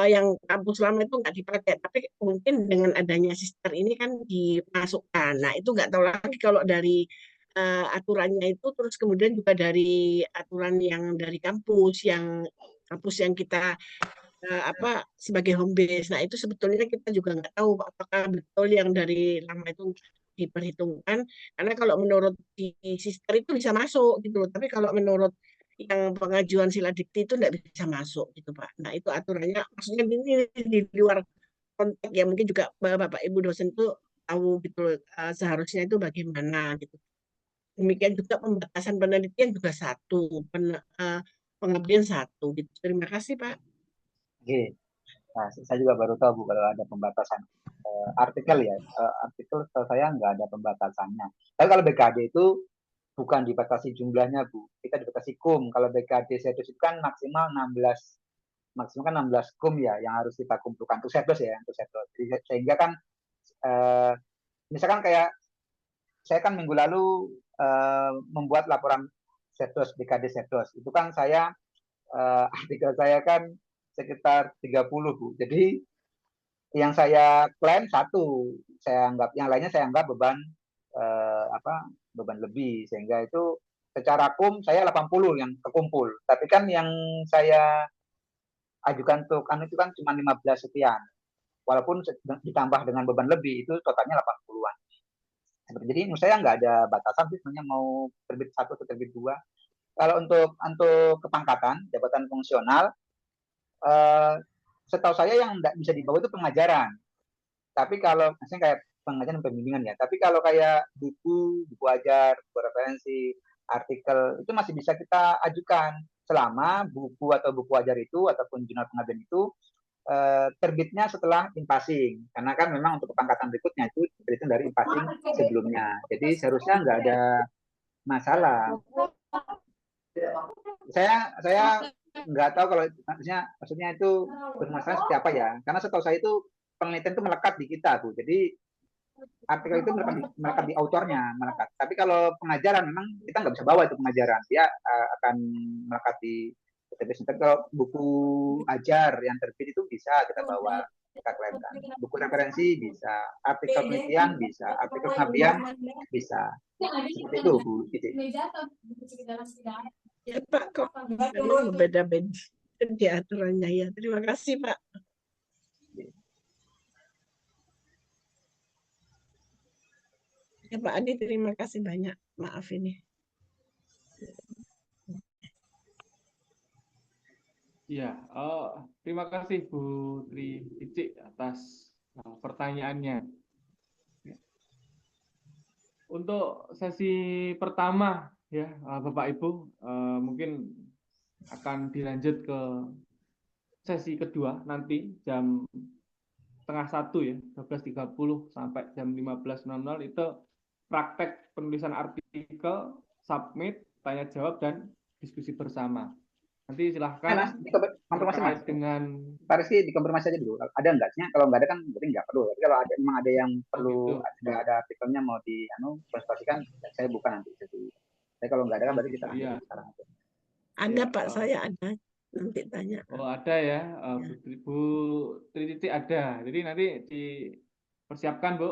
yang kampus lama itu nggak dipakai, tapi mungkin dengan adanya sister ini kan dimasukkan. Nah itu nggak tahu lagi kalau dari aturannya itu, terus kemudian juga dari aturan yang dari kampus yang kita sebagai home base. Nah itu sebetulnya kita juga nggak tahu apakah betul yang dari lama itu diperhitungkan, karena kalau menurut di sister itu bisa masuk gitu loh, tapi kalau menurut yang pengajuan sila dikti itu nggak bisa masuk gitu Pak. Nah itu aturannya, maksudnya ini di luar konteks ya, mungkin juga Bapak Ibu dosen itu tahu gitu loh, seharusnya itu bagaimana gitu. Demikian juga pembatasan penelitian juga 1, pengabdian 1 gitu. Terima kasih Pak. Oke. Nah, saya juga baru tahu Bu kalau ada pembatasan artikel ya. Artikel saya nggak ada pembatasannya. Tapi kalau BKD itu bukan dibatasi jumlahnya Bu. Kita dibatasi kum. Kalau BKD Sedus itu kan maksimal 16 kum ya yang harus kita kumpulkan untuk Sedus ya, untuk Sedus. Sehingga kan misalkan kayak saya kan minggu lalu membuat laporan Sedus, BKD Sedus. Itu kan saya artikel saya kan sekitar 30 Bu. Jadi yang saya klaim 1, saya anggap yang lainnya saya anggap beban beban lebih, sehingga itu secara kum saya 80 yang terkumpul. Tapi kan yang saya ajukan untuk itu kan cuma 15 sekian. Walaupun ditambah dengan beban lebih itu totalnya 80-an. Jadi menurut saya nggak ada batasan sih sebenarnya mau terbit 1 atau terbit 2. Kalau untuk kepangkatan jabatan fungsional, setahu saya yang nggak bisa dibawa itu pengajaran. Tapi kalau misalnya kayak pengajaran pembimbingan ya. Tapi kalau kayak buku ajar, buku referensi, artikel itu masih bisa kita ajukan selama buku atau buku ajar itu ataupun jurnal pengabdian itu terbitnya setelah in-passing. Karena kan memang untuk kepangkatan berikutnya itu terhitung dari in-passing sebelumnya. Jadi seharusnya nggak ada masalah. Saya nggak tahu kalau maksudnya itu bermasalah seperti apa ya. Karena setahu saya itu penelitian itu melekat di kita tuh. Jadi artikel itu melekat di autornya, melekat. Tapi kalau pengajaran memang kita nggak bisa bawa itu pengajaran. Dia akan melekat di database. Tapi kalau buku ajar yang terbit itu bisa kita bawa, kita klaimkan. Buku referensi bisa, artikel penelitian bisa, artikel pengabdian bisa. Seperti itu Bu Titi. Ya Pak, kok berbeda-beda di aturannya ya. Terima kasih Pak. Ya Pak Adi, terima kasih banyak. Maaf ini. Ya, terima kasih Bu Tri Icik atas pertanyaannya. Untuk sesi pertama ya Bapak Ibu, mungkin akan dilanjut ke sesi kedua nanti jam setengah 1 ya, 12.30 sampai jam 15.00 itu praktek penulisan artikel, submit, tanya jawab, dan diskusi bersama. Nanti silahkan konfirmasi Mas. dengan Pak Rizky dikonfirmasi aja dulu. Ada enggaknya? Kalau nggak ada kan berarti nggak perlu. Tapi kalau memang ada yang perlu, ada artikelnya mau konsultasikan, saya buka nanti. Tapi kalau nggak ada kan berarti kita sekarang aja. Ada Pak, saya ada. Nanti tanya. Oh ada ya, Bu Tri ada. Jadi nanti dipersiapkan Bu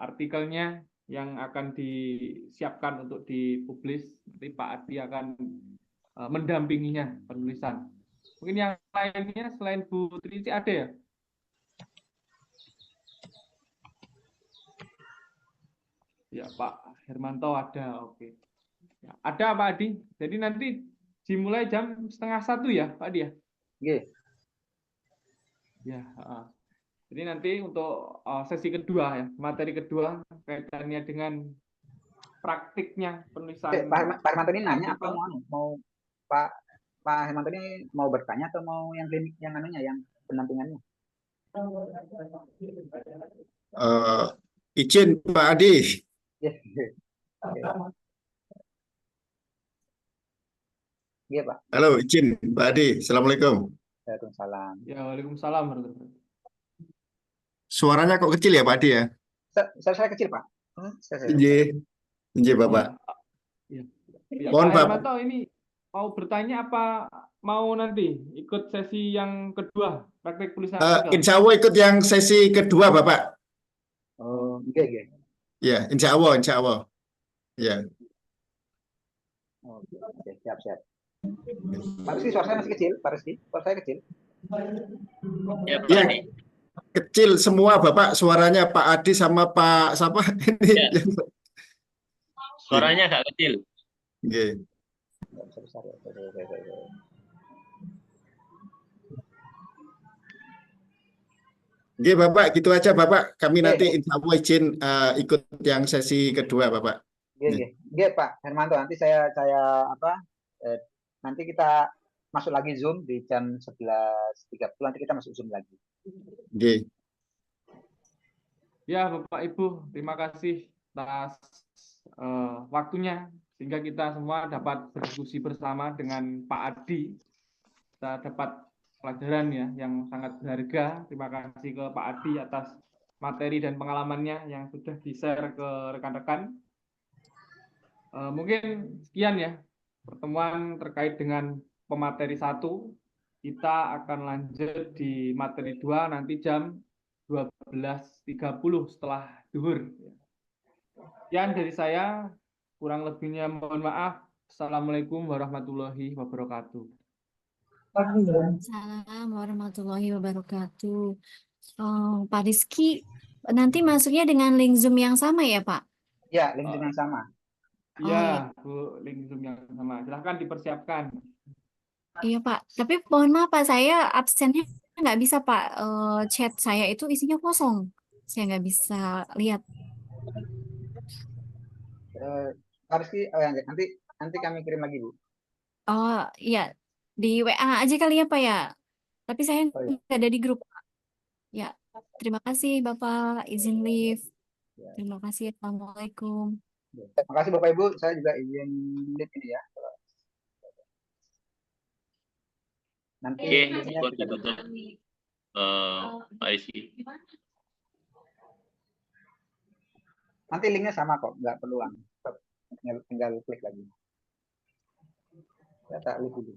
artikelnya yang akan disiapkan untuk dipublis. Nanti Pak Adi akan mendampinginya penulisan. Mungkin yang lainnya selain Bu Tri ada ya? Ya Pak Hermanto ada, oke. Ya, ada Pak Adi. Jadi nanti dimulai jam 12:30 ya, Pak Adi ya? Nggih. Ya, jadi nanti untuk sesi kedua ya, materi kedua kaitannya dengan praktiknya penulisan Pak Hermanto ini nanya apa artikel. mau Pak Hermanto ini mau bertanya atau mau yang klinik yang anunya yang pendampingannya? Izin Pak Adi. Yes. Iya Pak. Halo, izin Pak Adi. Assalamualaikum. Waalaikumsalam. Ya, waalaikumsalam warahmatullahi wabarakatuh. Suaranya kok kecil ya Pak Adi ya? Saya kecil Pak. Saya. Injih Bapak. Ya. Ya, Mohon Pak Pak. Hermanto ini mau bertanya apa mau nanti ikut sesi yang kedua praktik tulisan artikel? Insya Allah ikut yang sesi kedua Bapak. Oh, iya. Ya, insya Allah. Ya. Oke, siap. Pak Rizky, suara saya masih kecil. Pak Rizky, suara saya kecil. Ya, Pak Ya, Adi. kecil semua Bapak, suaranya Pak Adi sama Pak siapa ini? Ya. Suaranya agak kecil. Oke. Oke Bapak, gitu aja Bapak. Kami nanti insya Allah izin ikut yang sesi kedua Bapak. Oke, Pak Hermanto, nanti saya nanti kita masuk lagi Zoom di jam 11.30, nanti kita masuk Zoom lagi. Oke. Ya, Bapak Ibu, terima kasih atas waktunya sehingga kita semua dapat berdiskusi bersama dengan Pak Adi. Kita dapat pelajaran ya yang sangat berharga. Terima kasih ke Pak Adi atas materi dan pengalamannya yang sudah di-share ke rekan-rekan. Mungkin sekian ya pertemuan terkait dengan pemateri 1. Kita akan lanjut di materi 2 nanti jam 12.30 setelah zuhur. Sekian dari saya, kurang lebihnya mohon maaf. Assalamualaikum warahmatullahi wabarakatuh. Waalaikumsalam warahmatullahi wabarakatuh. Pak Rizky, nanti masuknya dengan link Zoom yang sama ya, Pak? Ya, link Zoom yang sama. Iya, Bu, link Zoom yang sama. Silahkan dipersiapkan. Iya, Pak. Tapi mohon maaf, Pak, saya absennya nggak bisa, Pak. Chat saya itu isinya kosong. Saya nggak bisa lihat. Pak Rizky, nanti kami kirim lagi, Bu. Oh, iya. Di WA aja kali ya, Pak ya. Tapi saya nggak ada di grup. Ya, terima kasih Bapak. Izin live. Terima kasih. Assalamualaikum. Terima kasih Bapak Ibu. Saya juga izin live ini ya. Nanti buat ditutup Pak Rizky. Nanti linknya sama kok, nggak perlu tinggal klik lagi. Ya, tak live dulu.